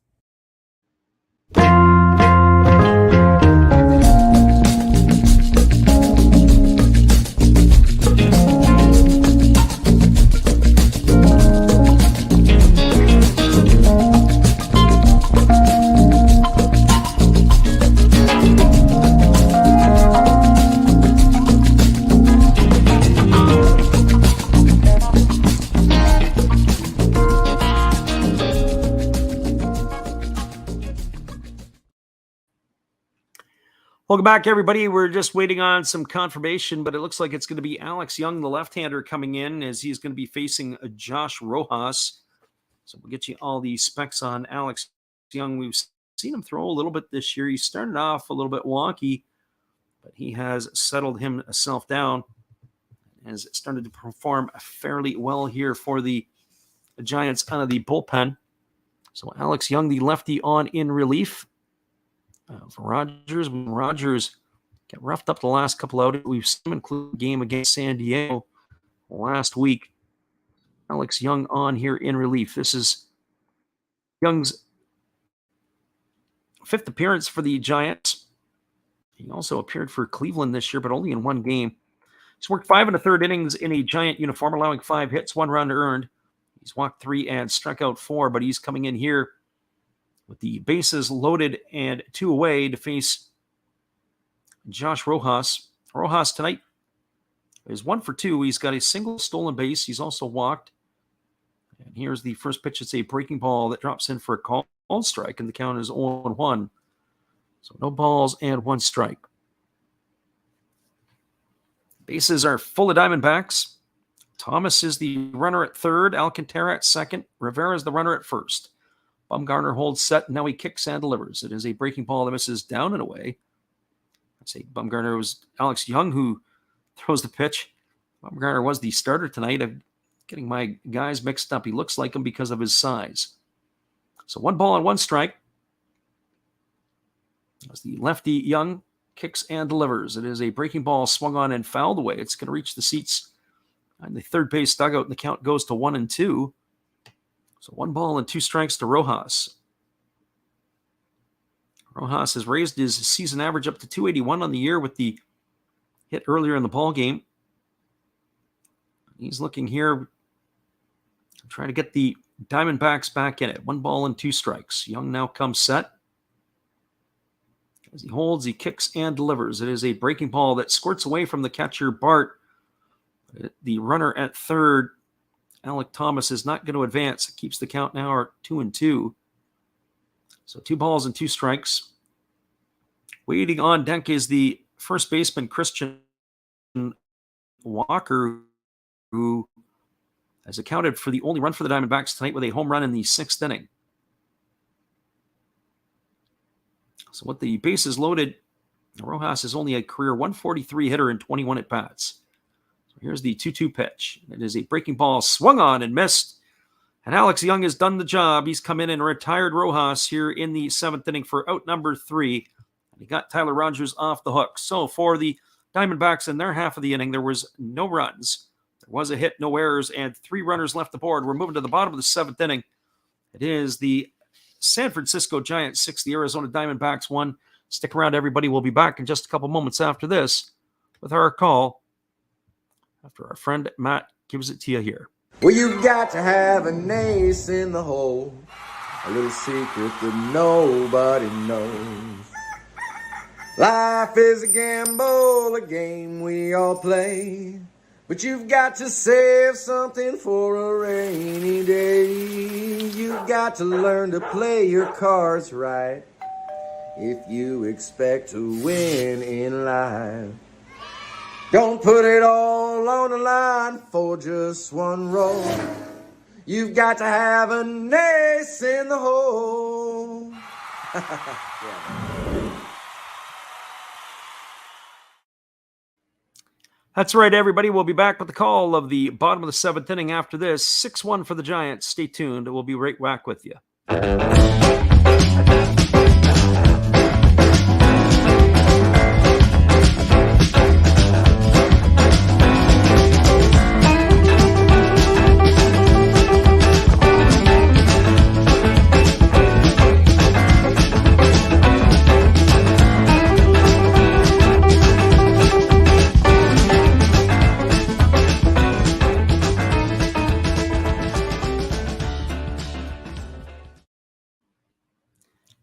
Welcome back, everybody. We're just waiting on some confirmation, but it looks like it's going to be Alex Young, the left-hander, coming in as he's going to be facing Josh Rojas. So we'll get you all the specs on Alex Young. We've seen him throw a little bit this year. He started off a little bit wonky, but he has settled himself down and has started to perform fairly well here for the Giants out of the bullpen. So Alex Young, the lefty, on in relief. For Rogers, when Rogers got roughed up the last couple out, we've seen him include the game against San Diego last week. Alex Young on here in relief. This is Young's 5th appearance for the Giants. He also appeared for Cleveland this year, but only in one game. He's worked 5 1/3 innings in a Giant uniform, allowing 5 hits, 1 run earned. He's walked 3 and struck out 4, but he's coming in here with the bases loaded and 2 away to face Josh Rojas. Rojas tonight is 1 for 2. He's got a single stolen base. He's also walked. And here's the first pitch. It's a breaking ball that drops in for a called strike, and the count is 0-1. So no balls and 1 strike. Bases are full of Diamondbacks. Thomas is the runner at third. Alcantara at second. Rivera is the runner at first. Bumgarner holds set. Now he kicks and delivers. It is a breaking ball that misses down and away. I'd say Bumgarner was Alex Young who throws the pitch. Bumgarner was the starter tonight. I'm getting my guys mixed up. He looks like him because of his size. So 1 ball and 1 strike. As the lefty Young kicks and delivers. It is a breaking ball swung on and fouled away. It's going to reach the seats on the third base dugout, and the count goes to 1-2. So 1 ball and 2 strikes to Rojas. Rojas has raised his season average up to 281 on the year with the hit earlier in the ball game. He's looking here, trying to get the Diamondbacks back in it. 1 ball and 2 strikes. Young now comes set. As he holds, he kicks and delivers. It is a breaking ball that squirts away from the catcher, Bart. The runner at third, Alec Thomas, is not going to advance. It keeps the count now at 2-2. So 2 balls and 2 strikes. Waiting on deck is the first baseman, Christian Walker, who has accounted for the only run for the Diamondbacks tonight with a home run in the 6th inning. So with the bases loaded, Rojas is only a career 143 hitter in 21 at-bats. So here's the 2-2 pitch. It is a breaking ball swung on and missed. And Alex Young has done the job. He's come in and retired Rojas here in the 7th inning for out number 3. And he got Tyler Rogers off the hook. So for the Diamondbacks in their half of the inning, there was no runs. There was a hit, no errors, and 3 runners left aboard. We're moving to the bottom of the 7th inning. It is the San Francisco Giants 6, the Arizona Diamondbacks 1. Stick around, everybody. We'll be back in just a couple moments after this with our call after our friend Matt gives it to you here. Well, you got to have an ace in the hole, a little secret that nobody knows. Life is a gamble, a game we all play, but you've got to save something for a rainy day. You've got to learn to play your cards right if you expect to win in life. Don't put it all on the line for just one roll. You've got to have an ace in the hole. That's right, everybody. We'll be back with the call of the bottom of the 7th inning after this. 6-1 for the Giants. Stay tuned. We'll be right back with you.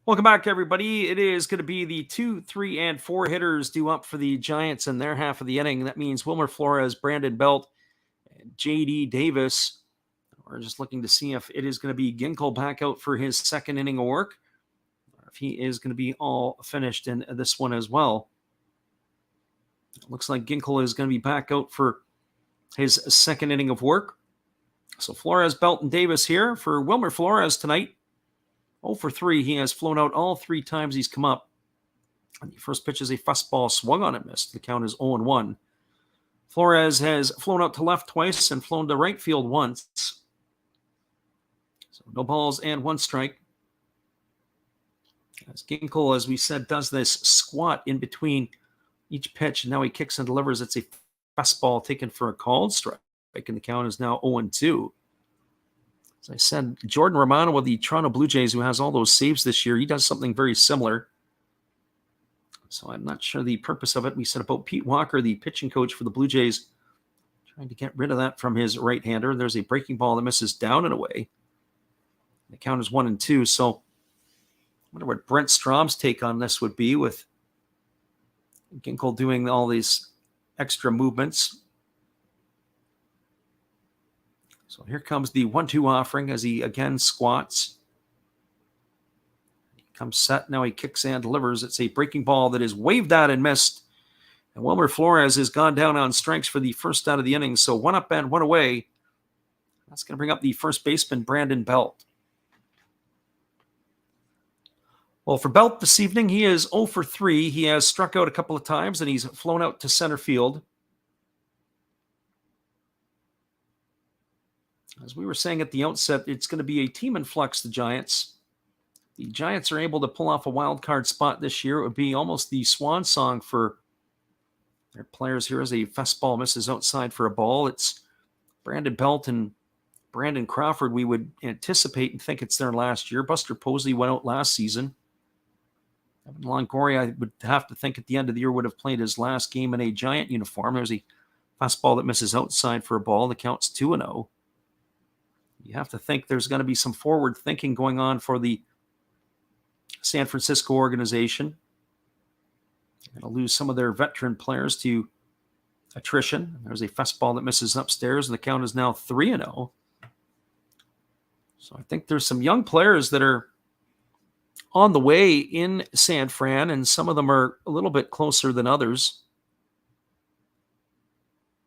Welcome back, everybody. It is going to be the 2, 3, and 4 hitters due up for the Giants in their half of the inning. That means Wilmer Flores, Brandon Belt, and J.D. Davis. We're just looking to see if it is going to be Ginkel back out for his 2nd inning of work, or if he is going to be all finished in this one as well. It looks like Ginkel is going to be back out for his 2nd inning of work. So Flores, Belt, and Davis here. For Wilmer Flores tonight, 0 for 3. He has flown out all 3 times he's come up. And the first pitch is a fastball swung on and missed. The count is 0-1. Flores has flown out to left twice and flown to right field once. So no balls and 1 strike. As Ginkel, as we said, does this squat in between each pitch, and now he kicks and delivers. It's a fastball taken for a called strike, and the count is now 0-2. As I said, Jordan Romano of the Toronto Blue Jays, who has all those saves this year, he does something very similar. So I'm not sure the purpose of it. We said about Pete Walker, the pitching coach for the Blue Jays, trying to get rid of that from his right-hander. There's a breaking ball that misses down and away. The count is 1-2. So I wonder what Brent Strom's take on this would be, with Ginkel doing all these extra movements. So here comes the 1-2 offering as he again squats. He comes set. Now he kicks and delivers. It's a breaking ball that is waved at and missed. And Wilmer Flores has gone down on strikes for the first out of the inning. So 1 up and 1 away. That's going to bring up the first baseman, Brandon Belt. Well, for Belt this evening, he is 0 for 3. He has struck out a couple of times, and he's flown out to center field. As we were saying at the outset, it's going to be a team in flux, the Giants. The Giants are able to pull off a wild card spot this year. It would be almost the swan song for their players here as a fastball misses outside for a ball. It's Brandon Belt and Brandon Crawford. We would anticipate and think it's their last year. Buster Posey went out last season. Evan Longoria, I would have to think at the end of the year would have played his last game in a Giant uniform. There's a fastball that misses outside for a ball. The count's 2-0. You have to think there's going to be some forward thinking going on for the San Francisco organization. They're going to lose some of their veteran players to attrition. There's a fastball that misses upstairs, and the count is now 3-0. So I think there's some young players that are on the way in San Fran, and some of them are a little bit closer than others.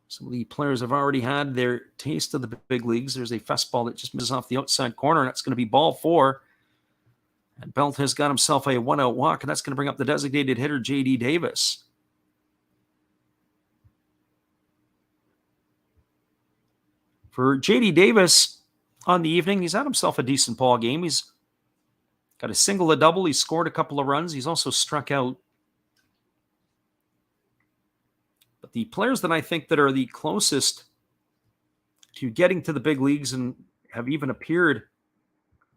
Some of the players have already had their taste of the big leagues. There's a fastball that just misses off the outside corner, and that's going to be ball 4. And Belt has got himself a 1-out walk, and that's going to bring up the designated hitter, J.D. Davis. For J.D. Davis on the evening, he's had himself a decent ball game. He's got a single, a double. He's scored a couple of runs. He's also struck out. But the players that I think that are the closest to getting to the big leagues and have even appeared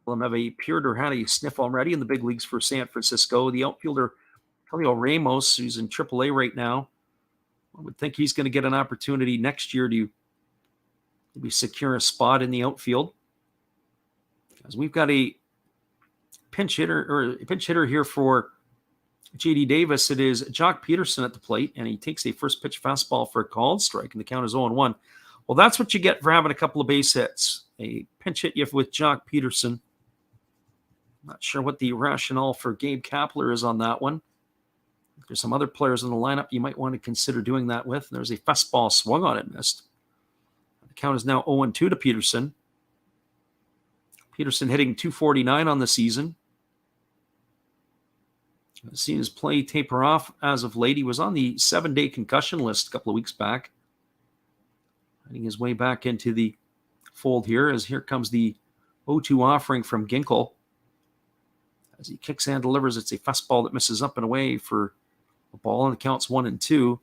or had a sniff already in the big leagues for San Francisco, the outfielder Julio Ramos, who's in AAA right now, I would think he's going to get an opportunity next year to maybe secure a spot in the outfield. Because we've got a pinch hitter here for J.D. Davis. It is Jock Peterson at the plate, and he takes a first pitch fastball for a called strike, and the count is 0-1. Well, that's what you get for having a couple of base hits. A pinch hit with Jock Peterson. Not sure what the rationale for Gabe Kapler is on that one. There's some other players in the lineup you might want to consider doing that with. There's a fastball swung on it, missed. The count is now 0-2 to Peterson. Peterson hitting .249 on the season. I've seen his play taper off as of late. He was on the 7-day concussion list a couple of weeks back. Finding his way back into the fold here, as here comes the 0-2 offering from Ginkel. As he kicks and delivers, it's a fastball that misses up and away for a ball, and the count's 1-2.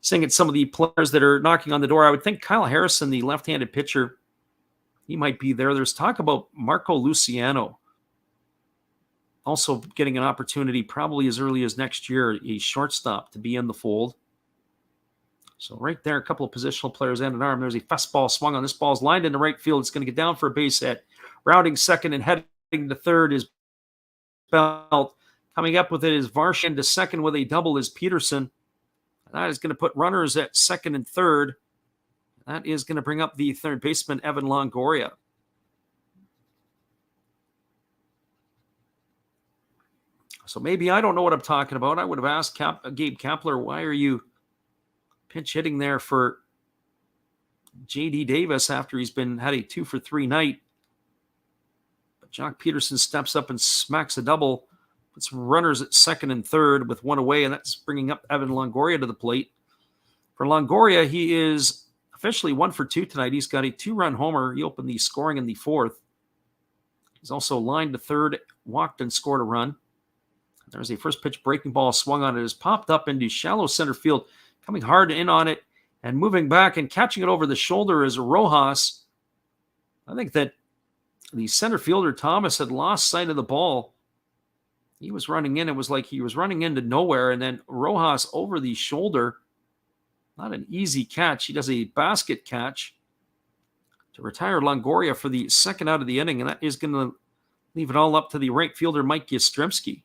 Seeing at some of the players that are knocking on the door, I would think Kyle Harrison, the left-handed pitcher, he might be there. There's talk about Marco Luciano also getting an opportunity probably as early as next year, a shortstop, to be in the fold. So right there, a couple of positional players and an arm. There's a fastball swung on. This ball's lined into right field. It's going to get down for a base hit. Rounding second and heading to third is Belt. Coming up with it is Varshan. To second with a double is Peterson. That is going to put runners at second and third. That is going to bring up the third baseman, Evan Longoria. So maybe I don't know what I'm talking about. I would have asked Gabe Kapler, why are you pinch hitting there for J.D. Davis after he's had a 2-for-3 night? But Jock Peterson steps up and smacks a double, puts runners at second and third with one away, and that's bringing up Evan Longoria to the plate. For Longoria, he is officially 1-for-2 tonight. He's got a 2-run homer. He opened the scoring in the fourth. He's also lined to third, walked and scored a run. There's a first pitch breaking ball swung on it. It has popped up into shallow center field, coming hard in on it and moving back and catching it over the shoulder is Rojas. I think that the center fielder, Thomas, had lost sight of the ball. He was running in. It was like he was running into nowhere, and then Rojas over the shoulder. Not an easy catch. He does a basket catch to retire Longoria for the second out of the inning, and that is going to leave it all up to the right fielder, Mike Yastrzemski.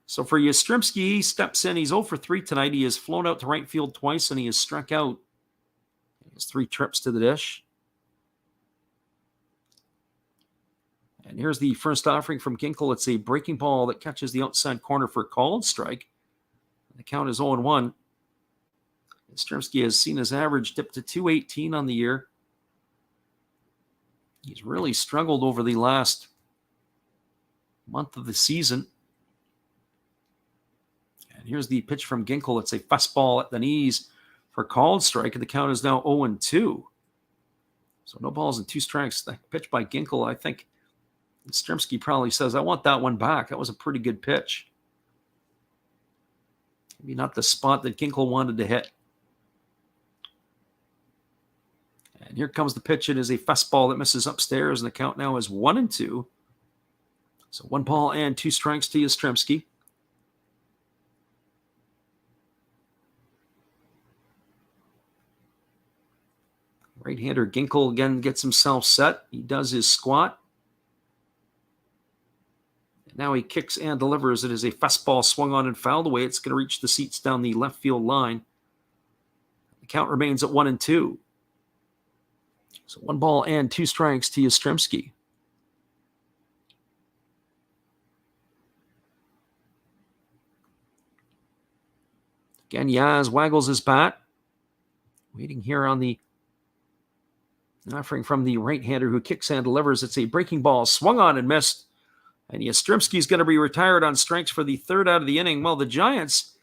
So for Yastrzemski, he steps in. He's 0-for-3 tonight. He has flown out to right field twice, and he has struck out. He has 3 trips to the dish. And here's the first offering from Ginkel. It's a breaking ball that catches the outside corner for a called strike. The count is 0-1. Yastrzemski has seen his average dip to .218 on the year. He's really struggled over the last month of the season. And here's the pitch from Ginkel. It's a fastball at the knees for a called strike, and the count is now 0-2. So no balls and 2 strikes. The pitch by Ginkel, I think Yastrzemski probably says, I want that one back. That was a pretty good pitch. Maybe not the spot that Ginkel wanted to hit. And And here comes the pitch. It is a fastball that misses upstairs, and the count now is 1-2. So 1 ball and 2 strikes to Yastrzemski. Right-hander Ginkel again gets himself set. He does his squat. And now he kicks and delivers. It is a fastball swung on and fouled away. It's going to reach the seats down the left field line. The count remains at 1-2. So 1 ball and 2 strikes to Yastrzemski. Again, Yaz waggles his bat. Waiting here on the offering from the right-hander who kicks and delivers. It's a breaking ball, swung on and missed. And Yastrzemski's going to be retired on strikes for the 3rd out of the inning. Well, the Giants,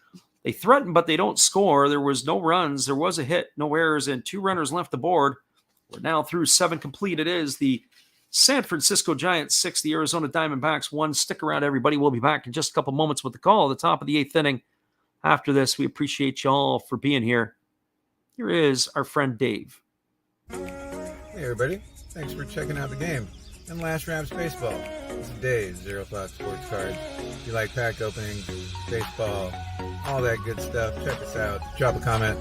they threaten, but they don't score. There was no runs. There was a hit, no errors, and 2 runners left the board. We're now through 7 complete. It is the San Francisco Giants 6, the Arizona Diamondbacks 1. Stick around, everybody. We'll be back in just a couple moments with the call at the top of the 8th inning. After this, we appreciate you all for being here. Here is our friend Dave. Hey everybody, thanks for checking out the game and Last Raps Baseball. This is Dave, Zero Thought Sports Cards. If you like pack openings, baseball, all that good stuff, check us out. Drop a comment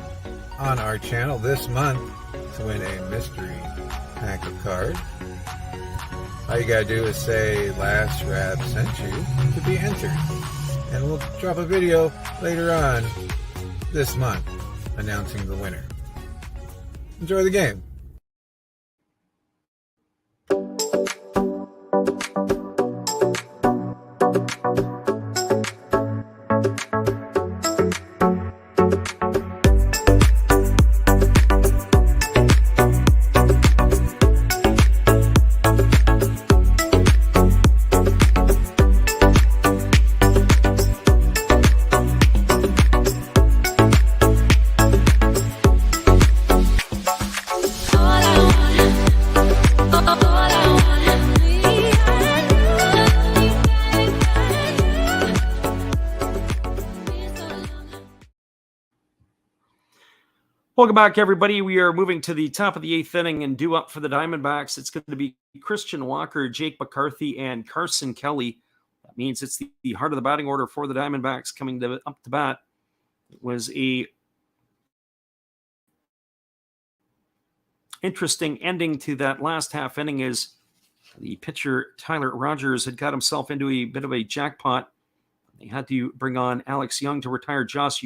on our channel this month to win a mystery pack of cards. All you gotta do is say Last Rap sent you to be entered. And we'll drop a video later on this month announcing the winner. Enjoy the game. Welcome back, everybody. We are moving to the top of the 8th inning, and due up for the Diamondbacks, it's going to be Christian Walker, Jake McCarthy, and Carson Kelly. That means it's the heart of the batting order for the Diamondbacks coming up to bat. It was a interesting ending to that last half inning as the pitcher Tyler Rogers had got himself into a bit of a jackpot. They had to bring on Alex Young to retire Josh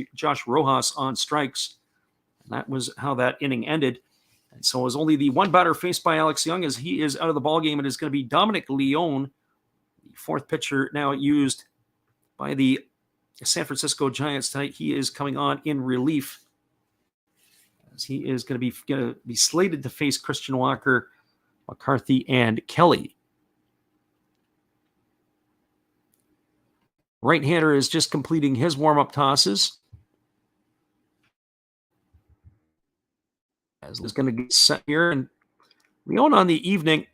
Rojas on strikes. And that was how that inning ended. And so it was only the 1 batter faced by Alex Young as he is out of the ballgame. It is going to be Dominic Leone, the 4th pitcher now used by the San Francisco Giants tonight. He is coming on in relief as he is going to be slated to face Christian Walker, McCarthy, and Kelly. Right-hander is just completing his warm-up tosses. Is going to get set here, and Leone on the evening,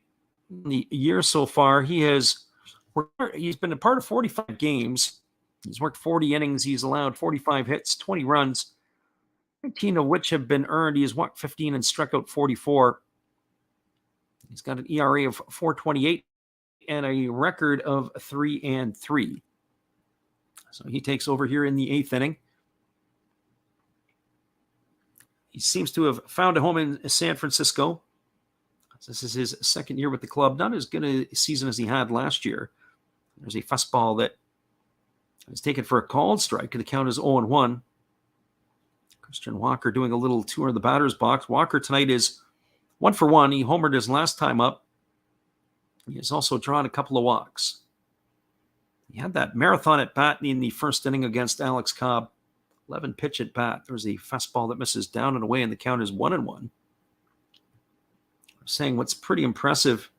the year so far, he's been a part of 45 games. He's worked 40 innings. He's allowed 45 hits, 20 runs, 19 of which have been earned. He has walked 15 and struck out 44. He's got an ERA of 4.28 and a record of 3-3. So he takes over here in the 8th inning. He seems to have found a home in San Francisco. This is his 2nd year with the club. Not as good a season as he had last year. There's a fastball that is taken for a called strike. The count is 0-1. Christian Walker doing a little tour of the batter's box. Walker tonight is 1 for 1. He homered his last time up. He has also drawn a couple of walks. He had that marathon at bat in the 1st inning against Alex Cobb. 11 pitch at bat. There's a fastball that misses down and away, and the count is 1-1. I'm saying what's pretty impressive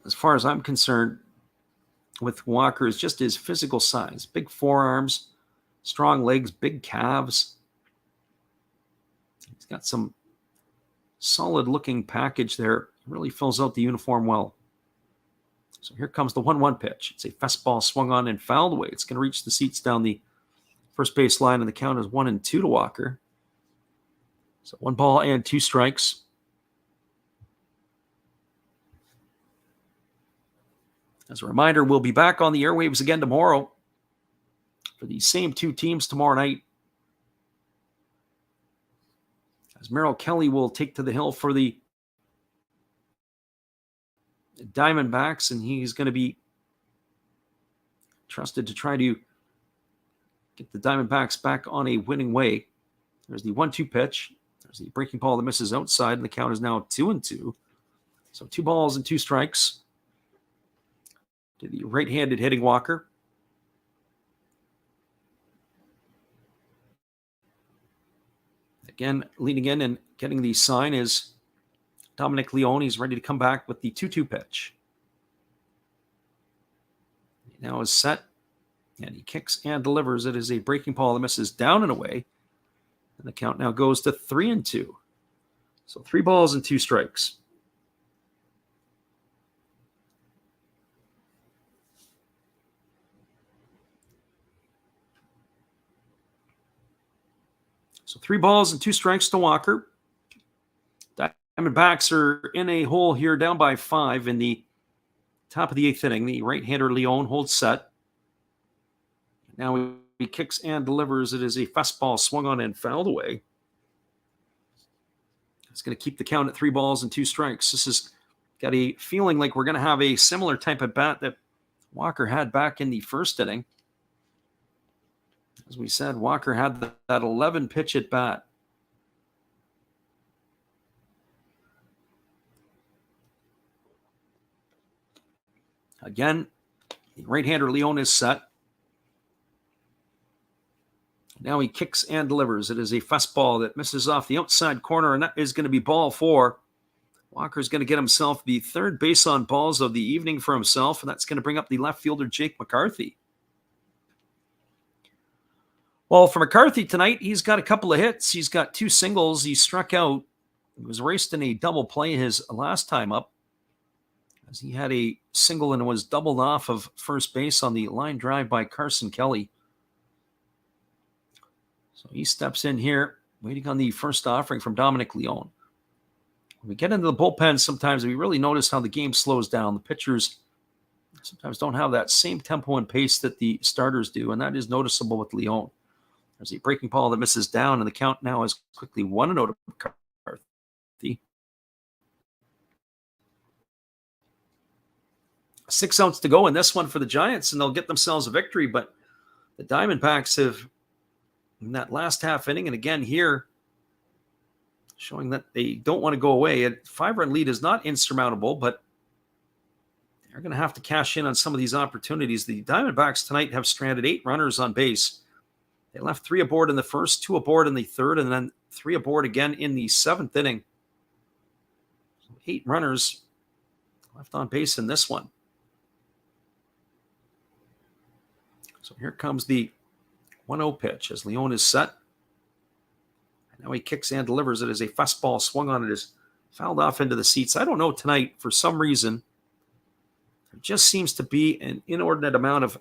as far as I'm concerned with Walker is just his physical size. Big forearms, strong legs, big calves. He's got some solid-looking package there. Really fills out the uniform well. So here comes the 1-1 pitch. It's a fastball swung on and fouled away. It's going to reach the seats down the first base line, and the count is 1-2 to Walker. So 1 ball and 2 strikes. As a reminder, we'll be back on the airwaves again tomorrow for the same 2 teams tomorrow night, as Merrill Kelly will take to the hill for the Diamondbacks, and he's going to be trusted to try to get the Diamondbacks back on a winning way. There's the 1-2 pitch. There's the breaking ball that misses outside, and the count is now 2-2. So 2 balls and 2 strikes to the right-handed hitting Walker. Again, leaning in and getting the sign is Dominic Leone. He's ready to come back with the 2-2 pitch. He now is set, and he kicks and delivers. It is a breaking ball that misses down and away, and the count now goes to 3-2. So 3 balls and 2 strikes. So 3 balls and 2 strikes to Walker. Diamondbacks are in a hole here, down by 5 in the top of the 8th inning. The right-hander Leone holds set. Now he kicks and delivers. It is a fastball swung on and fouled away. It's going to keep the count at 3 balls and 2 strikes. This has got a feeling like we're going to have a similar type of bat that Walker had back in the 1st inning. As we said, Walker had that 11 pitch at bat. Again, the right-hander Leone is set. Now he kicks and delivers. It is a fastball that misses off the outside corner, and that is going to be ball 4. Walker's going to get himself the 3rd base on balls of the evening for himself, and that's going to bring up the left fielder Jake McCarthy. Well, for McCarthy tonight, he's got a couple of hits. He's got 2 singles. He struck out. He was raced in a double play his last time up, as he had a single and was doubled off of first base on the line drive by Carson Kelly. So he steps in here, waiting on the first offering from Dominic Leone. When we get into the bullpen, sometimes we really notice how the game slows down. The pitchers sometimes don't have that same tempo and pace that the starters do, and that is noticeable with Leone. There's a breaking ball that misses down, and the count now is quickly 1-0 to McCarthy. 6 outs to go in this one for the Giants, and they'll get themselves a victory. But the Diamondbacks have, in that last half inning, and again here, showing that they don't want to go away. A 5-run lead is not insurmountable, but they're going to have to cash in on some of these opportunities. The Diamondbacks tonight have stranded 8 runners on base. They left 3 aboard in the 1st, 2 aboard in the 3rd, and then 3 aboard again in the 7th inning. So 8 runners left on base in this one. So here comes the 1-0 pitch as Leone is set. And now he kicks and delivers. It as a fastball swung on. It is fouled off into the seats. I don't know tonight, for some reason, there just seems to be an inordinate amount of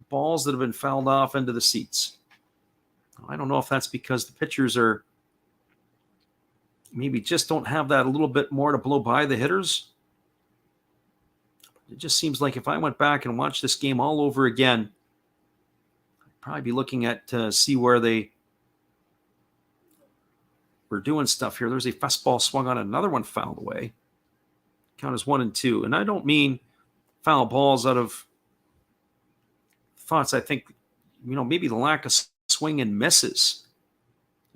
balls that have been fouled off into the seats. I don't know if that's because the pitchers are maybe just don't have that a little bit more to blow by the hitters. It just seems like if I went back and watched this game all over again, I'd probably be looking at to see where they were doing stuff here. There's a fastball swung on, another one fouled away. Count is 1-2. And I don't mean foul balls out of thoughts. I think, maybe the lack of swing and misses.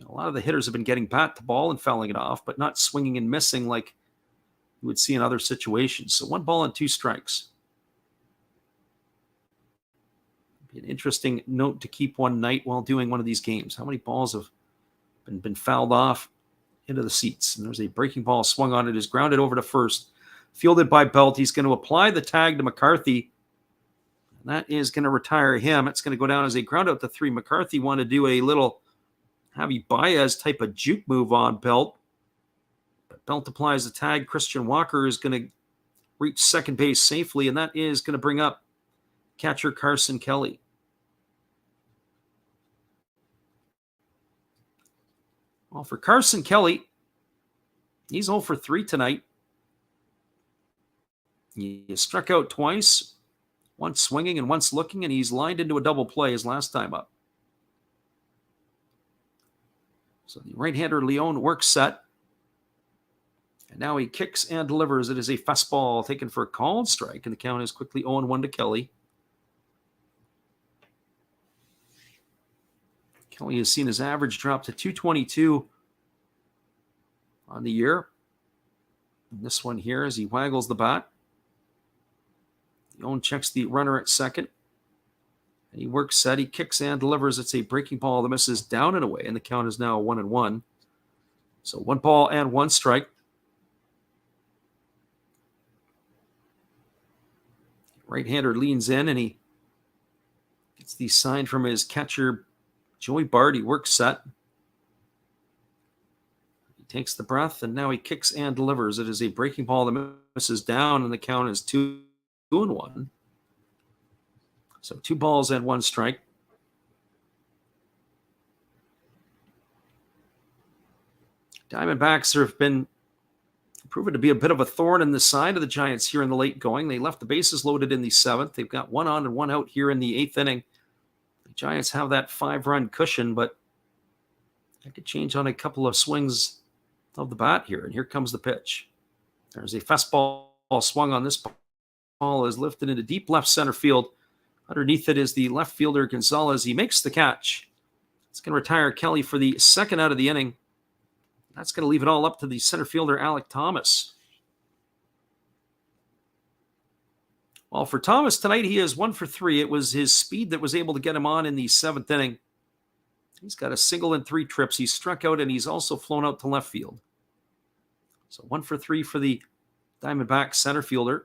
A lot of the hitters have been getting bat to ball and fouling it off, but not swinging and missing like you would see in other situations. So 1 ball and 2 strikes. Be an interesting note to keep one night while doing one of these games. How many balls have been fouled off into the seats? And there's a breaking ball swung on. It is grounded over to first. Fielded by Belt. He's going to apply the tag to McCarthy. That is going to retire him. It's going to go down as a ground out to 3. McCarthy wanted to do a little Javi Baez type of juke move on Belt. But Belt applies the tag. Christian Walker is going to reach second base safely, and that is going to bring up catcher Carson Kelly. Well, for Carson Kelly, he's 0 for 3 tonight. He struck out twice, once swinging and once looking, and he's lined into a double play his last time up. So the right-hander Leon works set. And now he kicks and delivers. It is a fastball taken for a called strike, and the count is quickly 0-1 to Kelly. Kelly has seen his average drop to 222 on the year. And this one here as he waggles the bat. Leon checks the runner at second. And he works set. He kicks and delivers. It's a breaking ball that misses down and away, and the count is now 1-1. So 1 ball and 1 strike. Right-hander leans in, and he gets the sign from his catcher, Joey Bart. He works set. He takes the breath, and now he kicks and delivers. It is a breaking ball that misses down, and the count is 2-1. So 2 balls and 1 strike. Diamondbacks have been proven to be a bit of a thorn in the side of the Giants here in the late going. They left the bases loaded in the 7th. They've got 1 on and 1 out here in the 8th inning. The Giants have that 5-run cushion, but that could change on a couple of swings of the bat here. And here comes the pitch. There's a fastball swung on. This ball is lifted into deep left center field. Underneath it is the left fielder Gonzalez. He makes the catch. It's going to retire Kelly for the 2nd out of the inning. That's going to leave it all up to the center fielder, Alec Thomas. Well, for Thomas tonight, he is 1 for 3. It was his speed that was able to get him on in the 7th inning. He's got a single and 3 trips. He's struck out, and he's also flown out to left field. So 1 for 3 for the Diamondbacks center fielder.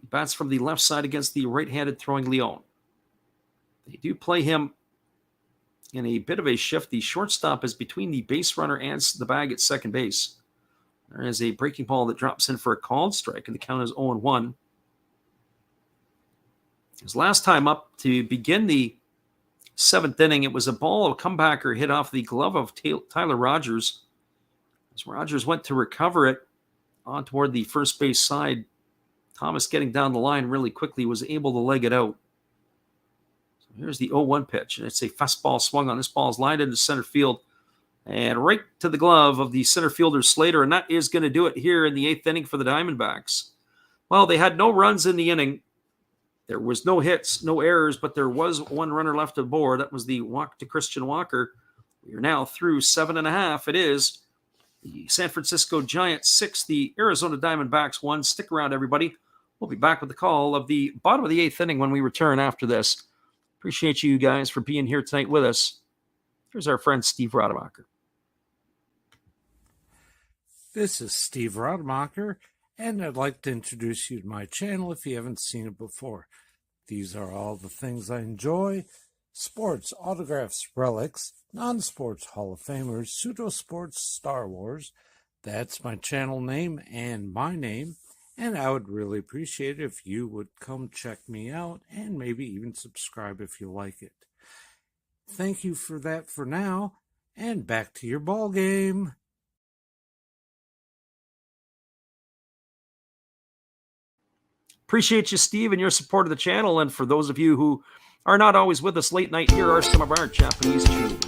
He bats from the left side against the right-handed throwing Leon. They do play him in a bit of a shift. The shortstop is between the base runner and the bag at second base. There is a breaking ball that drops in for a called strike, and the count is 0-1. His last time up to begin the 7th inning, it was a ball, a comebacker hit off the glove of Tyler Rogers. As Rogers went to recover it on toward the first base side, Thomas getting down the line really quickly was able to leg it out. Here's the 0-1 pitch, and it's a fastball swung on. This ball is lined into center field and right to the glove of the center fielder Slater, and that is going to do it here in the 8th inning for the Diamondbacks. Well, they had no runs in the inning. There was no hits, no errors, but there was 1 runner left aboard. That was the walk to Christian Walker. We are now through 7.5. It is the San Francisco Giants 6, the Arizona Diamondbacks 1. Stick around, everybody. We'll be back with the call of the bottom of the 8th inning when we return after this. Appreciate you guys for being here tonight with us. Here's our friend Steve Rademacher. This is Steve Rademacher, and I'd like to introduce you to my channel if you haven't seen it before. These are all the things I enjoy: sports, autographs, relics, non-sports Hall of Famers, pseudo-sports, Star Wars. That's my channel name and my name. And I would really appreciate it if you would come check me out and maybe even subscribe if you like it. Thank you for that for now, and back to your ball game. Appreciate you, Steve, and your support of the channel. And for those of you who are not always with us late night, here are some of our Japanese tunes.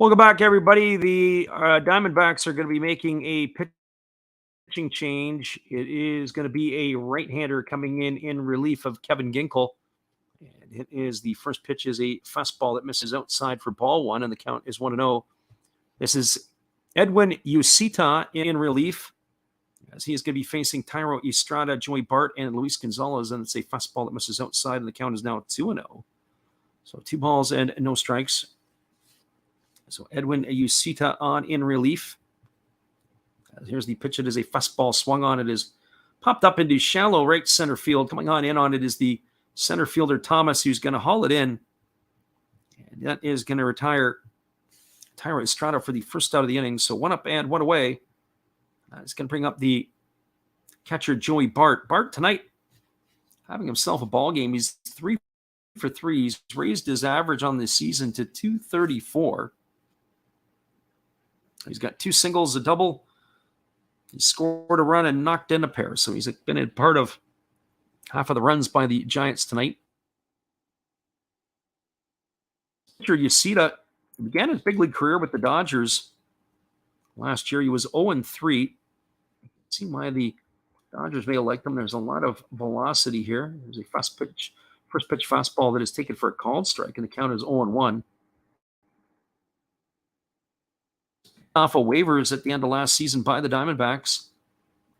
Welcome back, everybody. The Diamondbacks are going to be making a pitching change. It is going to be a right-hander coming in relief of Kevin Ginkel. And it is the first pitch is a fastball that misses outside for ball one, and the count is 1-0. This is Edwin Ucita in relief, as he is going to be facing Tyro Estrada, Joey Bart, and Luis Gonzalez, and it's a fastball that misses outside, and the count is now 2-0. So 2 balls and no strikes. So Edwin Ucita on in relief. Here's the pitch. It is a fastball swung on. It is popped up into shallow right center field. Coming on in on it is the center fielder Thomas, who's going to haul it in. And that is going to retire Tyro Estrada for the first out of the inning. So 1 up and 1 away. It's going to bring up the catcher Joey Bart. Bart tonight having himself a ball game. He's 3 for 3. He's raised his average on this season to 234. He's got 2 singles, a double. He scored a run and knocked in a pair. So he's been a part of half of the runs by the Giants tonight. Ucita began his big league career with the Dodgers. Last year he was 0-3. See why the Dodgers may have liked him. There's a lot of velocity here. There's a first pitch fastball that is taken for a called strike, and the count is 0-1. Off of waivers at the end of last season by the Diamondbacks.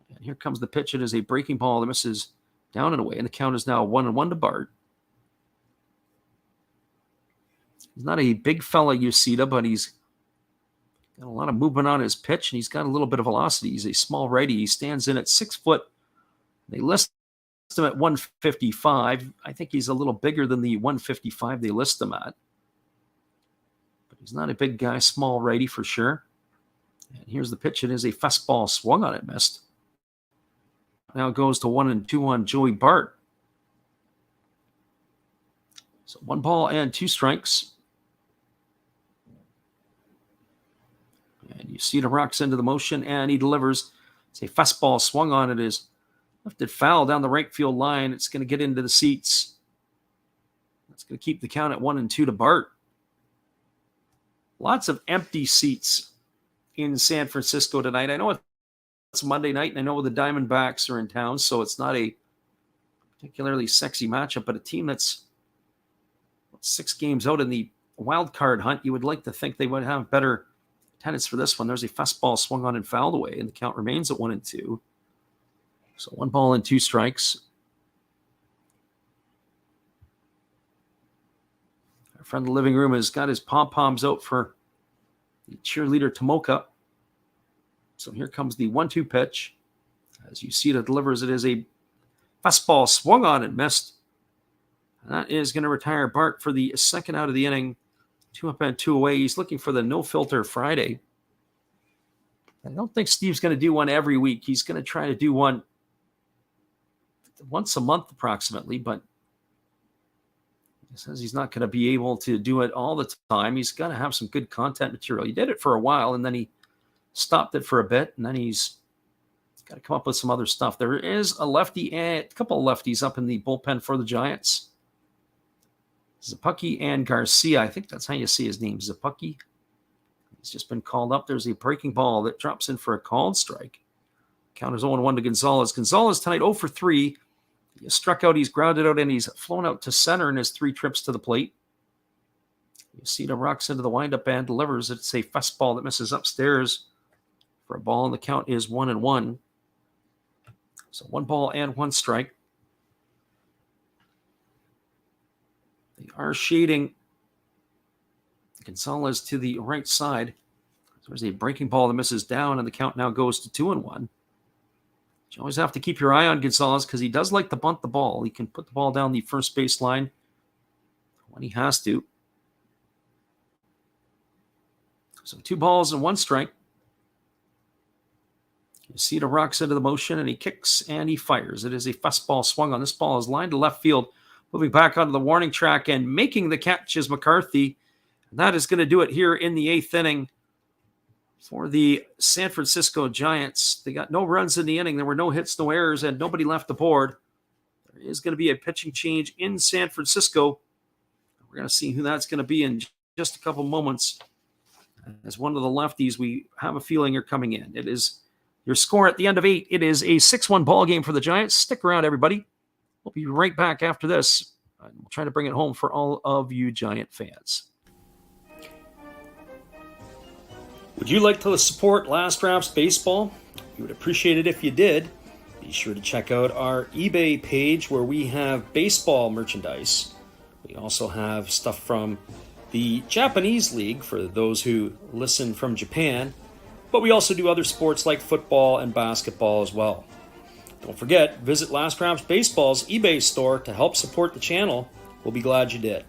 And here comes the pitch. It is a breaking ball that misses down and away, and the count is now 1-1 to Bart. He's not a big fella, Ucita, but he's got a lot of movement on his pitch, and he's got a little bit of velocity. He's a small righty. He stands in at 6 foot. They list him at 155. I think he's a little bigger than the 155 they list him at. But he's not a big guy, small righty for sure. And here's the pitch. It is a fastball swung on it, missed. Now it goes to 1-2 on Joey Bart. So 1 ball and 2 strikes. And Ucita rocks into the motion, and he delivers. It's a fastball swung on. It is lifted foul down the right field line. It's going to get into the seats. That's going to keep the count at 1-2 to Bart. Lots of empty seats in San Francisco tonight. I know it's Monday night, and I know the Diamondbacks are in town, so it's not a particularly sexy matchup, but a team that's 6 games out in the wild card hunt, you would like to think they would have better attendance for this one. There's a fastball swung on and fouled away, and the count remains at 1-2. So 1 ball and 2 strikes. Our friend in the living room has got his pom-poms out for the cheerleader Tomoka. So here comes the 1-2 pitch. As Ucita delivers, it is a fastball swung on and missed. And that is going to retire Bart for the second out of the inning. 2 up and 2 away. He's looking for the no-filter Friday. I don't think Steve's going to do one every week. He's going to try to do one once a month approximately, but he says he's not going to be able to do it all the time. He's got to have some good content material. He did it for a while, and then he stopped it for a bit, and then he's got to come up with some other stuff. There is a lefty and a couple of lefties up in the bullpen for the Giants. Zapucki and Garcia. I think that's how you say his name, Zapucki. He's just been called up. There's a breaking ball that drops in for a called strike. Count is 0-1 to Gonzalez. Gonzalez tonight 0 for 3. He struck out, he's grounded out, and he's flown out to center in his 3 trips to the plate. Ucita rocks into the windup and delivers. It's a fastball that misses upstairs for a ball, and the count is 1-1. So 1 ball and 1 strike. They are shading Gonzalez to the right side. There's a breaking ball that misses down, and the count now goes to 2-1. You always have to keep your eye on Gonzalez because he does like to bunt the ball. He can put the ball down the first baseline when he has to. So 2 balls and 1 strike. Ucita rocks into the motion, and he kicks and he fires. It is a fastball swung on. This ball is lined to left field, moving back onto the warning track, and making the catch is McCarthy. And that is going to do it here in the 8th inning for the San Francisco Giants. They got no runs in the inning. There were no hits, no errors, and nobody left the board. There is going to be a pitching change in San Francisco. We're going to see who that's going to be in just a couple moments. as one of the lefties we have a feeling are coming in. It is your score at the end of 8. It is a 6-1 ball game for the Giants. Stick around, everybody. We'll be right back after this. We'll try to bring it home for all of you Giant fans. Would you like to support Last Drafts Baseball? We would appreciate it if you did. Be sure to check out our eBay page where we have baseball merchandise. We also have stuff from the Japanese League for those who listen from Japan, but we also do other sports like football and basketball as well. Don't forget, visit Last Drafts Baseball's eBay store to help support the channel. We'll be glad you did.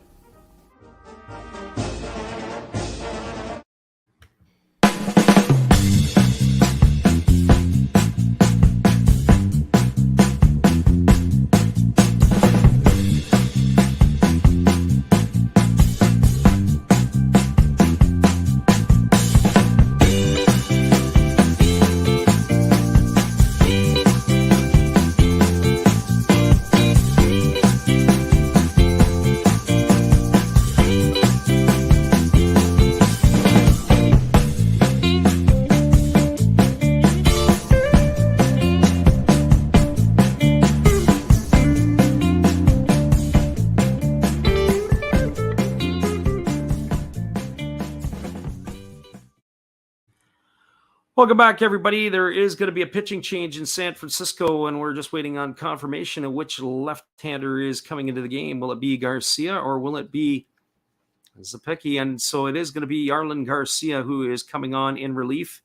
Welcome back, everybody. There is going to be a pitching change in San Francisco, and we're just waiting on confirmation of which left-hander is coming into the game. Will it be Garcia or will it be Zapicki? And so it is going to be Yarlin Garcia who is coming on in relief.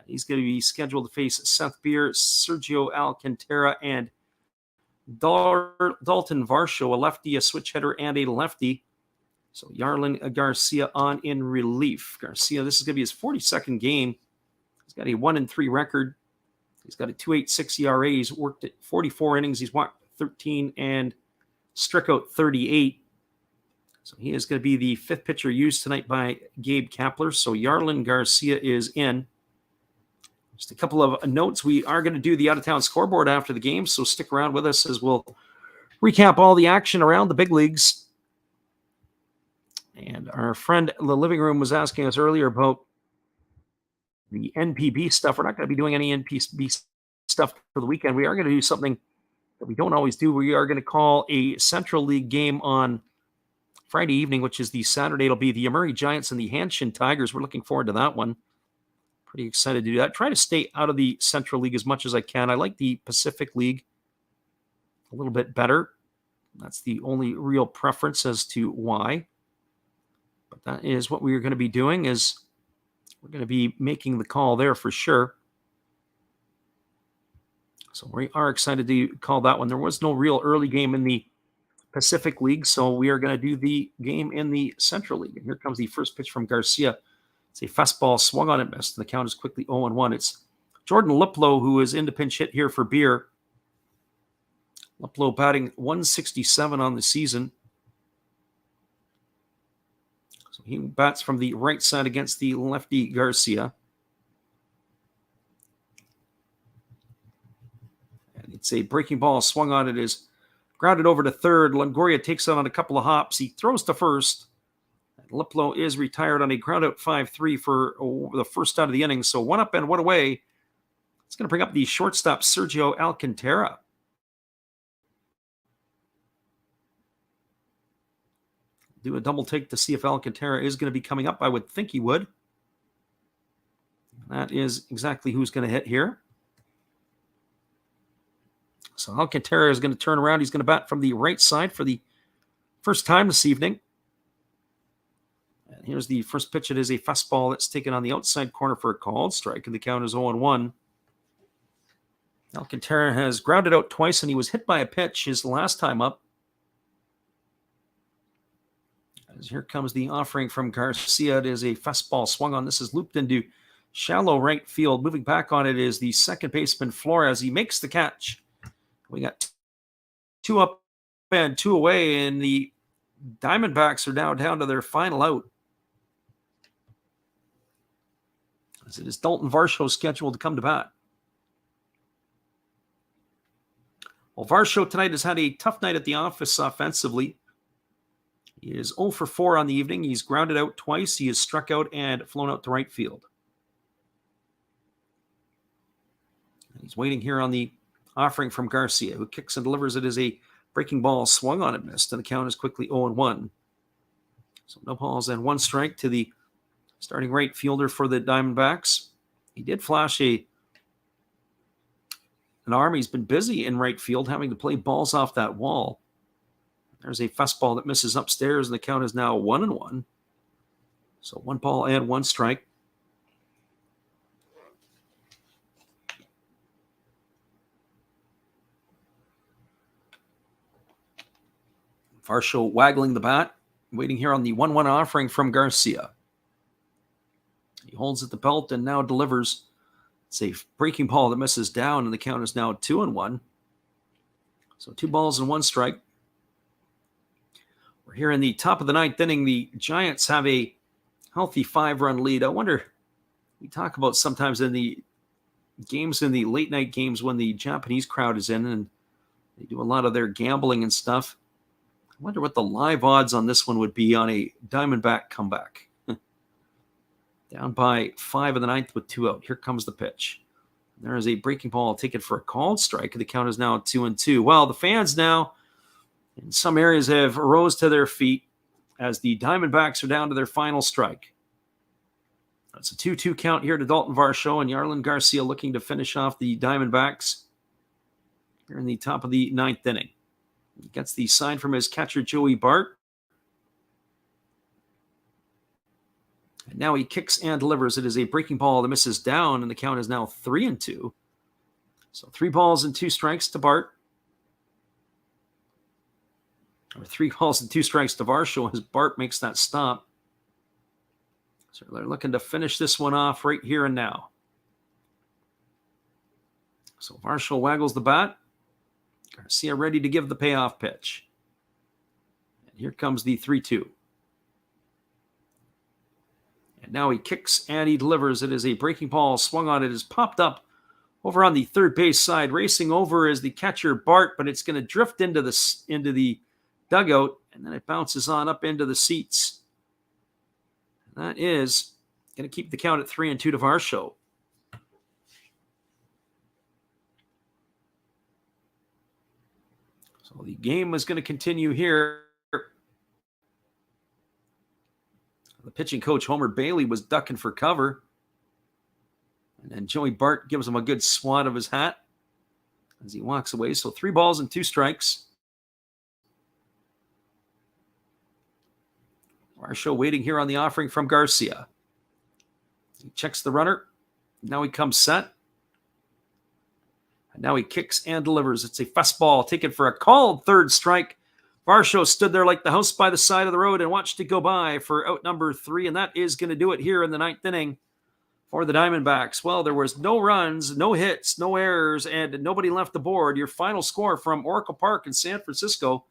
He's going to be scheduled to face Seth Beer, Sergio Alcantara, and Dalton Varsho, a lefty, a switch hitter, and a lefty. So Yarlin Garcia on in relief. Garcia, this is going to be his 42nd game. He's got a 1-3 record. He's got a 2.86 ERA. He's worked at 44 innings. He's walked 13 and struck out 38. So he is going to be the fifth pitcher used tonight by Gabe Kapler. So Yarlin Garcia is in. Just a couple of notes. We are going to do the out-of-town scoreboard after the game, so stick around with us as we'll recap all the action around the big leagues. And our friend in the living room was asking us earlier about the NPB stuff. We're not going to be doing any NPB stuff for the weekend. We are going to do something that we don't always do. We are going to call a Central League game on Friday evening, which is the Saturday. It'll be the Murray Giants and the Hanshin Tigers. We're looking forward to that one. Pretty excited to do that. Try to stay out of the Central League as much as I can. I like the Pacific League a little bit better. That's the only real preference as to why. But that is what we're going to be doing, is we're going to be making the call there for sure. So we are excited to call that one. There was no real early game in the Pacific League, so we are going to do the game in the Central League. And here comes the first pitch from Garcia. It's a fastball swung on and missed, and the count is quickly 0-1. It's Jordan Liplow who is in to pinch hit here for Beer. Liplow batting 167 on the season. So he bats from the right side against the lefty Garcia. And it's a breaking ball swung on. It is grounded over to third. Longoria takes it on a couple of hops. He throws to first. And Liplow is retired on a ground out 5-3 for the first out of the inning. So one up and one away. It's going to bring up the shortstop, Sergio Alcantara. Do a double take to see if Alcantara is going to be coming up. I would think he would. That is exactly who's going to hit here. So Alcantara is going to turn around. He's going to bat from the right side for the first time this evening. And here's the first pitch. It is a fastball that's taken on the outside corner for a called strike, and the count is 0-1. Alcantara has grounded out twice, and he was hit by a pitch his last time up. As here comes the offering from Garcia. It is a fastball swung on. This is looped into shallow right field. Moving back on it is the second baseman, Flores. He makes the catch. We got two up and two away, and the Diamondbacks are now down to their final out. As it is Dalton Varsho scheduled to come to bat. Well, Varsho tonight has had a tough night at the office offensively. He is 0 for 4 on the evening. He's grounded out twice. He is struck out and flown out to right field. He's waiting here on the offering from Garcia, who kicks and delivers. It is a breaking ball, swung on and missed, and the count is quickly 0-1. So no balls and 1 strike to the starting right fielder for the Diamondbacks. He did flash an arm. He's been busy in right field, having to play balls off that wall. There's a fastball that misses upstairs, and the count is now 1-1. So 1 ball and 1 strike. Varsho waggling the bat, waiting here on the 1-1 offering from Garcia. He holds at the belt and now delivers. It's a breaking ball that misses down, and the count is now 2-1. So 2 balls and 1 strike. We're here in the top of the 9th inning. The Giants have a healthy 5-run lead. I wonder, we talk about sometimes in the games, in the late night games when the Japanese crowd is in and they do a lot of their gambling and stuff. I wonder what the live odds on this one would be on a Diamondback comeback. Down by 5 in the 9th with 2 out. Here comes the pitch. There is a breaking ball taken for a called strike. The count is now 2-2. Well, the fans now in some areas have rose to their feet as the Diamondbacks are down to their final strike. It's a 2-2 count here to Dalton Varsho, and Yarlin Garcia looking to finish off the Diamondbacks here in the top of the 9th inning. He gets the sign from his catcher, Joey Bart. And now he kicks and delivers. It is a breaking ball that misses down, and the count is now 3-2. So 3 balls and 2 strikes to Bart. Or 3 balls and 2 strikes to Varsho as Bart makes that stop. So they're looking to finish this one off right here and now. So Varsho waggles the bat. Garcia ready to give the payoff pitch. And here comes the 3-2. And now he kicks and he delivers. It is a breaking ball swung on. It is popped up over on the third base side. Racing over is the catcher Bart, but it's going to drift into the dugout, and then it bounces on up into the seats. And that is going to keep the count at 3-2 to Varsho. So the game is going to continue here. The pitching coach, Homer Bailey, was ducking for cover. And then Joey Bart gives him a good swat of his hat as he walks away. So 3 balls and 2 strikes. Varsho waiting here on the offering from Garcia. He checks the runner. Now he comes set. And now he kicks and delivers. It's a fastball taken for a called third strike. Varsho stood there like the house by the side of the road and watched it go by for out number 3, and that is going to do it here in the 9th inning for the Diamondbacks. Well, there was no runs, no hits, no errors, and nobody left the board. Your final score from Oracle Park in San Francisco,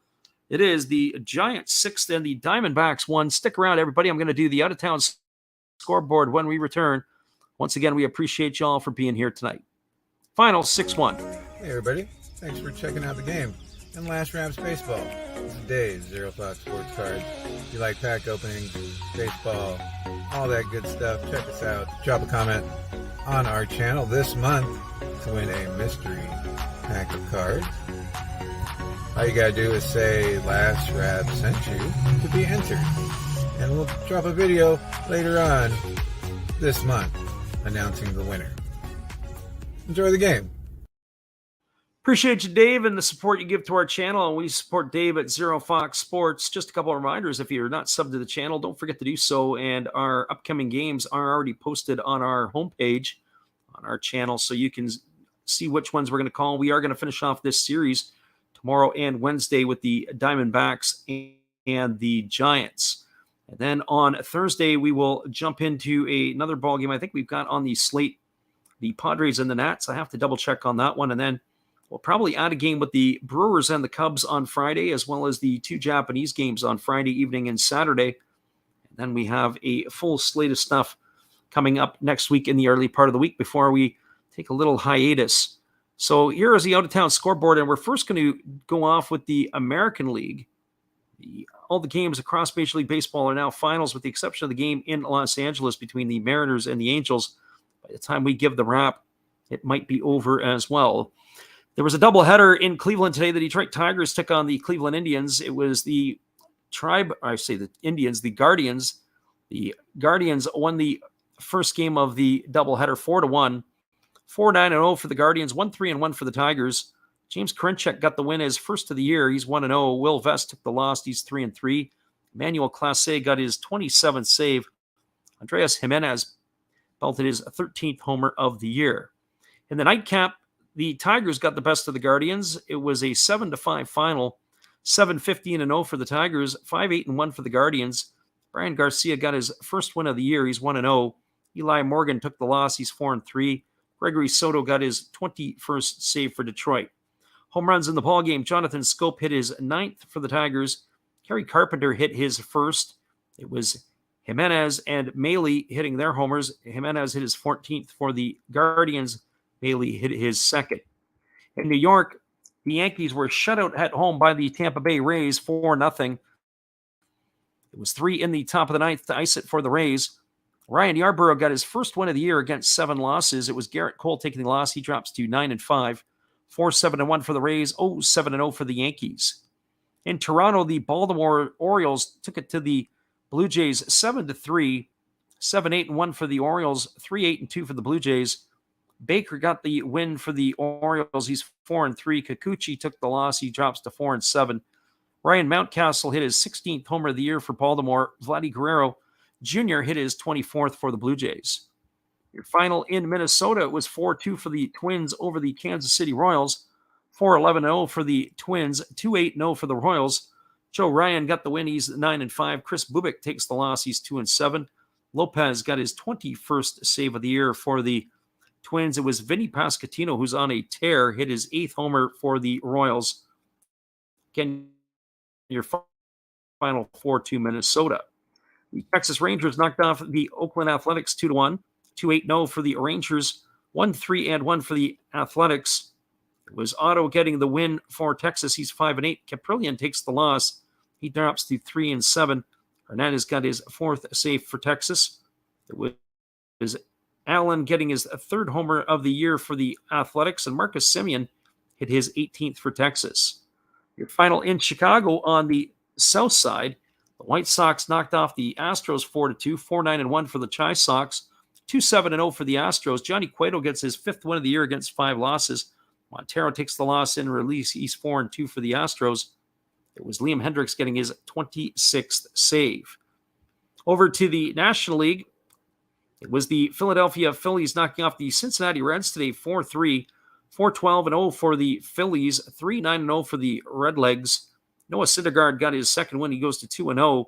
it is the Giants 6th and the Diamondbacks 1. Stick around, everybody. I'm going to do the out-of-town scoreboard when we return. Once again, we appreciate y'all for being here tonight. Final 6-1. Hey, everybody. Thanks for checking out the game and Last Raps Baseball. This is Dave's Zero Fox Sports Cards. If you like pack openings, baseball, all that good stuff, check us out. Drop a comment on our channel this month to win a mystery pack of cards. All you gotta do is say Last Rap sent you to be entered. And we'll drop a video later on this month announcing the winner. Enjoy the game. Appreciate you, Dave, and the support you give to our channel. And we support Dave at Zero Fox Sports. Just a couple of reminders. If you're not subbed to the channel, don't forget to do so. And our upcoming games are already posted on our homepage on our channel, so you can see which ones we're going to call. We are going to finish off this series tomorrow and Wednesday with the Diamondbacks and the Giants. And then on Thursday, we will jump into another ball game I think we've got on the slate, the Padres and the Nats. I have to double check on that one. And then we'll probably add a game with the Brewers and the Cubs on Friday, as well as the 2 Japanese games on Friday evening and Saturday. And then we have a full slate of stuff coming up next week in the early part of the week before we take a little hiatus. So here is the out-of-town scoreboard, and we're first going to go off with the American League. All the games across Major League Baseball are now finals, with the exception of the game in Los Angeles between the Mariners and the Angels. By the time we give the wrap, it might be over as well. There was a doubleheader in Cleveland today. The Detroit Tigers took on the Cleveland Indians. It was the Indians, the Guardians. The Guardians won the first game of the doubleheader 4-1. 4-9-0 for the Guardians, 1-3-1 for the Tigers. James Karinchak got the win as first of the year. He's 1-0. Will Vest took the loss. He's 3-3. Emmanuel Clase got his 27th save. Andreas Jimenez belted his 13th homer of the year. In the nightcap, the Tigers got the best of the Guardians. It was a 7-5 final. 7-15-0 for the Tigers. 5-8-1 for the Guardians. Brian Garcia got his first win of the year. He's 1-0. Eli Morgan took the loss. He's 4-3. Gregory Soto got his 21st save for Detroit. Home runs in the ballgame. Jonathan Scope hit his 9th for the Tigers. Kerry Carpenter hit his first. It was Jimenez and Maley hitting their homers. Jimenez hit his 14th for the Guardians. Maley hit his second. In New York, the Yankees were shut out at home by the Tampa Bay Rays 4-0. It was 3 in the top of the ninth to ice it for the Rays. Ryan Yarborough got his first win of the year against 7 losses. It was Garrett Cole taking the loss. He drops to 9-5. 4-7-1 for the Rays, 0-7-0 for the Yankees. In Toronto, the Baltimore Orioles took it to the Blue Jays 7-3, 7-8-1 for the Orioles, 3-8-2 for the Blue Jays. Baker got the win for the Orioles. He's 4-3. Kikuchi took the loss. He drops to 4-7. Ryan Mountcastle hit his 16th homer of the year for Baltimore. Vladdy Guerrero Jr. hit his 24th for the Blue Jays. Your final in Minnesota was 4-2 for the Twins over the Kansas City Royals. 4-11-0 for the Twins, 2-8-0 for the Royals. Joe Ryan got the win. He's 9-5. Chris Bubik takes the loss. He's 2-7. Lopez got his 21st save of the year for the Twins. It was Vinny Pasquantino, who's on a tear, hit his 8th homer for the Royals. Again, your final 4-2 Minnesota. The Texas Rangers knocked off the Oakland Athletics 2-1. 2-8-0 for the Rangers. 1-3-1 for the Athletics. It was Otto getting the win for Texas. He's 5-8. Caprillion takes the loss. He drops to 3-7. Hernandez got his 4th save for Texas. It was Allen getting his 3rd homer of the year for the Athletics, and Marcus Semien hit his 18th for Texas. Your final in Chicago on the south side, the White Sox knocked off the Astros 4-2, 4-9-1 for the Chi Sox, 2-7-0 for the Astros. Johnny Cueto gets his 5th win of the year against 5 losses. Montero takes the loss in release. He's 4-2 for the Astros. It was Liam Hendricks getting his 26th save. Over to the National League, it was the Philadelphia Phillies knocking off the Cincinnati Reds today 4-3, 4-12-0 for the Phillies, 3-9-0 for the Redlegs. Noah Syndergaard got his 2nd win. He goes to 2-0.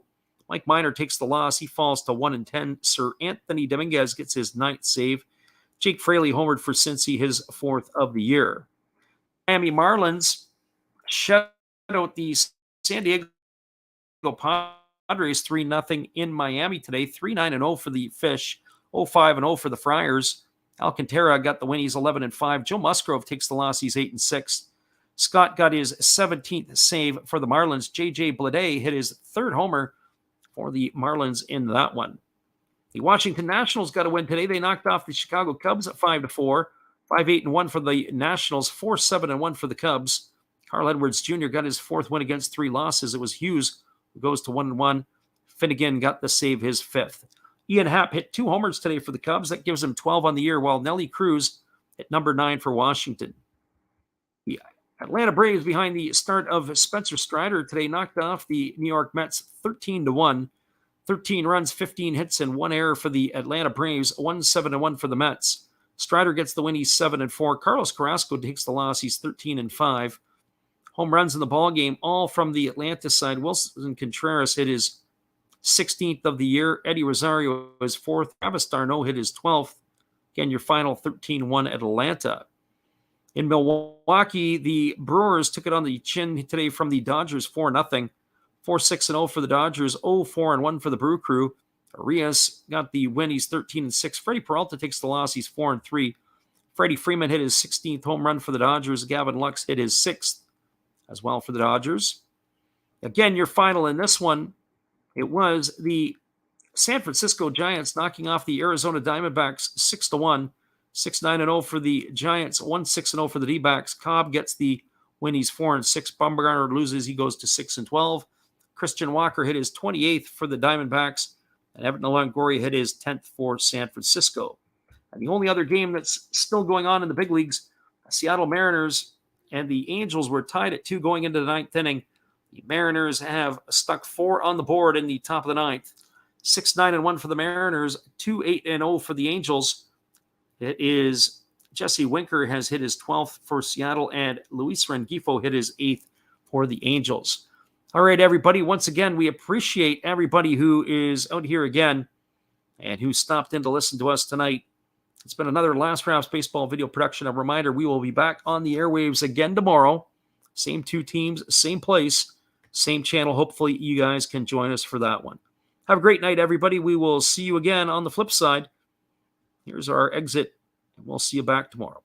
Mike Minor takes the loss. He falls to 1-10. Sir Anthony Dominguez gets his 9th save. Jake Fraley homered for Cincy, his 4th of the year. Miami Marlins shut out the San Diego Padres 3-0 in Miami today. 3-9-0 for the Fish. 0-5-0 for the Friars. Alcantara got the win. He's 11-5. Joe Musgrove takes the loss. He's 8-6. Scott got his 17th save for the Marlins. J.J. Bleday hit his 3rd homer for the Marlins in that one. The Washington Nationals got a win today. They knocked off the Chicago Cubs at 5-4. 5-8-1 for the Nationals. 4-7-1 for the Cubs. Carl Edwards Jr. got his 4th win against 3 losses. It was Hughes who goes to 1-1. Finnegan got the save, his 5th. Ian Happ hit 2 homers today for the Cubs. That gives him 12 on the year, while Nelly Cruz hit number 9 for Washington. The Atlanta Braves, behind the start of Spencer Strider today, knocked off the New York Mets 13-1. 13 runs, 15 hits, and 1 error for the Atlanta Braves. 1-7-1 for the Mets. Strider gets the win. He's 7-4. Carlos Carrasco takes the loss. He's 13-5. Home runs in the ballgame, all from the Atlanta side. Wilson Contreras hit his 16th of the year. Eddie Rosario his 4th. Travis d'Arnaud hit his 12th. Again, your final 13-1 Atlanta. In Milwaukee, the Brewers took it on the chin today from the Dodgers 4-0. 4-6-0 for the Dodgers, 0-4-1 for the Brew Crew. Arias got the win. He's 13-6. Freddie Peralta takes the loss. He's 4-3. Freddie Freeman hit his 16th home run for the Dodgers. Gavin Lux hit his 6th as well for the Dodgers. Again, your final in this one, it was the San Francisco Giants knocking off the Arizona Diamondbacks 6-1. 6-9-0 for the Giants, 1-6-0 for the D-backs. Cobb gets the win. He's 4-6. Bumgarner loses. He goes to 6-12. Christian Walker hit his 28th for the Diamondbacks, and Everton Longoria hit his 10th for San Francisco. And the only other game that's still going on in the big leagues, Seattle Mariners and the Angels were tied at 2 going into the 9th inning. The Mariners have stuck 4 on the board in the top of the 9th. 6-9-1 for the Mariners, 2-8-0 for the Angels. It is Jesse Winker has hit his 12th for Seattle, and Luis Rengifo hit his 8th for the Angels. All right, everybody. Once again, we appreciate everybody who is out here again and who stopped in to listen to us tonight. It's been another Last Rounds Baseball video production. A reminder, we will be back on the airwaves again tomorrow. Same 2 teams, same place, same channel. Hopefully, you guys can join us for that one. Have a great night, everybody. We will see you again on the flip side. Here's our exit, and we'll see you back tomorrow.